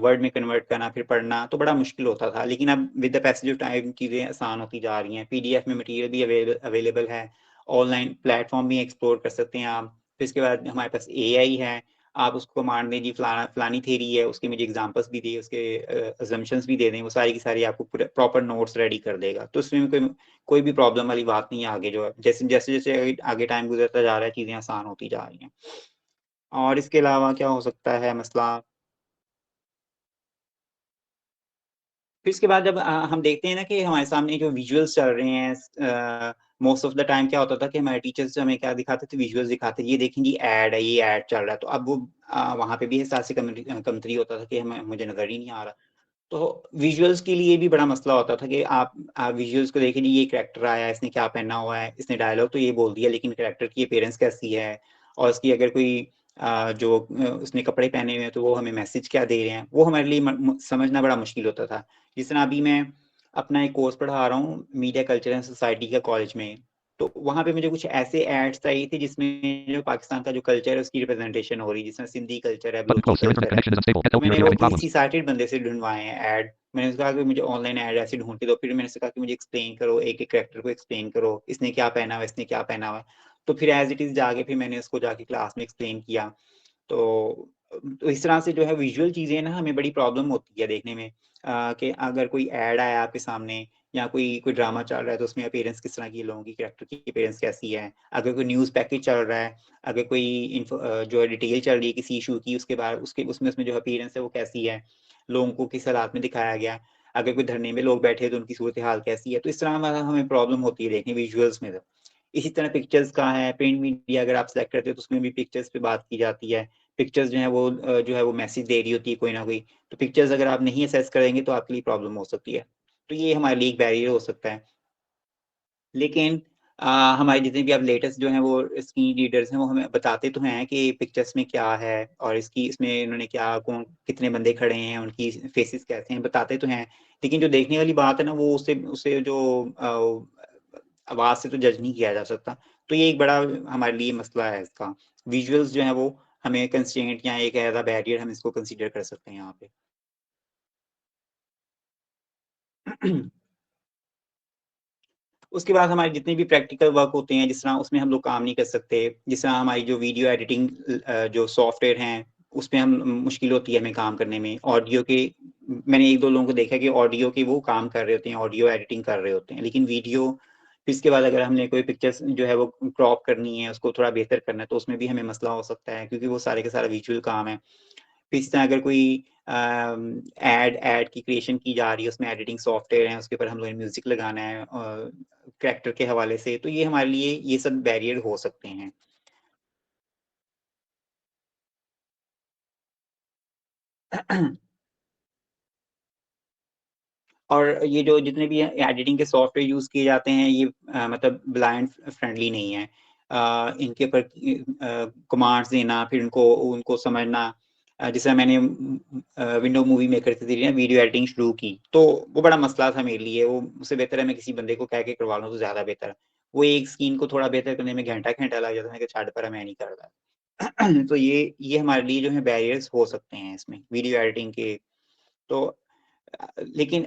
वर्ड में कन्वर्ट करना, फिर पढ़ना तो बड़ा मुश्किल होता था। लेकिन अब with the passage of time चीज़ें आसान होती जा रही हैं। पीडीएफ में मटीरियल भी अवेलेबल है। ऑनलाइन प्लेटफ़ॉर्म भी एक्सप्लोर कर सकते हैं आप। फिर इसके बाद हमारे पास एआई है। आप उसको कमांड दें जी फलानी थ्योरी है, उसके मुझे एग्ज़ाम्पल्स भी दिए, उसके असम्पशन्स भी दे दें, वो सारी की सारी आपको पूरे प्रॉपर नोट्स रेडी कर देगा। तो उसमें कोई भी प्रॉब्लम वाली बात नहीं है आगे जो है। जैसे-जैसे आगे टाइम गुज़रता जा रहा है, चीज़ें आसान होती जा रही हैं। और इसके अलावा क्या हो सकता है मसला? फिर इसके बाद जब हम देखते हैं ना कि हमारे सामने जो विजुअल्स चल रहे हैं मोस्ट ऑफ द टाइम क्या होता था कि हमारे टीचर्स हमें क्या दिखाते थे, विजुअल्स दिखाते, ये देखें जी ऐड है, ये ऐड चल रहा है। तो अब वो वहाँ पे भी एहसास कमतरी होता था कि हमें मुझे नज़र ही नहीं आ रहा। तो विजुअल्स के लिए भी बड़ा मसला होता था कि आप विजुअल्स को देखें जी ये कैरेक्टर आया है, इसने क्या पहना हुआ है, इसने डायलॉग तो ये बोल दिया लेकिन कैरेक्टर की अपीयरेंस कैसी है और इसकी अगर कोई उसने कपड़े पहने हुए हैं तो वो हमें मैसेज क्या दे रहे हैं, वो हमारे लिए समझना बड़ा मुश्किल होता था। जिस तरह अभी मैं अपना एक कोर्स पढ़ा रहा हूँ मीडिया कल्चर एंड सोसाइटी का कॉलेज में, तो वहाँ पे मुझे कुछ ऐसे एड्स चाहिए थे जिसमें जो पाकिस्तान का जो कल्चर है उसकी रिप्रेजेंटेशन हो रही है, जिसमें सिंधी कल्चर है, Button Balochi close. Your internet culture है। connection is unstable. Get तो help. You're मैंने वो having problems. किसी सर्टेड बंदे से ढूँढवाए हैं ऐड। मैंने उससे कहा कि मुझे ऑनलाइन ऐड ऐसे ढूँढ के दो, फिर मैंने उससे कहा कि मुझे एक्सप्लेन करो, एक-एक कैरेक्टर को एक्सप्लेन करो, इसने क्या पहना हुआ है, इसने क्या पहना हुआ है। तो फिर एज़ इट इज़ जाके फिर मैंने उसको जाके क्लास में एक्सप्लेन किया। तो इस तरह से जो है विजुअल चीज़ें ना हमें बड़ी प्रॉब्लम होती है देखने में कि अगर कोई ऐड आया आपके सामने या कोई ड्रामा चल रहा है तो उसमें अपीयरेंस किस तरह की है लोगों की, कैरेक्टर की अपीयरेंस कैसी है। अगर कोई न्यूज़ पैकेज चल रहा है, अगर कोई जो है डिटेल चल रही है किसी इश्यू की उसके बाद उसमें जो अपीयरेंस है वो कैसी है, लोगों को किस हालात में दिखाया गया है। अगर कोई धरने में लोग बैठे हैं तो उनकी सूरत-ए-हाल कैसी है। तो इस तरह हमें प्रॉब्लम होती है देखने विजुअल्स में तो। इसी तरह पिक्चर्स का है, प्रिंट मीडिया अगर आप सेलेक्ट करते हो तो उसमें भी पिक्चर्स पे बात की जाती है। पिक्चर्स जो है वो मैसेज दे रही होती है कोई ना कोई। तो पिक्चर्स अगर आप नहीं असेस करेंगे तो आपके लिए प्रॉब्लम हो सकती है। तो ये हमारे लिए एक बैरियर हो सकता है। लेकिन हमारे जितने भी अब लेटेस्ट जो हैं वो स्क्रीन रीडर्स हैं, वो हमें बताते तो हैं कि पिक्चर्स में क्या है और इसमें इन्होंने क्या कौन कितने बंदे खड़े हैं, उनकी फेसेस कैसे हैं, बताते तो हैं। लेकिन जो देखने वाली बात है ना, वो उससे उससे जो आवाज़ से तो जज नहीं किया जा सकता। तो ये एक बड़ा हमारे लिए मसला है इसका। विजुअल्स जो हैं वो हमें कंस्ट्रेंट या एक एज़ अ बैरियर हम इसको कंसीडर कर सकते हैं यहाँ पे। उसके बाद हमारे जितने भी प्रैक्टिकल वर्क होते हैं, जिस तरह उसमें हम लोग काम नहीं कर सकते, जिस तरह हमारी जो वीडियो एडिटिंग जो सॉफ्टवेयर हैं, उसमें हम मुश्किल होती है हमें काम करने में। ऑडियो के मैंने 1-2 लोगों को देखा है कि ऑडियो के वो काम कर रहे होते हैं, ऑडियो एडिटिंग कर रहे होते हैं, लेकिन वीडियो फिर इसके बाद अगर हमने कोई पिक्चर्स जो है वो क्रॉप करनी है, उसको थोड़ा बेहतर करना है, तो उसमें भी हमें मसला हो सकता है क्योंकि वो सारे का सारा विजुअल काम है। फिर इस तरह अगर कोई ऐड की क्रिएशन की जा रही है, उसमें एडिटिंग सॉफ्टवेयर है, उसके ऊपर हम लोग ने म्यूज़िक लगाना है कैरेक्टर के हवाले से, तो ये हमारे लिए ये सब बैरियर हो सकते हैं। और ये जो जितने भी एडिटिंग के सॉफ्टवेयर यूज़ किए जाते हैं, ये मतलब ब्लाइंड फ्रेंडली नहीं है। इनके ऊपर कमांड्स देना, फिर उनको उनको समझना जैसे मैंने विंडो मूवी मेकर से थी ना वीडियो एडिटिंग शुरू की, तो वो बड़ा मसला था मेरे लिए। वो उससे बेहतर है मैं किसी बंदे को कह के करवा लूँ तो ज़्यादा बेहतर है। वो एक सीन को थोड़ा बेहतर करने में घंटा-घंटा लग जाता है, मैंने कहा छाड़ परा मैं नहीं कर रहा। तो ये हमारे लिए जो है बैरियर्स हो सकते हैं इसमें, वीडियो एडिटिंग के। तो लेकिन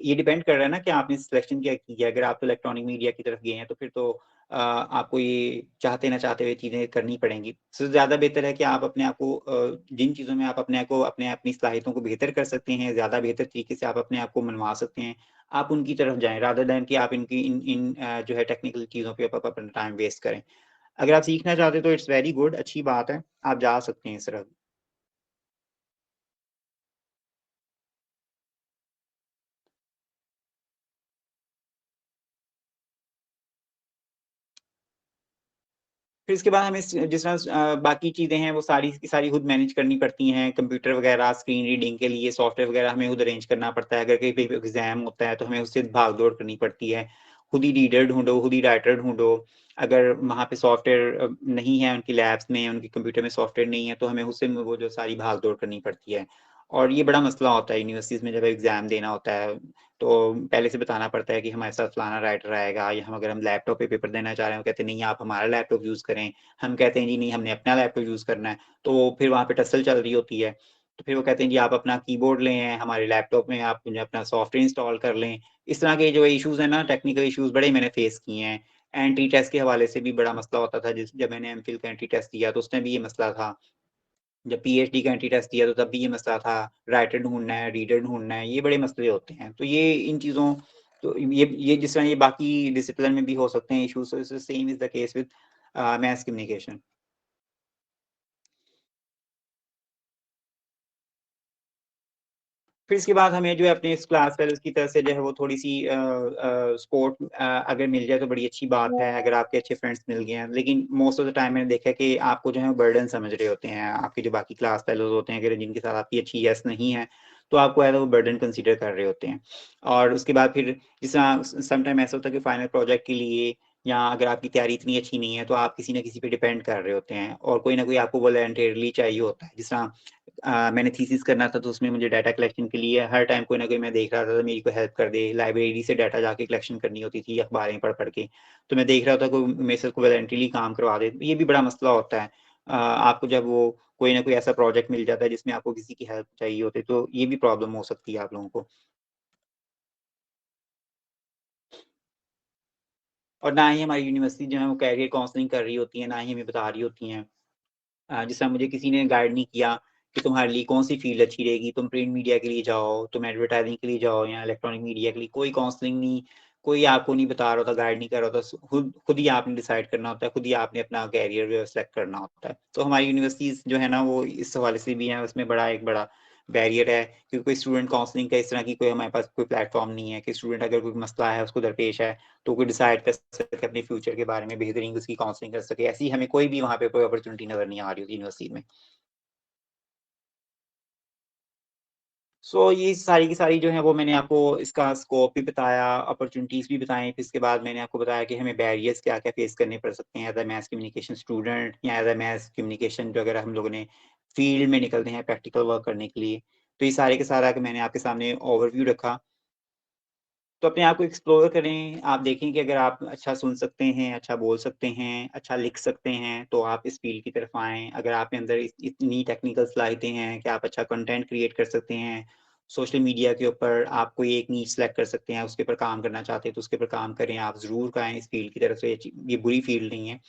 ये डिपेंड कर रहा है ना कि आपने सिलेक्शन क्या की है। अगर आप तो इलेक्ट्रॉनिक मीडिया की तरफ गए हैं तो फिर तो आपको ये चाहते ना चाहते हुए चीज़ें करनी पड़ेंगी। इससे ज़्यादा बेहतर है कि आप अपने आप को जिन चीज़ों में आप अपने आप को अपनी सलाहियतों को बेहतर कर सकते हैं, ज़्यादा बेहतर तरीके से आप अपने आप को मनवा सकते हैं, आप उनकी तरफ जाएँ रादर दैन कि आप इनकी इन इन जो है टेक्निकल चीज़ों पे आप अपना टाइम वेस्ट करें। अगर आप सीखना चाहते हैं तो इट्स वेरी गुड, अच्छी बात है, आप जा सकते हैं इस तरफ। फिर इसके बाद हमें जिस तरह बाकी चीज़ें हैं वो सारी की सारी खुद मैनेज करनी पड़ती हैं। कंप्यूटर वगैरह, स्क्रीन रीडिंग के लिए सॉफ्टवेयर वगैरह हमें खुद अरेंज करना पड़ता है। अगर कहीं पे एग्ज़ाम होता है तो हमें उससे भाग-दौड़ करनी पड़ती है। खुद ही रीडर ढूँढो, खुद ही राइटर ढूँढो। अगर वहाँ पे सॉफ्टवेयर नहीं है उनकी लैब्स में, उनके कंप्यूटर में सॉफ्टवेयर नहीं है तो हमें उससे वो जो सारी भाग-दौड़ करनी पड़ती है। और ये बड़ा मसला होता है यूनिवर्सिटीज़ में जब एग्ज़ाम देना होता है, तो पहले से बताना पड़ता है कि हमारे साथ फलाना राइटर आएगा या अगर हम लैपटॉप पे पेपर देना चाह रहे हैं, वो कहते हैं नहीं आप हमारा लैपटॉप यूज़ करें। हम कहते हैं जी नहीं हमने अपना लैपटॉप यूज़ करना है, तो फिर वहाँ पे टसल चल रही होती है। तो फिर वो कहते हैं जी आप अपना कीबोर्ड लें, हमारे लैपटॉप में आप जो अपना सॉफ्टवेयर इंस्टॉल कर लें। इस तरह के जो इश्यूज़ हैं ना टेक्निकल इश्यूज़ बड़े मैंने फेस किए हैं। एंट्री टेस्ट के हवाले से भी बड़ा मसला होता था जब मैंने एमफिल का एंट्री टेस्ट दिया तो उसमें भी ये मसला था। जब पीएचडी का एंट्री टेस्ट दिया तो तब भी ये मसला था, राइटर ढूँढना है, रीडर ढूँढना है, ये बड़े मसले होते हैं। तो ये इन चीज़ों तो ये जिस तरह ये बाकी डिसिप्लिन में भी हो सकते हैं issues, so same is the case with mass communication. फिर इसके बाद हमें जो है अपने इस क्लास फेलोज़ की तरफ से जो है वो थोड़ी-सी सपोर्ट अगर मिल जाए तो बड़ी अच्छी बात है, अगर आपके अच्छे फ्रेंड्स मिल गए हैं। लेकिन मोस्ट ऑफ द टाइम मैंने देखा है कि आपको जो है वो बर्डन समझ रहे होते हैं, आपके जो बाकी क्लास फेलोज़ होते हैं, अगर जिनके साथ आपकी अच्छी यस नहीं है, तो आपको एज़ अ वो बर्डन कंसीडर कर रहे होते हैं। और उसके बाद फिर जिस तरह सम टाइम ऐसा होता है कि फाइनल प्रोजेक्ट के लिए या अगर आपकी तैयारी इतनी अच्छी नहीं है, तो आप किसी न किसी पे डिपेंड कर रहे होते हैं और कोई ना कोई आपको वॉलंटियरली चाहिए होता है। जिस तरह मैंने थीसिस करना था तो उसमें मुझे डाटा कलेक्शन के लिए हर टाइम कोई ना कोई मैं देख रहा था तो मेरी कोई हेल्प कर दे। लाइब्रेरी से डाटा जाके कलेक्शन करनी होती थी अखबारें पढ़-पढ़ के। तो मैं देख रहा था कोई मेरे से कोई वॉलंटरीली काम करवा दे। ये भी बड़ा मसला होता है। आपको जब वो कोई ना कोई ऐसा प्रोजेक्ट मिल जाता है जिसमें आपको किसी की हेल्प चाहिए होती है, तो ये भी प्रॉब्लम हो सकती है आप लोगों को। और ना ही हमारी यूनिवर्सिटी जो है वो करियर काउंसलिंग कर रही होती है, ना ही हमें बता रही होती हैं। जिस तरह मुझे किसी ने गाइड नहीं किया कि तुम्हारे लिए कौन-सी फ़ील्ड अच्छी रहेगी, तुम प्रिंट मीडिया के लिए जाओ, तुम एडवर्टाइज़िंग के लिए जाओ या इलेक्ट्रॉनिक मीडिया के लिए, कोई काउंसलिंग नहीं, कोई आपको नहीं बता रहा होता, गाइड नहीं कर रहा होता, खुद खुद ही आपने डिसाइड करना होता है, खुद ही आपने अपना करियर जो है सेलेक्ट करना होता है। तो हमारी यूनिवर्सिटीज़ जो है ना वो इस हवाले से भी हैं, उसमें एक बड़ा बैरियर है क्योंकि कोई स्टूडेंट काउंसलिंग का इस तरह की कोई हमारे पास कोई प्लेटफ़ॉर्म नहीं है कि स्टूडेंट अगर कोई मसला है, उसको दरपेश है, तो कोई डिसाइड कर सके अपने फ्यूचर के बारे में बेहतरीन उसकी काउंसलिंग कर सके। ऐसी हमें कोई भी वहाँ पे कोई अपॉर्च्युनिटी नज़र नहीं आ रही होती यूनिवर्सिटी में। ये सारी की सारी जो है वो मैंने आपको इसका स्कोप भी बताया, अपॉर्च्युनिटीज़ भी बताई, फिर इसके बाद मैंने आपको बताया कि हमें बैरियर्स क्या-क्या फेस करने पड़ सकते हैं as a mass communication student या एज़ अ मास कम्युनिकेशन जो अगर हम लोगों ने फील्ड में निकलते हैं प्रैक्टिकल वर्क करने के लिए। तो ये सारे के सारा मैंने आपके सामने ओवरव्यू रखा। तो अपने आप को एक्सप्लोर करें, आप देखें कि अगर आप अच्छा सुन सकते हैं, अच्छा बोल सकते हैं, अच्छा लिख सकते हैं, तो आप इस फ़ील्ड की तरफ आएँ। अगर आप में अंदर इतनी टेक्निकल सलाहियतें हैं कि आप अच्छा कंटेंट क्रिएट कर सकते हैं, सोशल मीडिया के ऊपर आप कोई एक नीश सेलेक्ट कर सकते हैं, उसके ऊपर काम करना चाहते हैं, तो उसके ऊपर काम करें। आप ज़रूर आएँ इस फ़ील्ड की तरफ से, ये बुरी फ़ील्ड नहीं है,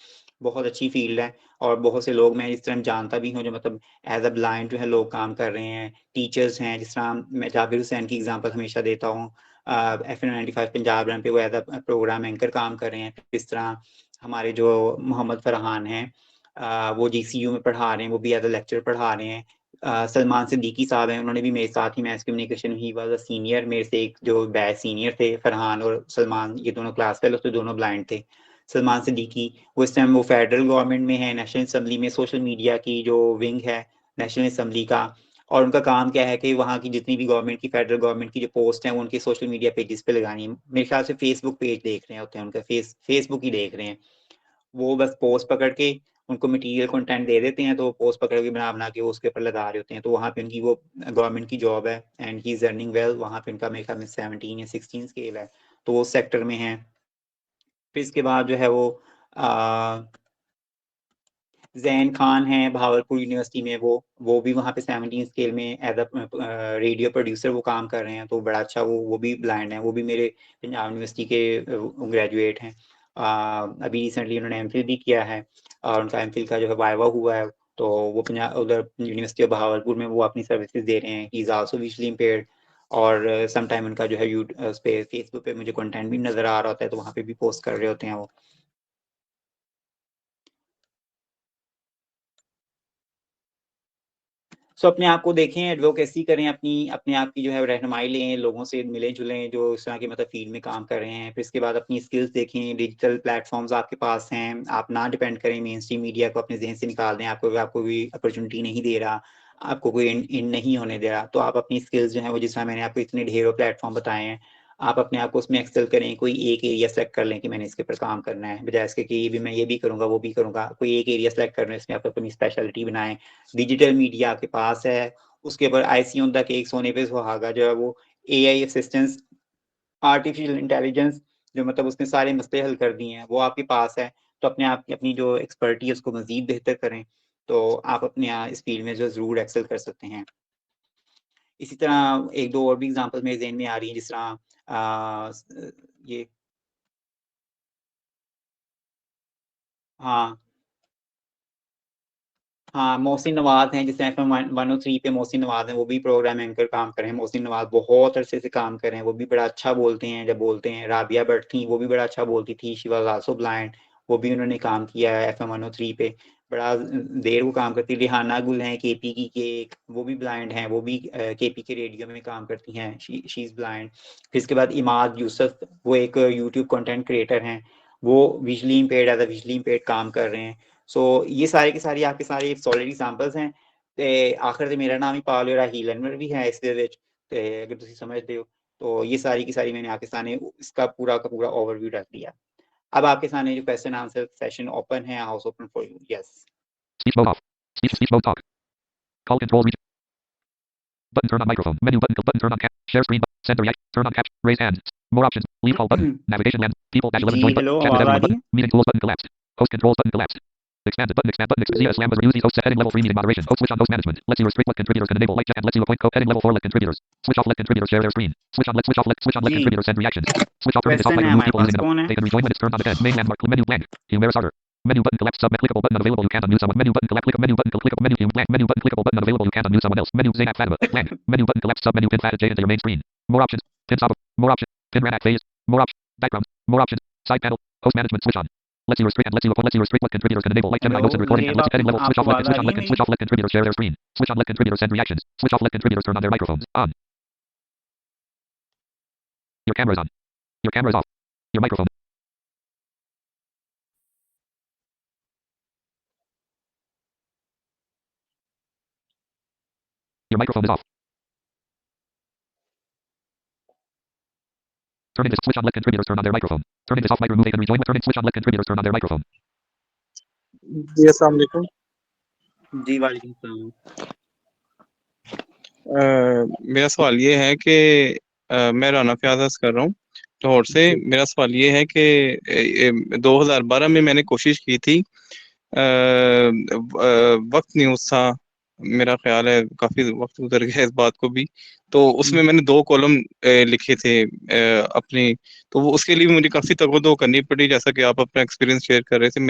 बहुत अच्छी फ़ील्ड है और बहुत से लोग मैं इस तरह जानता भी हूँ जो मतलब एज़ अ ब्लाइंड जो है लोग काम कर रहे हैं। टीचर्स हैं, जिस तरह मैं जाबिर हुसैन की एग्ज़ाम्पल हमेशा देता हूँ। एफ़एम 95 पंजाब रन पे वो एज़ अ प्रोग्राम एंकर काम कर रहे हैं। इस तरह हमारे जो मोहम्मद फरहान हैं वो जीसीयू में पढ़ा रहे हैं, वो भी एज़ अ लेक्चरर पढ़ा रहे हैं। सलमान सिद्दीकी साहब हैं, उन्होंने भी मेरे साथ ही मैथ कम्युनिकेशन ही वाज़ अ सीनियर मेरे से एक जो बैच सीनियर थे फरहान और सलमान ये दोनों क्लास फेलो थे, दोनों ब्लाइंड थे। सलमान सिद्दीकी वो इस टाइम वो फेडरल गवर्नमेंट में है, नेशनल असेंबली में सोशल मीडिया की जो विंग है नेशनल असेंबली का और उनका काम क्या है कि वहाँ की जितनी भी गवर्नमेंट की फेडरल गवर्नमेंट की जो पोस्ट हैं, वो उनके सोशल मीडिया पेजेज़ पे लगानी है। मेरे ख़्याल से फेसबुक पेज देख रहे होते हैं उनका फेसबुक ही देख रहे हैं। वो बस पोस्ट पकड़ के उनको मटीरियल कंटेंट दे देते हैं, तो वो पोस्ट पकड़ के बना-बना के वो उसके ऊपर लगा रहे होते हैं। तो वहाँ पे उनकी वो गवर्नमेंट की जॉब है and he is earning well वहाँ पे उनका मेरे ख़्याल में 17 या 16 स्केल है, तो वो उस सेक्टर में हैं। फिर इसके बाद जो है वो अ ज़ैन खान हैं भावलपुर यूनिवर्सिटी में वो भी वहाँ पे 17 स्केल में एज़ अ रेडियो प्रोड्यूसर वो काम कर रहे हैं, तो बड़ा अच्छा वो भी ब्लाइंड हैं, वो भी मेरे पंजाब यूनिवर्सिटी के ग्रेजुएट हैं। अभी रिसेंटली उन्होंने एमफ़िल भी किया है और उनका एमफ़िल का जो है वाइवा हुआ है, तो वो उधर यूनिवर्सिटी ऑफ भावलपुर में वो अपनी सर्विसेज़ दे रहे हैं। He is also visually impaired और सम टाइम उनका जो है उस पे फेसबुक पे मुझे कंटेंट भी नज़र आ रहा होता है, तो वहाँ पे भी पोस्ट कर रहे होते हैं वो। सो अपने आप को देखें, एडवोकेसी करें, अपने आप की जो है रहनुमाई लें, लोगों से मिलें-जुलें जो इस तरह की मतलब फ़ील्ड में काम कर रहे हैं। फिर इसके बाद अपनी स्किल्स देखें, डिजिटल प्लेटफ़ॉर्म्स आपके पास हैं, आप ना डिपेंड करें मेन स्ट्रीम मीडिया को अपने ज़हन से निकाल दें, आपको कोई अपॉर्च्युनिटी नहीं दे रहा, आपको कोई इन नहीं होने दे रहा, तो आप अपनी स्किल्स जो हैं वो जिस तरह मैंने आपको इतने ढेरों प्लेटफ़ॉर्म बताए हैं, आप अपने आप को उसमें एक्सेल करें, कोई एक एरिया सेलेक्ट कर लें कि मैंने इसके ऊपर काम करना है, बजाय इसके कि मैं ये भी करूँगा, वो भी करूँगा। कोई एक एरिया सेलेक्ट कर लें, इसमें आप अपनी स्पेशलिटी बनाएँ। डिजिटल मीडिया आपके पास है, उसके ऊपर आईसी ऑन द केक सोने पे सुहागा जो है वो एआई असिस्टेंस, आर्टिफिशियल इंटेलिजेंस जो मतलब उसने सारे मसले हल कर दिए हैं, वो आपके पास है। तो अपने आप की अपनी जो एक्सपर्टी है उसको मज़ीद बेहतर करें, तो आप अपने इस फ़ील्ड में जो ज़रूर एक्सेल कर सकते हैं। इसी तरह 1-2 और भी एग्ज़ाम्पल मेरे ज़हन में आ रही हैं, जिस तरह ये हाँ। हाँ, मोहसिन नवाज़ हैं, जैसे एफएम 103 पे मोहसिन नवाज़ हैं, वो भी प्रोग्राम एंकर काम कर रहे हैं। मोहसिन नवाज़ बहुत अरसे से काम कर रहे हैं, वो भी बड़ा अच्छा बोलते हैं जब बोलते हैं। राबिया भट्ट थीं, वो भी बड़ा अच्छा बोलती थी, शी वाज़ आल्सो ब्लाइंड, वो भी उन्होंने काम किया है एफएम 103 पे, बड़ा देर वो काम करती हैं। रिहाना गुल हैं केपी की के, वो भी ब्लाइंड हैं, वो भी केपी के रेडियो में काम करती हैं, शी इज़ ब्लाइंड। फिर इसके बाद इमाद यूसुफ, वो एक यूट्यूब कंटेंट क्रिएटर हैं, वो visually impaired as a visually impaired काम कर रहे हैं। सो ये सारे के सारे आपके सारे सॉलिड एग्जांपल्स हैं ते आखिर ते मेरा नाम ही पा लियो हील एनवर भी है इसदे विच ते अगर तुसी समझते हो तो ये सारी की सारी मैंने आपके सामने इसका पूरा का पूरा ओवरव्यू रख दिया। अब आपके सामने जो क्वेश्चन आंसर सेशन ओपन है, house open for you. Yes. Speech mode off. Speech mode talk. Call control region. Button turn on microphone. Menu button turn on cap. Share screen. Center react. Turn on cap. Raise hand. More options. Leave call button. Navigation land. People dash 11 जी, join button. Hello, Chat with आवाज़ आ everyone रही button. है? Meeting tools button collapsed. Host controls button collapsed. Expand button. Expand button. Zia Islam reviews these hosts at heading level 3 meeting moderation. Host switch on host management. Lets you restrict what contributors can enable. Light chat and lets you appoint heading level 4 let contributors. Switch off let contributors share their screen. Switch on let जी, contributors send reactions. Switch alternatives off question mic है remove हमारे people पास, using it. कौन है? They can rejoin when it's turned on again. Main landmark menu blank. Humera starter. Menu button collapsed sub clickable button unavailable you can't unmute someone. Menu button collapse click menu button clickable menu blank menu button clickable button unavailable you can't unmute someone else. Menu Zainab Fatima blank. Menu button collapsed sub menu pin fat J into your main screen. More options. Pin stop. More options. Pin ran phase. More options. Background. More options. Side panel. Host management switch on. Lets you restrict what contributors can enable. Like hello, Gemini notes and recording and Zuhaib, lets you heading level. Switch आपको off let आवाज़ आ switch on रही है let मेरी? switch off let contributors share their screen. Switch on let contributors send reactions. Switch off let contributors turn on their microphones. On. Your camera is on. Your camera is off. Your microphone. Your microphone is off. Turning this switch on let contributors turn on their microphone. Turning this off mic remove they can rejoin with turning switch on let contributors turn on their microphone. जी अस्सलाम वालेकुम। जी, वालेकुम सलाम। मेरा सवाल ये है कि मैं राना फयाज अर्ज़ कर रहा हूँ लाहौर से। जी, मेरा सवाल ये है कि 2012 में मैंने कोशिश की थी, वक्त न्यूज़ था, मेरा ख्याल है काफ़ी वक्त गुजर गया इस बात को भी। तो उसमें मैंने 2 कॉलम लिखे थे अपनी, तो वो उसके लिए मुझे काफ़ी तगड़ो करनी पड़ी, जैसा कि आप अपना एक्सपीरियंस शेयर कर रहे थे।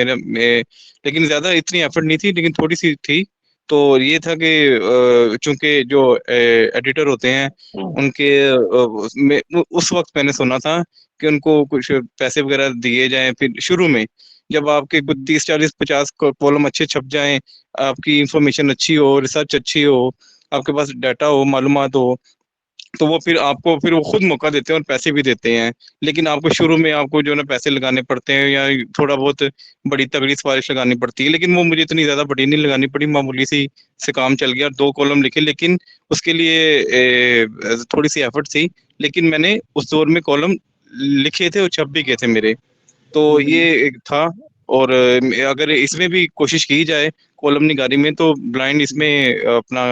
लेकिन ज़्यादा इतनी एफर्ट नहीं थी, लेकिन थोड़ी-सी थी। तो ये था कि चूँकि जो एडिटर होते हैं उनके उस वक़्त मैंने सुना था कि उनको कुछ पैसे वग़ैरह दिए जाएँ, फिर शुरू में जब आपके कुछ 30, 40, 50 कॉलम अच्छे छप जाएँ, आपकी इन्फॉर्मेशन अच्छी हो, रिसर्च अच्छी हो, आपके पास डाटा हो, मालूमात हो, तो वो फिर वो खुद मौका देते हैं और पैसे भी देते हैं। लेकिन आपको शुरू में आपको जो है ना पैसे लगाने पड़ते हैं, या थोड़ा बहुत बड़ी तगड़ी सिफ़ारिश लगानी पड़ती है। लेकिन वो मुझे इतनी ज़्यादा बड़ी नहीं लगानी पड़ी, मामूली सी से काम चल गया। 2 कॉलम लिखे, लेकिन उसके लिए थोड़ी-सी एफर्ट थी। लेकिन मैंने उस दौर में कॉलम लिखे थे और छप भी गए थे मेरे। तो ये एक था। और अगर इसमें भी कोशिश की जाए कॉलम निगारी में, तो ब्लाइंड इसमें अपना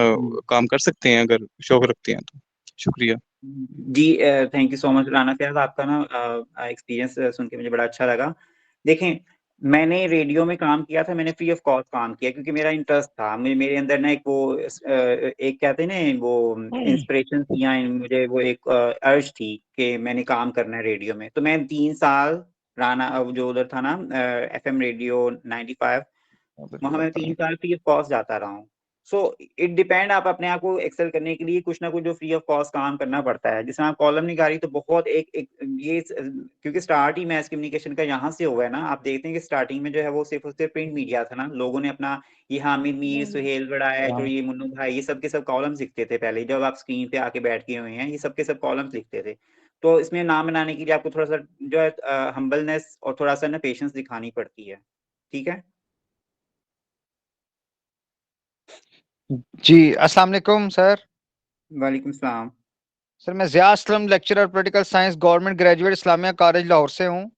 काम कर सकते हैं अगर शौक रखते हैं तो। शुक्रिया। जी, thank you so much Rana Fayaz, आपका ना एक्सपीरियंस सुन के मुझे बड़ा अच्छा लगा। देखें, मैंने रेडियो में काम किया था, मैंने फ्री ऑफ कॉस्ट काम किया क्योंकि मेरा इंटरेस्ट था। मेरे अंदर ना एक वो एक कहते हैं ना वो इंस्पिरेशन थी, या मुझे वो एक अर्ज थी कि मैंने काम करना है रेडियो में। तो मैं 3 साल राना जो उधर था ना एफएम रेडियो 95, वहाँ मैं 3 साल फ्री ऑफ कॉस्ट जाता रहा हूँ। सो इट डिपेंड, आप अपने आप को एक्सेल करने के लिए कुछ ना कुछ जो फ्री ऑफ कॉस्ट काम करना पड़ता है। जिसमें आप कॉलम निकाली तो बहुत एक ये क्योंकि स्टार्ट ही मैस कम्युनिकेशन का यहाँ से हुआ है ना। आप देखते हैं कि स्टार्टिंग में जो है वो सिर्फ और सिर्फ प्रिंट मीडिया था ना, लोगों ने अपना ये हामिद मीर, सुहेल बड़ाइच और ये मुन्नू भाई, ये सब के सब कॉलम्स लिखते थे पहले। जब आप स्क्रीन पे आके बैठ के हुए हैं, ये सब के सब कॉलम्स लिखते थे। तो इसमें नाम बनाने के लिए आपको थोड़ा सा जो है हम्बलनेस और थोड़ा सा ना पेशेंस दिखानी पड़ती है। ठीक है। जी, अस्सलाम वालेकुम सर। वालेकुम सलाम। सर मैं Zia Aslam, lecturer political science, government graduate, Islamia college Lahore से हूँ।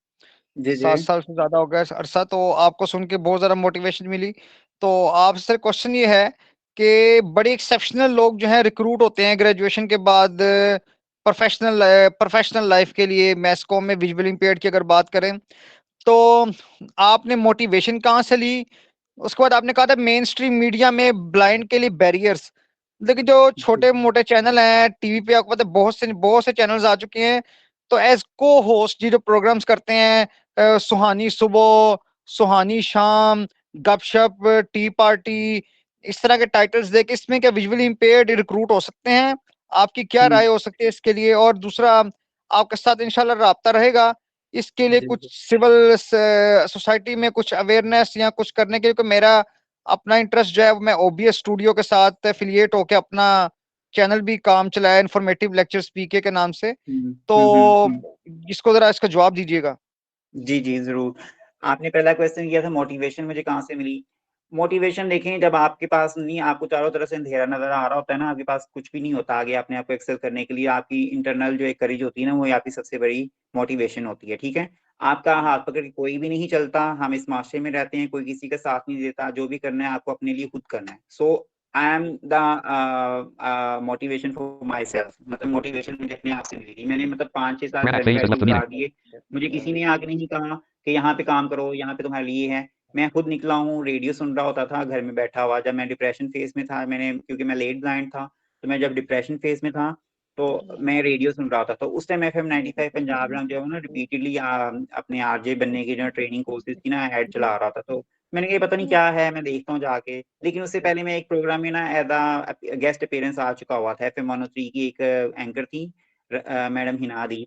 जी जी 7 साल से ज़्यादा हो गया इस अरसा। तो आपको सुन के बहुत ज़्यादा मोटिवेशन मिली। तो आपसे क्वेश्चन ये है कि बड़े एक्सेप्शनल लोग जो हैं रिक्रूट होते हैं ग्रेजुएशन के बाद प्रोफेशनल लाइफ के लिए। मैसकॉम में विजुअल इम्पेयर्ड की अगर बात करें तो आपने मोटिवेशन कहाँ से ली? उसके बाद आपने कहा था मेन स्ट्रीम मीडिया में ब्लाइंड के लिए बैरियर्स। लेकिन जो छोटे मोटे चैनल हैं टीवी पे, आपको पता है बहुत से चैनल्स आ चुके हैं। तो एज को होस्ट जी जो प्रोग्राम्स करते हैं, सुहानी सुबह, सुहानी शाम, गपशप, टी पार्टी, इस तरह के टाइटल्स देके इसमें क्या विजुअली इम्पेयर्ड रिक्रूट हो सकते हैं? आपकी क्या राय हो सकती है इसके लिए? और दूसरा, आपके साथ इंशाल्लाह राब्ता रहेगा इसके लिए जी कुछ सिविल सोसाइटी में कुछ अवेयरनेस या कुछ करने के लिए। तो मेरा अपना इंटरेस्ट जो है मैं ओबीएस स्टूडियो के साथ एफिलिएट होके अपना चैनल भी काम चलाया, इंफॉर्मेटिव लेक्चर्स पीके के नाम से। तो इसको जरा इसका जवाब दीजिएगा। जी, जी, ज़रूर। आपने पहला क्वेश्चन किया था मोटिवेशन मुझे कहाँ से मिली? मोटिवेशन देखें, जब आपके पास नहीं, आपको चारों तरफ से अंधेरा नज़र आ रहा होता है ना, आपके पास कुछ भी नहीं होता आगे अपने आप को एक्सेल करने के लिए, आपकी इंटरनल जो एक करेज होती है ना, वो आपकी सबसे बड़ी मोटिवेशन होती है, ठीक है? आपका हाथ पकड़ के कोई भी नहीं चलता, हम इस माशरे में रहते हैं, कोई किसी का साथ नहीं देता, जो भी करना है आपको अपने लिए खुद करना है। So I am the motivation for myself, मतलब मोटिवेशन मुझे अपने आप से मिली थी। मैंने मतलब 5-6 साल Granite घर में phase बैठ has के left the meeting. गुज़ार दिए। मुझे किसी ने आके नहीं कहा कि यहाँ पे काम करो, यहाँ पे तुम्हारे लिए है। मैं खुद निकला हूँ, रेडियो सुन रहा होता था घर में बैठा हुआ। जब मैं डिप्रेशन फेज़ में था, मैंने क्योंकि मैं लेट ब्लाइंड था, तो मैं जब डिप्रेशन फेज़ में था, तो मैं रेडियो सुन रहा होता था। तो उस टाइम एफएम 95 पंजाब रंग जो है ना रिपीटेडली अपने आरजे बनने की जो ट्रेनिंग कोर्सेज़ की ना ऐड चला रहा था। तो मैंने कहा ये पता नहीं क्या है, मैं देखता हूँ जाके। लेकिन उससे पहले मैं एक प्रोग्राम में ना एज़ गेस्ट अपीयरेंस आ चुका हुआ था। एफएम 103 की एक एंकर थी मैडम हिना दी।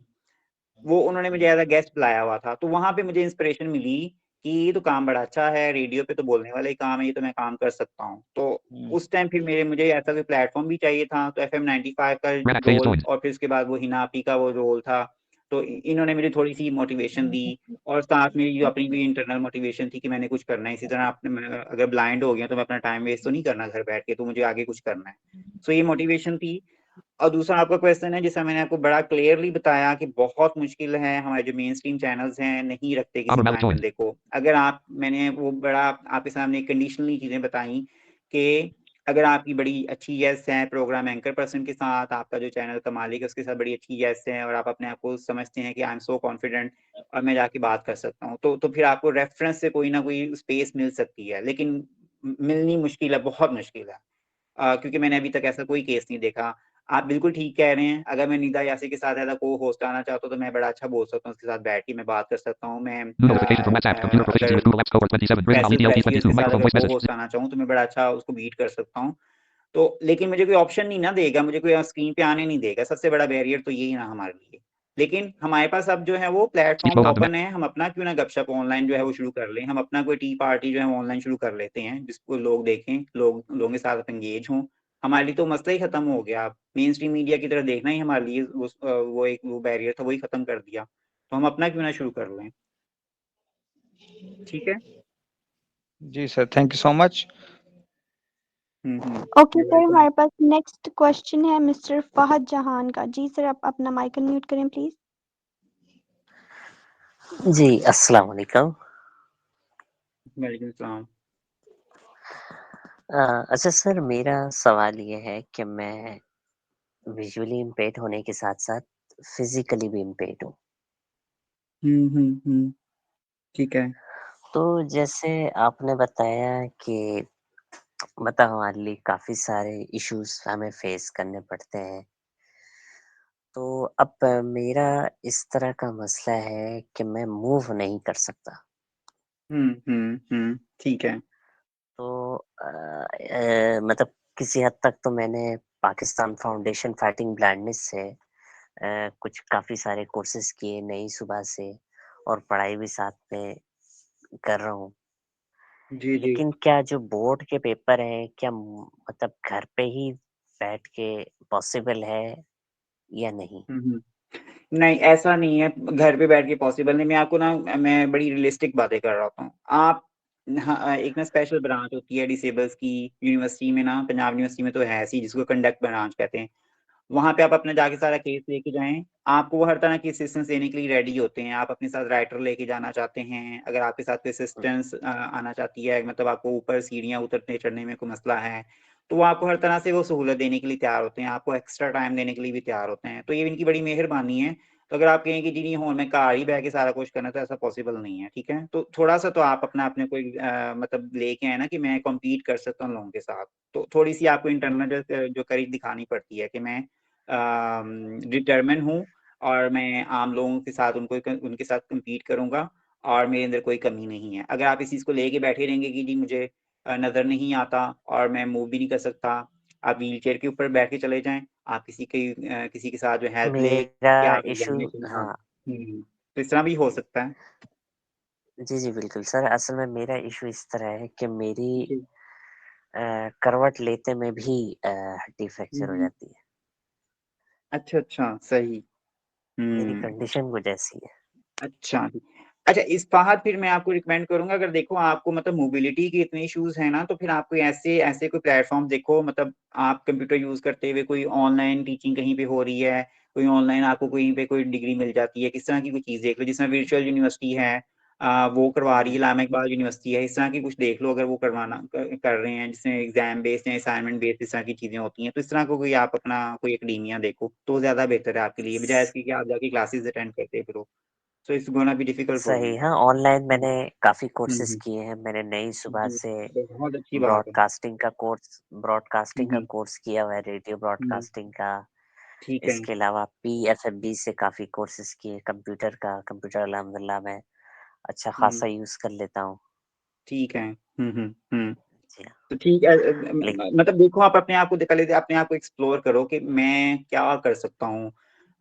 वो उन्होंने मुझे एज़ गेस्ट बुलाया हुआ था, तो वहाँ पे मुझे इंस्पिरेशन मिली कि ये तो काम बड़ा अच्छा है, रेडियो पे तो बोलने वाला ही काम है, ये तो मैं काम कर सकता हूँ। तो उस टाइम फिर मुझे ऐसा कोई प्लेटफ़ॉर्म भी चाहिए था, तो एफएम 95 का Granite phase रोल joined. और फिर उसके बाद वो हिना आपी का वो रोल था। तो इन्होंने मुझे थोड़ी-सी मोटिवेशन दी और साथ मेरी जो अपनी भी इंटरनल मोटिवेशन थी कि मैंने कुछ करना है। इसी तरह आपने मैं अगर ब्लाइंड हो गया तो मैं अपना टाइम वेस्ट तो नहीं करना घर बैठ के, तो मुझे आगे कुछ करना है। सो ये मोटिवेशन थी। और दूसरा आपका क्वेश्चन है जिसमें मैंने आपको बड़ा क्लियरली बताया कि बहुत मुश्किल है, हमारे जो मेन स्ट्रीम चैनल्स हैं नहीं रखते किसी Amr Malik ब्लाइंड joined. बंदे को। अगर आप मैंने वो बड़ा आपके सामने कंडीशनली चीज़ें बताई कि अगर आपकी बड़ी अच्छी येस है प्रोग्राम एंकर पर्सन के साथ, आपका जो चैनल का मालिक है उसके साथ बड़ी अच्छी येस है और आप अपने आप को समझते हैं कि आई एम सो कॉन्फिडेंट और मैं जाके बात कर सकता हूँ, तो फिर आपको रेफरेंस से कोई ना कोई स्पेस मिल सकती है। लेकिन मिलनी मुश्किल है, बहुत मुश्किल है। क्योंकि मैंने अभी तक ऐसा कोई केस नहीं देखा। आप बिल्कुल ठीक कह रहे हैं, अगर मैं निदा यासी के साथ एज़ को-होस्ट आना चाहता हूँ, तो मैं बड़ा अच्छा बोल सकता हूँ, उसके साथ बैठ के मैं बात कर सकता हूँ। मैं New notification from WhatsApp. Computer proficiency अगर with Google Apps cohort 27. Grid on Faisal EDLP Qureshi 22. के साथ Microphone अगर voice message. को-होस्ट आना चाहूँ, तो मैं बड़ा अच्छा उसको बीट कर सकता हूँ। तो लेकिन मुझे कोई ऑप्शन नहीं ना देगा, मुझे कोई स्क्रीन पे आने नहीं देगा, सबसे बड़ा बैरियर तो यही है ना हमारे लिए। लेकिन हमारे पास अब जो है वो Speech platforms mode on demand. Open हैं, हम अपना क्यों ना गपशप ऑनलाइन जो है वो शुरू कर लें। हम अपना कोई टी पार्टी जो है वो ऑनलाइन शुरू कर लेते हैं, जिसको लोग देखें, लोगों के साथ एंगेज हों। हमारे लिए तो मसला ही खत्म हो गया। मेन स्ट्रीम मीडिया की तरह देखना ही हमारे लिए वो बैरियर था, वही खत्म कर दिया। तो हम अपना क्यों ना शुरू कर लें। ठीक है? जी sir, thank you so much. Okay sir, हमारे पास नेक्स्ट क्वेश्चन है मिस्टर फहद जहान का। जी सर, आप अपना माइक अनम्यूट करें प्लीज। जी, अस्सलाम वालेकुम। वालेकुम सलाम। अच्छा सर, मेरा सवाल ये है कि मैं विजुअली इम्पेयर्ड होने के साथ-साथ फिज़िकली भी इम्पेयर्ड हूँ। ठीक है। तो जैसे आपने बताया कि मतलब हमारे लिए काफ़ी सारे इश्यूज़ हमें फेस करने पड़ते हैं। तो अब मेरा इस तरह का मसला है कि मैं मूव नहीं कर सकता। ठीक है। तो मतलब किसी हद तक तो मैंने पाकिस्तान फाउंडेशन फाइटिंग ब्लाइंडनेस से कुछ काफ़ी सारे कोर्सेज़ किए नई सुबह से और पढ़ाई भी साथ में कर रहा हूँ। जी, जी। लेकिन क्या जो बोर्ड के पेपर हैं, क्या मतलब घर पे ही बैठ के पॉसिबल है या नहीं? हुँ, हुँ। नहीं, ऐसा नहीं है, घर पे बैठ के पॉसिबल नहीं। मैं बड़ी रियलिस्टिक बातें कर रहा होता हूँ। आप हाँ, एक ना स्पेशल ब्रांच होती है डिसेबल्स की यूनिवर्सिटी में ना, पंजाब यूनिवर्सिटी में तो है ऐसी जिसको कंडक्ट ब्रांच कहते हैं। वहाँ पे आप अपना जाके सारा केस लेके जाएँ, आपको वो हर तरह की असिस्टेंस देने के लिए रेडी होते हैं। आप अपने साथ राइटर लेके जाना चाहते हैं, अगर आपके साथ कोई हुँ, असिस्टेंस आना चाहती है, मतलब आपको ऊपर सीढ़ियाँ उतरने-चढ़ने में कोई मसला है, तो वो आपको हर तरह से वो सहूलत देने के लिए तैयार होते हैं, आपको एक्स्ट्रा टाइम देने के लिए भी तैयार होते हैं। तो ये इनकी बड़ी मेहरबानी है। तो अगर आप कहें कि जी नहीं हुण मैं घर ही बह के सारा कुछ करना, तो ऐसा पॉसिबल नहीं है, ठीक है? तो थोड़ा-सा तो आप अपना अपने कोई मतलब लेके आएँ ना कि मैं कॉम्पीट कर सकता हूँ लोगों के साथ। तो थोड़ी-सी आपको इंटरनल जो करेज दिखानी पड़ती है कि मैं डिटरमिन हूँ और मैं आम लोगों के साथ उनके साथ कम्पीट करूँगा और मेरे अंदर कोई कमी नहीं है। अगर आप इस चीज़ को लेके बैठे रहेंगे कि जी मुझे नज़र नहीं आता और मैं मूव भी नहीं कर सकता, आप व्हीलचेयर के ऊपर बैठ के चले जाएँ, आप किसी के साथ जो हेल्प मेरा लेके आप इश्यू एग्ज़ामिनेशन हाँ, हाँ, तो इस तरह भी हो सकता है। जी, जी, बिल्कुल सर, असल में मेरा इश्यू इस तरह है कि मेरी जी। करवट लेते में भी हड्डी हुँ, फ्रैक्चर हो हुँ। जाती है। अच्छा, अच्छा, सही। मेरी हुँ। कंडीशन कुछ ऐसी है। अच्छा जी। अच्छा इस बार फिर मैं आपको रिकमेंड करूँगा अगर देखो आपको मतलब मोबिलिटी के इतने इश्यूज़ हैं ना, तो फिर आप कोई ऐसे ऐसे कोई प्लेटफ़ॉर्म देखो मतलब आप कंप्यूटर यूज़ करते हुए कोई ऑनलाइन टीचिंग कहीं पे हो रही है, कोई ऑनलाइन आपको कहीं पे कोई डिग्री मिल जाती है, किस तरह की कोई चीज़ देख लो जिसमें वर्चुअल यूनिवर्सिटी है वो करवा रही है, हुँ, इलामा इकबाल यूनिवर्सिटी है, इस तरह की कुछ देख लो अगर वो करवाना क कर रहे हैं जिसमें एग्ज़ाम बेस्ड या असाइनमेंट बेस्ड इस तरह की चीज़ें होती हैं, तो इस तरह का कोई आप अपना कोई एकेडेमिया देखो, तो ज़्यादा बेहतर है आपके लिए, बजाए इसके कि आप जाके क्लासेस अटेंड करते फिरो। So it's gonna be difficult for सही you. हाँ, ऑनलाइन हुँ, मैंने काफ़ी हुँ, कोर्सेज़ हुँ। किए हैं। मैंने नई सुबह जी, से बहुत अच्छी बात है। हुँ, ब्रॉडकास्टिंग का हुँ, कोर्स किया हुआ है, रेडियो हुँ, ब्रॉडकास्टिंग का। ठीक है, इसके अलावा पीएफएमबी से काफ़ी कोर्सेज़ किए, कंप्यूटर अल्हम्दुलिल्लाह मैं अच्छा हुँ, खासा यूज़ कर लेता हूँ। ठीक है। हुँ, हुँ, हुँ। जी हाँ, तो ठीक है लेक मतलब देखो आप अपने आप को पहले अपने आप को एक्सप्लोर करो कि मैं क्या कर सकता हूँ?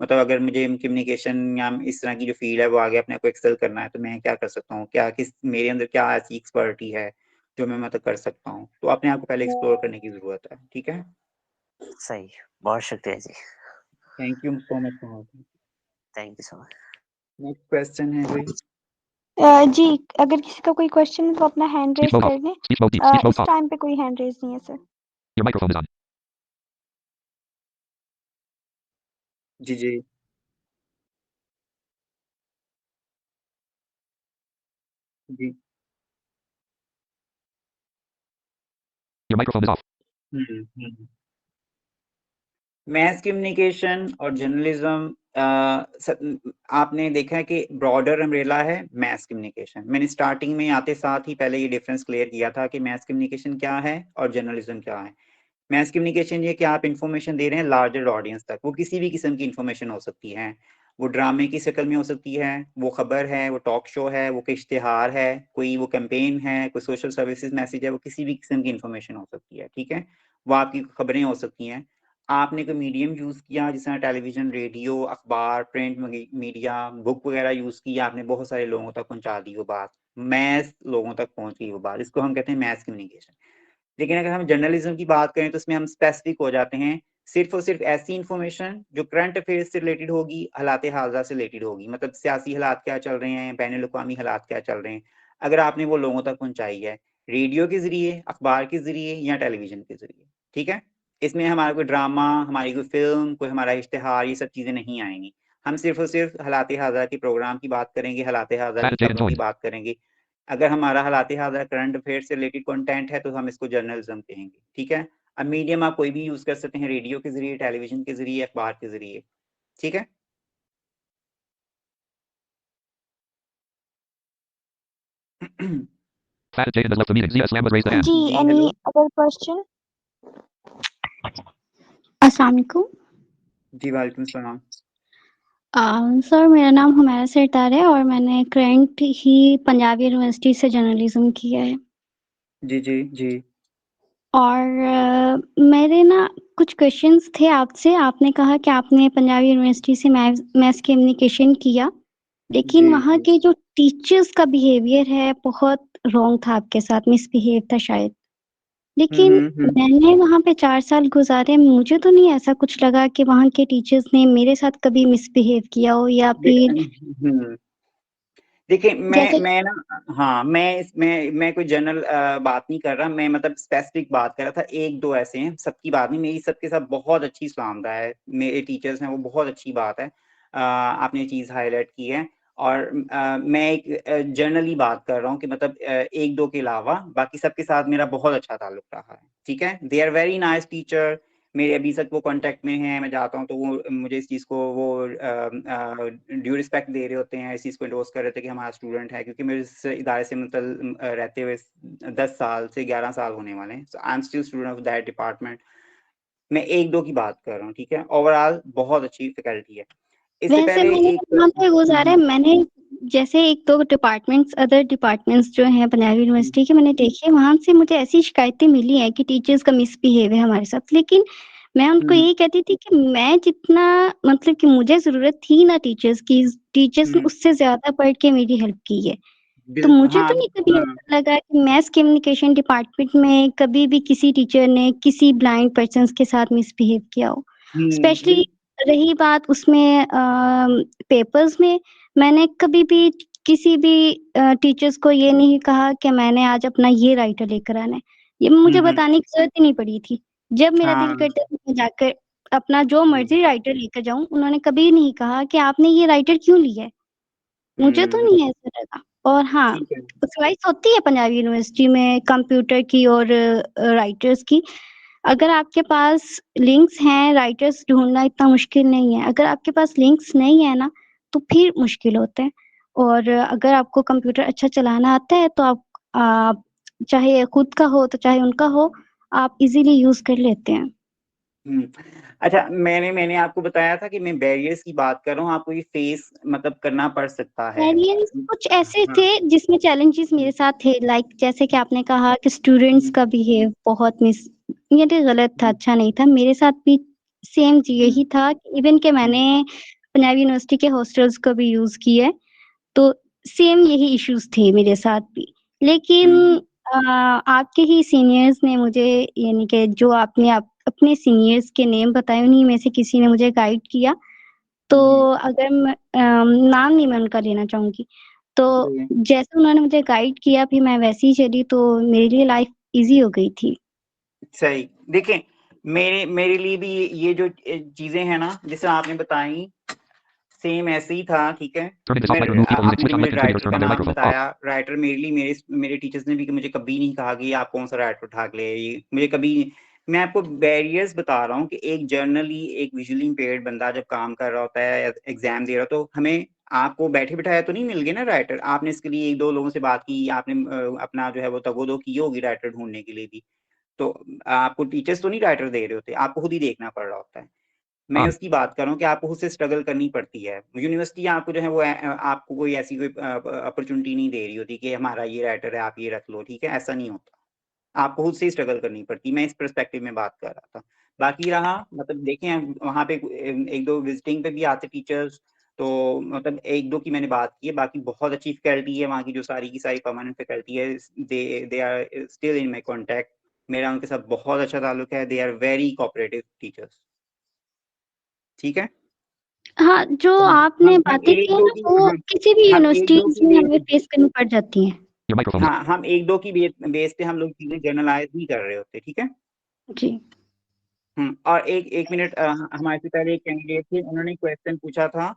मतलब अगर मुझे कम्युनिकेशन या इस तरह की जो फ़ील्ड है वो आगे अपने आप को एक्सेल करना है, तो मैं क्या कर सकता हूँ? मेरे अंदर क्या ऐसी एक्सपर्टी है, जो मैं मतलब कर सकता हूँ? तो अपने आप को पहले एक्सप्लोर करने की ज़रूरत है, ठीक है? सही, बहुत शुक्रिया जी। Thank you so much for thank you so much. Next question है कोई? जी, अगर किसी का कोई क्वेश्चन है तो अपना hand Speech raise mode off. कर लें। Speech mode deep. Speech mode इस off. टाइम पे कोई हैंड रेज़ नहीं है sir. Your microphone is on. जी, जी। जी। Your microphone is off. हुँ, हुँ। मैस कम्युनिकेशन और जर्नलिज़्म आपने देखा है कि ब्रॉडर अम्ब्रेला है मैस कम्युनिकेशन। मैंने स्टार्टिंग में आते साथ ही पहले ये डिफ़रेंस क्लियर किया था कि मैस कम्युनिकेशन क्या है और जर्नलिज़्म क्या है। मैस कम्युनिकेशन ये कि आप इन्फॉर्मेशन दे रहे हैं लार्जर ऑडियंस तक, वो किसी भी किस्म की इन्फॉर्मेशन हो सकती है। वो ड्रामे की शक्ल में हो सकती है, वो खबर है, वो टॉक शो है, वो कोई इश्तिहार है, कोई वो कैंपेन है, कोई सोशल सर्विसेज़ मैसेज है, वो किसी भी किस्म की इन्फॉर्मेशन हो सकती है, ठीक है? वो आपकी खबरें हो सकती हैं। आपने कोई मीडियम यूज़ किया जिस तरह टेलीविज़न, रेडियो, अखबार, प्रिंट मीडिया, बुक वगैरह यूज़ की, आपने बहुत सारे लोगों तक पहुँचा दी वो बात। मैस लोगों तक पहुँच गई वो बात, इसको हम कहते हैं मैस कम्युनिकेशन। लेकिन अगर हम जर्नलिज़्म की बात करें तो उसमें हम स्पेसिफिक हो जाते हैं, सिर्फ़ और सिर्फ़ ऐसी इन्फॉर्मेशन जो करंट अफ़ेयर्स से रिलेटेड होगी, हालात-ए-हाज़ा से रिलेटेड होगी। मतलब सियासी हालात क्या चल रहे हैं, बैनुल-अक़वामी हालात क्या चल रहे हैं। अगर आपने वो लोगों तक पहुँचाई है, रेडियो के ज़रिए, अखबार के ज़रिए या टेलीविज़न के ज़रिए, ठीक है? इसमें हमारा कोई ड्रामा, हमारी कोई फ़िल्म, कोई हमारा इश्तिहार ये सब चीज़ें नहीं आएँगी। हम सिर्फ़ और सिर्फ़ हालात-ए-हाज़ा के प्रोग्राम की बात करेंगे, हालात-ए-हाज़ा की Status data खबरों की joined. बात करेंगे। अगर हमारा हालात-ए-हाज़ा करंट अफ़ेयर से रिलेटेड कंटेंट है, तो हम इसको जर्नलिज़्म कहेंगे, ठीक है? अब मीडियम आप कोई भी यूज़ कर सकते हैं, रेडियो के ज़रिए, टेलीविज़न के ज़रिए, अखबार के ज़रिए, ठीक है? Status Jaden has left the meeting. Zia Islam has raised a hand. जी, जी, एनी हेलो। Other question? अस्सलाम वालेकुम। जी, वालेकुम सलाम। सर मेरा नाम हुमैरा सरतार है और मैंने करंट ही पंजाब यूनिवर्सिटी से जर्नलिज्म किया है। जी, जी, जी। और मेरे ना कुछ क्वेश्चंस थे आपसे। आपने कहा कि आपने पंजाब यूनिवर्सिटी से मैस कम्युनिकेशन किया, लेकिन जी, वहाँ जी। के जो टीचर्स का बिहेवियर है बहुत रॉन्ग था आपके साथ, मिसबिहेव था शायद। लेकिन मैंने वहाँ पे 4 साल गुज़ारे, मुझे तो नहीं ऐसा कुछ लगा कि वहाँ के टीचर्स ने मेरे साथ कभी मिसबिहेव किया हो या फिर हुँ। देखिए, जैसे मैं ना हाँ, मैं कोई जनरल बात नहीं कर रहा, मैं मतलब स्पेसिफिक बात कर रहा था, 1-2 ऐसे हैं, सबकी बात नहीं, मेरी सबके साथ बहुत अच्छी सलामता है, मेरे टीचर्स हैं, वो बहुत अच्छी बात है। आपने ये चीज़ हाइलाइट की है और मैं एक जनरली बात कर रहा हूँ कि मतलब 1-2 के अलावा बाकी सबके साथ मेरा बहुत अच्छा ताल्लुक रहा है, ठीक है? They are very nice teacher, मेरे अभी तक वो कॉन्टैक्ट में हैं, मैं जाता हूँ तो वो मुझे इस चीज़ को वो ड्यू रिस्पेक्ट दे रहे होते हैं, इस चीज़ को एंडोर्स कर रहे थे कि हमारा स्टूडेंट है क्योंकि मेरे इस इदारे से मतलब रहते हुए 10 साल से 11 साल होने वाले हैं। So I am still student of that department. मैं 1-2 की बात कर रहा हूँ, ठीक है? ओवरऑल बहुत अच्छी फैकल्टी है। इससे वैसे पहले मैंने एक वहाँ पे हुँ, गुज़ारा है, हुँ। मैंने जैसे 1-2 डिपार्टमेंट्स, अदर डिपार्टमेंट्स जो हैं पंजाब हुँ, यूनिवर्सिटी के मैंने देखे, वहाँ से मुझे ऐसी शिकायतें मिली हैं कि टीचर्स का मिसबिहेव है हमारे साथ। लेकिन मैं उनको हुँ, यही कहती थी कि मैं जितना मतलब कि मुझे ज़रूरत थी ना टीचर्स की, टीचर्स ने हुँ। उससे ज़्यादा बढ़ के मेरी हेल्प की है। तो बिल्कुल, मुझे हाँ, तो नहीं कभी हाँ। ऐसा लगा कि मैस कम्युनिकेशन डिपार्टमेंट में कभी भी किसी टीचर ने किसी ब्लाइंड पर्सन्स के साथ मिसबिहेव किया हो। हुँ, स्पेशली रही बात उसमें पेपर्स में, मैंने कभी भी किसी भी टीचर्स को ये नहीं कहा कि मैंने आज अपना ये राइटर लेकर आना है। ये मुझे हुँ। बताने की ज़रूरत ही नहीं पड़ी थी। जब मेरा दिल हाँ। करता है मैं जाकर अपना जो हुँ, मर्ज़ी राइटर लेकर जाऊँ, उन्होंने कभी नहीं कहा कि आपने ये राइटर क्यों लिया है? मुझे तो हुँ, नहीं ऐसा लगा। और हाँ, ठीक है। चॉइस होती है पंजाब यूनिवर्सिटी में कंप्यूटर की और राइटर्स की। अगर आपके पास लिंक्स हैं, राइटर्स ढूँढना इतना मुश्किल नहीं है। अगर आपके पास लिंक्स नहीं है ना, तो फिर मुश्किल होता है। और अगर आपको कंप्यूटर अच्छा चलाना आता है, तो आप चाहे खुद का हो, तो चाहे उनका हो, आप इज़िली यूज़ कर लेते हैं। हुँ। अच्छा मैंने आपको बताया था कि मैं बैरियर्स की बात कर रहा हूँ, आपको ये फेस मतलब करना पड़ सकता है। वेरिएंस कुछ ऐसे हाँ। थे जिसमें चैलेंजेस हुँ, मेरे साथ थे, लाइक जैसे कि आपने कहा कि स्टूडेंट्स हुँ, का बिहेव बहुत ये तो गलत था, हुँ, अच्छा नहीं था। मेरे साथ भी सेम हुँ, यही था, इवन कि हुँ, मैंने पंजाब यूनिवर्सिटी के हॉस्टल्स को भी यूज़ किया है, तो सेम यही इश्यूज़ थे मेरे साथ भी। लेकिन हुँ, आपके ही सीनियर्स ने मुझे, यानी कि जो आपने अपने सीनियर्स के नेम बताए, उन्हीं में से किसी ने मुझे गाइड किया। तो हुँ, अगर मैं नाम नहीं मैं उनका लेना चाहूँगी। तो जी। जैसे उन्होंने मुझे गाइड किया, फिर मैं वैसे ही चली, तो मेरे लिए लाइफ़ ईज़ी हो गई थी। सही। देखें, मेरे मेरे लिए भी ये जो चीज़ें हैं ना, जैसे आपने बताई, सेम ऐसे ही था, ठीक है? Turning this off might मैं remove people using आपने switch जो on मुझे LinkedIn contributors राइटर turn का on their नाम microphone. Off. बताया, राइटर मेरे लिए मेरे टीचर्स ने भी मुझे कभी नहीं कहा कि आप कौन-सा राइटर उठा के ले आइए। मुझे कभी मैं आपको बैरियर्स बता रहा हूँ कि एक जर्नली एक विजुअली इम्पेयर्ड बंदा जब काम कर रहा होता है या एग्ज़ाम दे रहा हो, तो हमें आपको बैठे-बिठाए तो नहीं मिल गए ना राइटर। आपने इसके लिए 1-2 लोगों से बात की, आपने अपना जो है वो तगो-दो की होगी राइटर ढूँढने के लिए भी। तो आपको टीचर्स तो नहीं राइटर दे रहे होते, आपको खुद ही देखना पड़ रहा होता है। मैं On. उसकी बात कर रहा हूँ कि आपको खुद से स्ट्रगल करनी पड़ती है। यूनिवर्सिटी आपको जो है वो आपको कोई ऐसी कोई अपॉर्च्युनिटी नहीं दे रही होती कि हमारा ये राइटर है, आप ये रख लो, ठीक है? ऐसा नहीं होता। आपको खुद से ही स्ट्रगल करनी पड़ती है। मैं इस पर्सपेक्टिव में बात कर रहा था। बाकी रहा मतलब देखें वहाँ पे 1-2 विज़िटिंग पे भी आते टीचर्स, तो मतलब 1-2 की मैंने बात की है, बाकी बहुत अच्छी फैकल्टी है वहाँ की जो सारी की सारी परमानेंट फैकल्टी है। They are still in my contact. मेरा उनके साथ बहुत अच्छा ताल्लुक है। They are very cooperative teachers. ठीक है? हाँ, जो तो आपने हम बातें की है 1-2 ना, की वो हम किसी भी हम 1-2 यूनिवर्सिटीज़ की में हमें बेस फेस करनी पड़ जाती हैं। Your microphone is. हाँ, हम 1-2 की बेस पे हम लोग चीज़ें जनरलाइज़ नहीं कर रहे होते, ठीक है? जी। और एक मिनट हमारे से पहले एक कैंडिडेट थे, उन्होंने क्वेश्चन पूछा था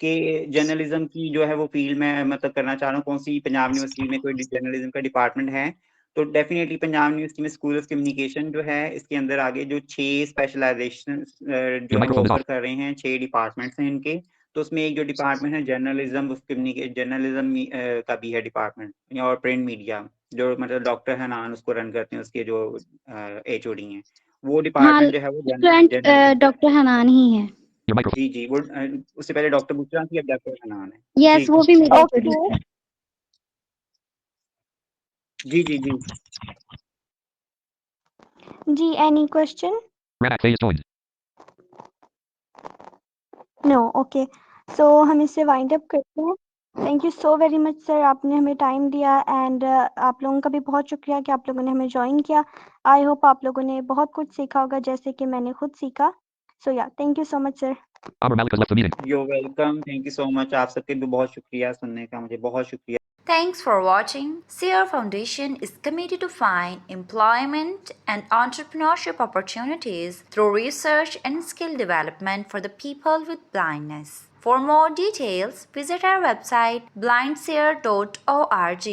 कि जर्नलिज़्म की जो है वो फ़ील्ड में मतलब करना चाह रहा हूँ, कौन-सी पंजाब यूनिवर्सिटी में कोई जर्नलिज़्म का डिपार्टमेंट है? तो डेफ़िनिटली पंजाब यूनिवर्सिटी में स्कूल ऑफ कम्युनिकेशन जो है, इसके अंदर आगे जो 6 स्पेशलाइज़ेशंस जो Your है वो microphone is ऑफ़र off. कर रहे हैं, 6 डिपार्टमेंट्स हैं इनके। तो उसमें एक जो डिपार्टमेंट है जर्नलिज़्म का भी है डिपार्टमेंट और प्रिंट मीडिया, जो मतलब डॉक्टर हनान उसको रन करते हैं, उसके जो एचओडी हैं। वो हाँ, डिपार्टमेंट जो है वो करंट जर्नलिज़्म का है। डॉक्टर हनान ही हैं। Your microphone. जी, जी, वो उससे पहले डॉक्टर बुशरा थी, अब डॉक्टर हनान है। जी, यस, वो जी। भी मेरे ओके एचओडी हैं। जी जी जी जी, any question? Ranak phase joined. No, okay. So हम इसे वाइंड अप करते हैं। Thank you so very much sir, आपने हमें टाइम दिया एंड आप लोगों का भी बहुत शुक्रिया कि आप लोगों ने हमें ज्वाइन किया। आई होप आप लोगों ने बहुत कुछ सीखा होगा जैसे कि मैंने खुद सीखा। सो या, thank you so much sir. Amr Malik has left the meeting. You welcome, thank you so much. आप सबके भी बहुत शुक्रिया सुनने का, मुझे बहुत शुक्रिया। Thanks for watching. Sierra Foundation is committed to find employment and entrepreneurship opportunities through research and skill development for the people with blindness. For more details, visit our website blindseer.org.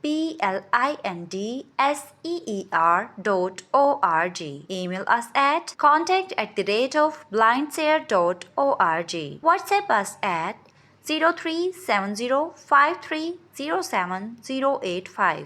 blindseer.org. Email us at contact@blindseer.org. WhatsApp us at 037053078085.